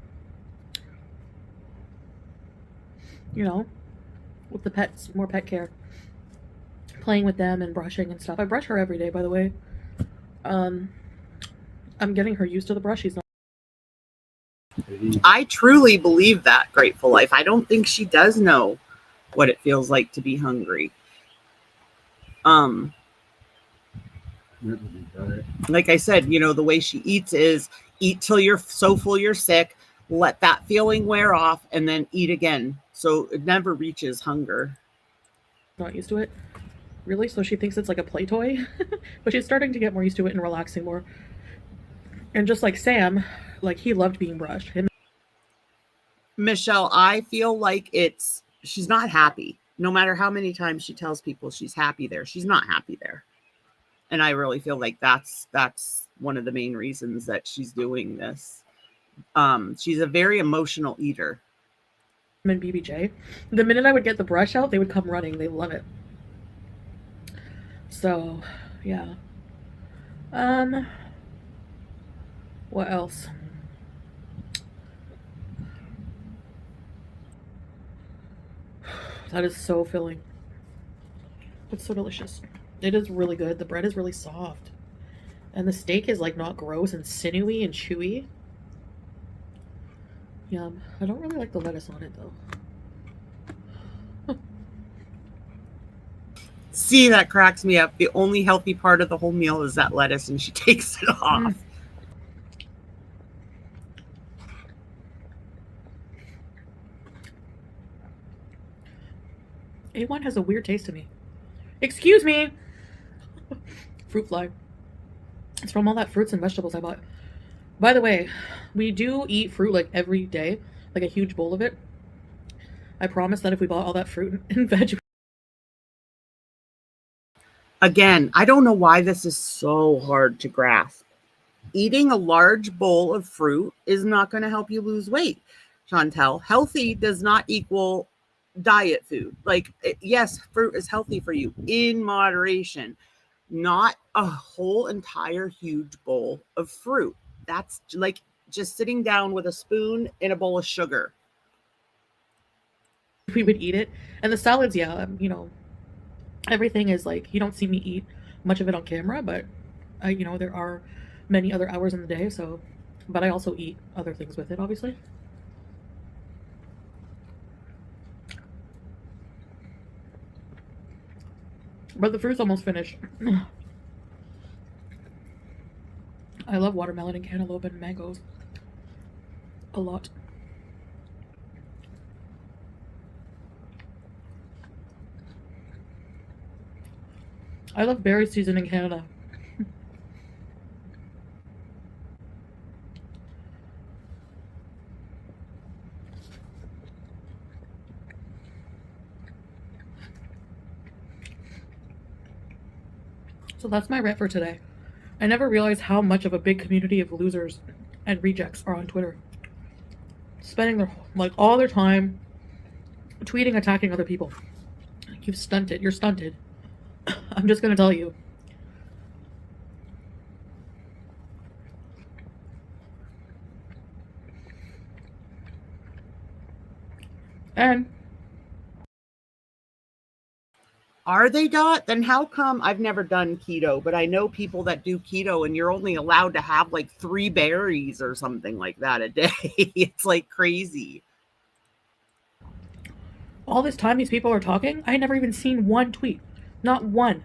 You know, with the pets, more pet care. Playing with them and brushing and stuff. I brush her every day, by the way. I'm getting her used to the brush. She's not. I truly believe that, Grateful Life. I don't think she does know what it feels like to be hungry. Like I said, you know, the way she eats is eat till you're so full you're sick, let that feeling wear off, and then eat again. So it never reaches hunger. Not used to it. Really? So she thinks it's like a play toy? But she's starting to get more used to it and relaxing more. And just like Sam, like he loved being brushed. Michelle, I feel like she's not happy. No matter how many times she tells people she's happy there, she's not happy there. And I really feel like that's one of the main reasons that she's doing this. She's a very emotional eater. And BBJ, the minute I would get the brush out, they would come running. They love it. So, yeah. What else? That is so filling. It's so delicious. It is really good. The bread is really soft. And the steak is like not gross and sinewy and chewy. Yum. I don't really like the lettuce on it though. See, that cracks me up. The only healthy part of the whole meal is that lettuce, and she takes it off. A1 has a weird taste to me. Excuse me! Fruit fly. It's from all that fruits and vegetables I bought. By the way, we do eat fruit like every day, like a huge bowl of it. I promise that if we bought all that fruit and veg. Again, I don't know why this is so hard to grasp. Eating a large bowl of fruit is not going to help you lose weight, Chantel. Healthy does not equal diet food. Like, yes, fruit is healthy for you in moderation, not a whole entire huge bowl of fruit. That's like just sitting down with a spoon in a bowl of sugar. We would eat it. And the salads, yeah, you know, everything is like, you don't see me eat much of it on camera, but you know, there are many other hours in the day, so, but I also eat other things with it, obviously. But the fruit's almost finished. I love watermelon and cantaloupe and mangoes a lot. I love berry season in Canada. So that's my rant for today. I never realized how much of a big community of losers and rejects are on Twitter. Spending their, like, all their time tweeting, attacking other people. You've stunted. You're stunted. I'm just gonna tell you. And are they, Dot? Then how come I've never done keto, but I know people that do keto and you're only allowed to have like 3 berries or something like that a day. It's like crazy. All this time these people are talking, I never even seen one tweet. Not one.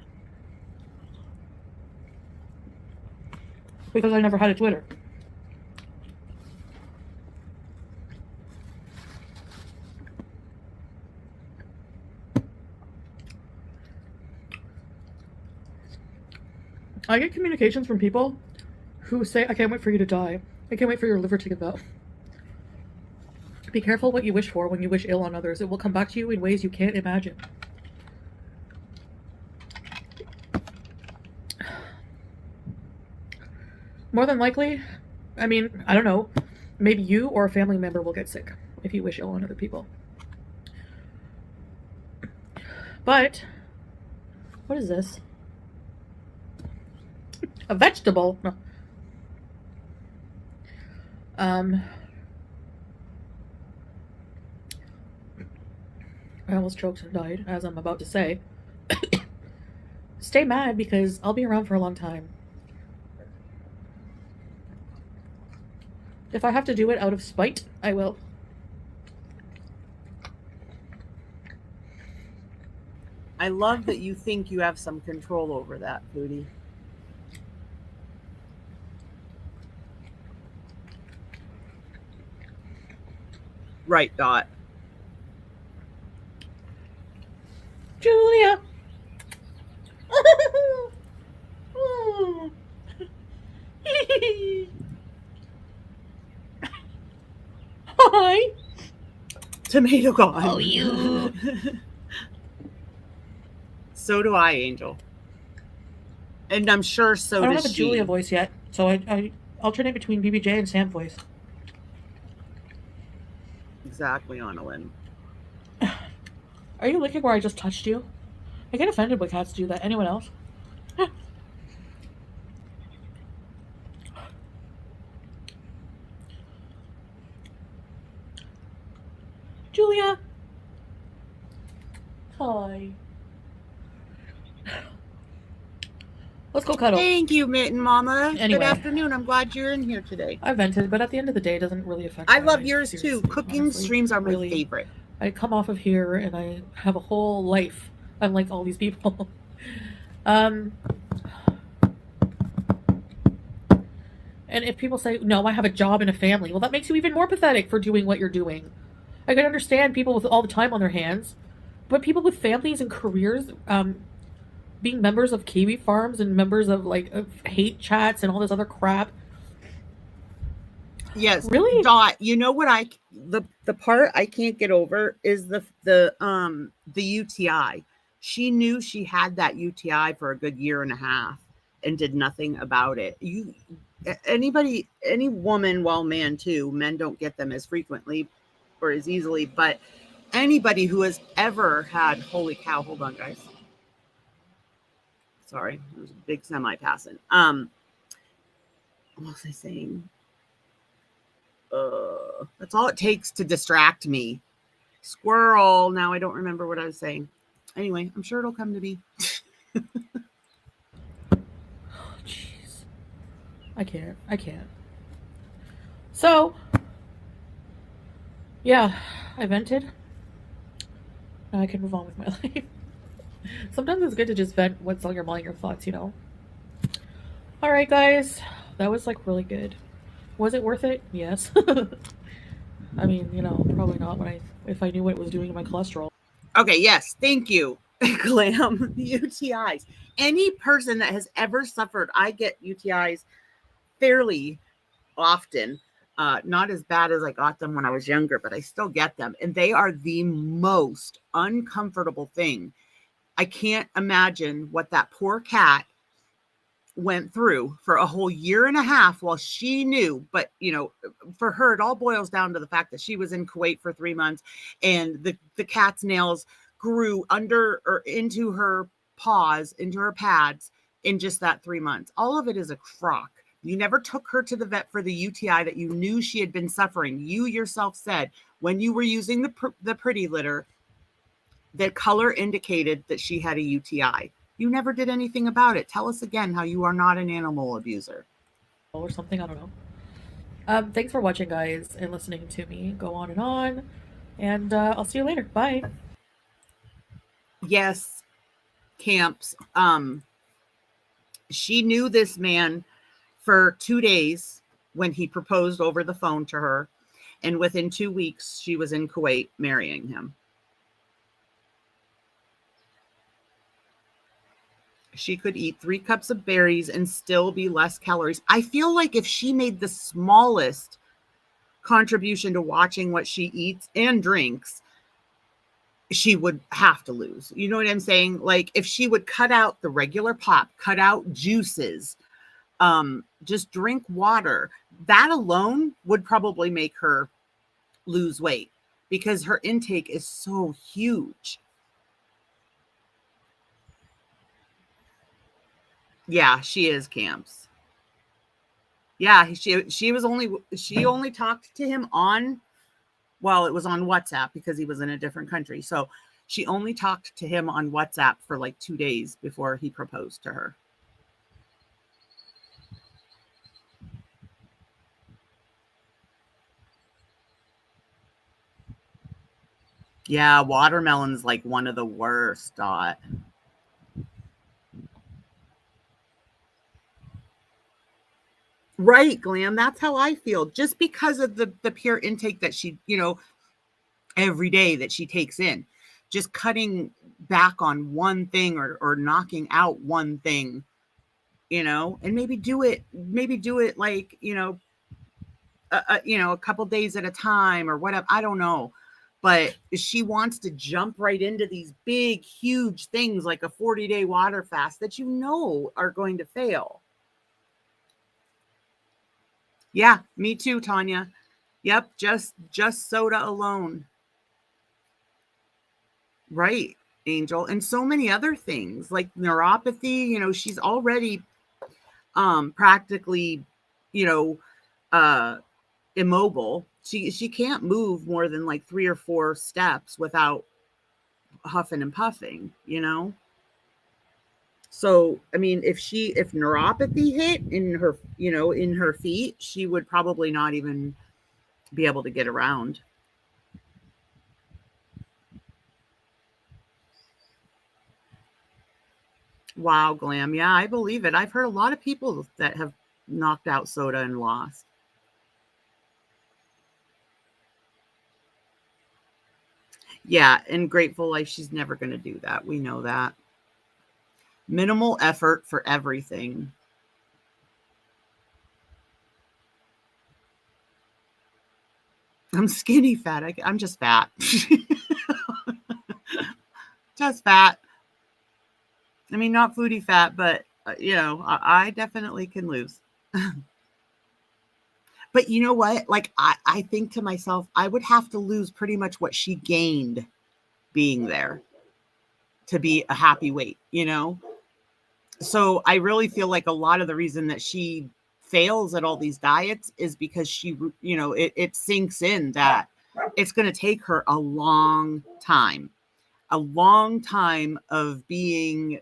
Because I never had a Twitter. I get communications from people who say, I can't wait for you to die. I can't wait for your liver to give out. Be careful what you wish for when you wish ill on others. It will come back to you in ways you can't imagine. More than likely, I mean, I don't know, maybe you or a family member will get sick if you wish ill on other people. But, what is this? A vegetable? No. I almost choked and died, as I'm about to say. Stay mad because I'll be around for a long time. If I have to do it out of spite, I will. I love that you think you have some control over that, Foodie. Right, Dot. Julia! Hi! Tomato gone. Oh, you. So do I, Angel. And I'm sure so does she. I don't have a Julia voice yet, so I alternate between BBJ and Sam voice. Exactly, Annalyn. Are you licking where I just touched you? I get offended when cats do that. Anyone else? Julia! Hi. Let's go cuddle. Thank you, Mitten Mama. Anyway. Good afternoon. I'm glad you're in here today. I vented, but at the end of the day, it doesn't really affect I me. love yours too. Cooking honestly. streams are my Really, favorite. I come off of here and I have a whole life, unlike all these people. And if people say, no, I have a job and a family, well, that makes you even more pathetic for doing what you're doing. I can understand people with all the time on their hands but people with families and careers, being members of kiwi farms and members of of hate chats and all this other crap. Yes, really. Dot. You know what the part I can't get over is the UTI. She knew she had that UTI for a good year and a half and did nothing about it. Any woman, well, man too. Men don't get them as frequently or as easily, but anybody who has ever had, holy cow, hold on, guys. Sorry, there's a big semi passing. What was I saying? That's all it takes to distract me. Squirrel. Now I don't remember what I was saying. Anyway, I'm sure it'll come to me. Jeez. I can't. So, yeah, I vented. Now I can move on with my life. Sometimes it's good to just vent what's on your mind, your thoughts, you know. Alright, guys. That was really good. Was it worth it? Yes. I mean, probably not if I knew what it was doing to my cholesterol. Okay, yes, thank you, Glam. UTIs. Any person that has ever suffered, I get UTIs fairly often. Not as bad as I got them when I was younger, but I still get them. And they are the most uncomfortable thing. I can't imagine what that poor cat went through for a whole year and a half while she knew. But, for her, it all boils down to the fact that she was in Kuwait for 3 months and the cat's nails grew under or into her paws, into her pads in just that 3 months. All of it is a crock. You never took her to the vet for the UTI that you knew she had been suffering. You yourself said when you were using the pretty litter, the color indicated that she had a UTI. You never did anything about it. Tell us again how you are not an animal abuser. Or something, I don't know. Thanks for watching, guys, and listening to me go on. And I'll see you later. Bye. Yes, Camps. She knew this man for 2 days when he proposed over the phone to her. And within 2 weeks, she was in Kuwait marrying him. She could eat 3 cups of berries and still be less calories. I feel like if she made the smallest contribution to watching what she eats and drinks, she would have to lose. You know what I'm saying? Like if she would cut out the regular pop, cut out juices, just drink water, that alone would probably make her lose weight because her intake is so huge. Yeah, she is, Camps. Yeah, she only talked to him on, well, it was on WhatsApp because he was in a different country. So she only talked to him on WhatsApp for 2 days before he proposed to her. Yeah, watermelon's one of the worst, Dot. Right, Glam. That's how I feel. Just because of the pure intake that she, every day that she takes in. Just cutting back on one thing or knocking out one thing, and maybe do it a couple days at a time or whatever. I don't know. But she wants to jump right into these big, huge things like a 40-day water fast that are going to fail. Yeah, me too, Tanya. Yep, just soda alone. Right, Angel. And so many other things like neuropathy, she's already practically, immobile. She can't move more than 3 or 4 steps without huffing and puffing, So, I mean, if neuropathy hit in her feet, she would probably not even be able to get around. Wow, Glam. Yeah, I believe it. I've heard a lot of people that have knocked out soda and lost. Yeah, in Grateful Life, she's never going to do that. We know that. Minimal effort for everything. I'm skinny fat. I'm just fat. Just fat. I mean, not foodie fat, but, you know, I definitely can lose. But you know what? Like, I think to myself, I would have to lose pretty much what she gained being there to be a happy weight, you know? So I really feel like a lot of the reason that she fails at all these diets is because she, you know, it sinks in that it's going to take her a long time of being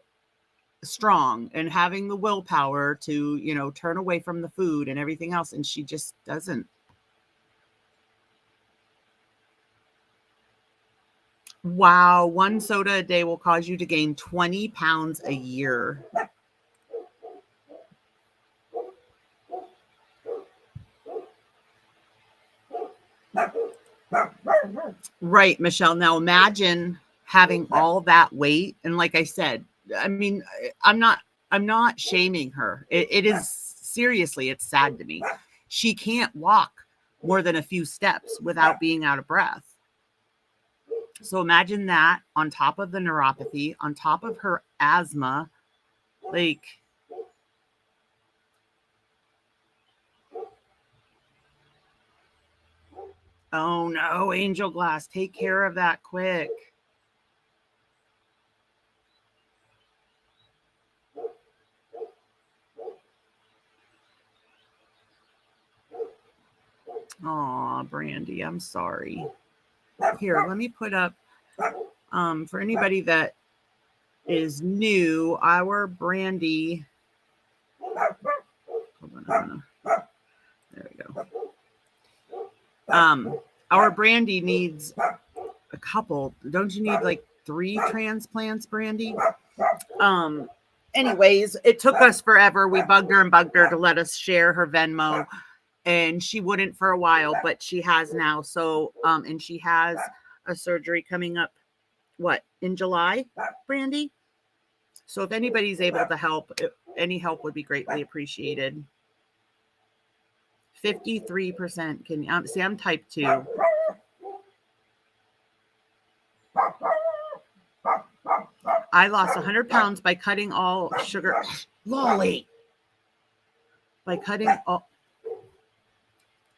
strong and having the willpower to, you know, turn away from the food and everything else. And she just doesn't. Wow. 1 soda a day will cause you to gain 20 pounds a year. Right, Michelle. Now imagine having all that weight. And like I said, I mean, I'm not shaming her. It is seriously, it's sad to me. She can't walk more than a few steps without being out of breath. So imagine that on top of the neuropathy, on top of her asthma, like, oh no, Angel Glass, take care of that quick. Aw, Brandy, I'm sorry. Here, let me put up, for anybody that is new, our Brandy, hold on, there we go. Our Brandy needs a couple. Don't you need like 3 transplants, Brandy? Anyways, it took us forever. We bugged her to let us share her Venmo, and she wouldn't for a while, but she has now. So, and she has a surgery coming up, what, in July, Brandy? So if anybody's able to help, any help would be greatly appreciated. 53% can, see, I'm type 2. I lost 100 pounds by cutting all sugar. Lolly. By cutting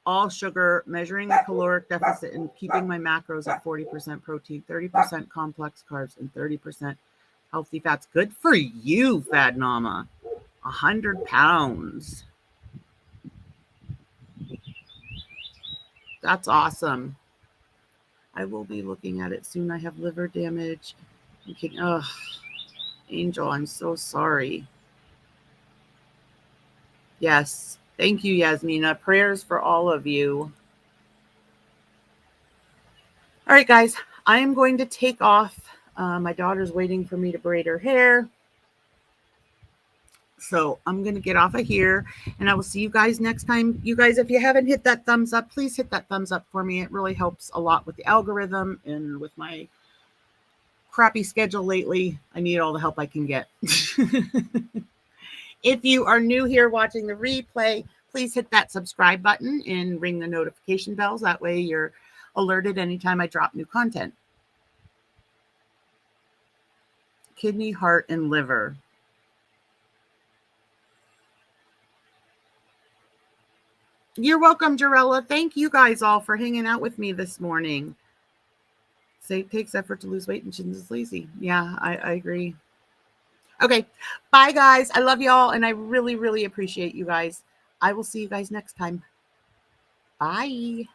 all sugar, measuring the caloric deficit, and keeping my macros at 40% protein, 30% complex carbs, and 30% healthy fats. Good for you, Fad Mama. 100 pounds. That's awesome. I will be looking at it soon. I have liver damage. Oh, Angel, I'm so sorry. Yes. Thank you, Yasmina. Prayers for all of you. All right, guys. I am going to take off. My daughter's waiting for me to braid her hair. So I'm going to get off of here, and I will see you guys next time. You guys, if you haven't hit that thumbs up, please hit that thumbs up for me. It really helps a lot with the algorithm and with my crappy schedule lately. I need all the help I can get. If you are new here watching the replay, please hit that subscribe button and ring the notification bells. That way you're alerted anytime I drop new content. Kidney, heart, and liver. You're welcome, Jarella. Thank you guys all for hanging out with me this morning. Say it takes effort to lose weight and she's lazy. Yeah, I agree. Okay. Bye, guys. I love y'all, and I really, really appreciate you guys. I will see you guys next time. Bye.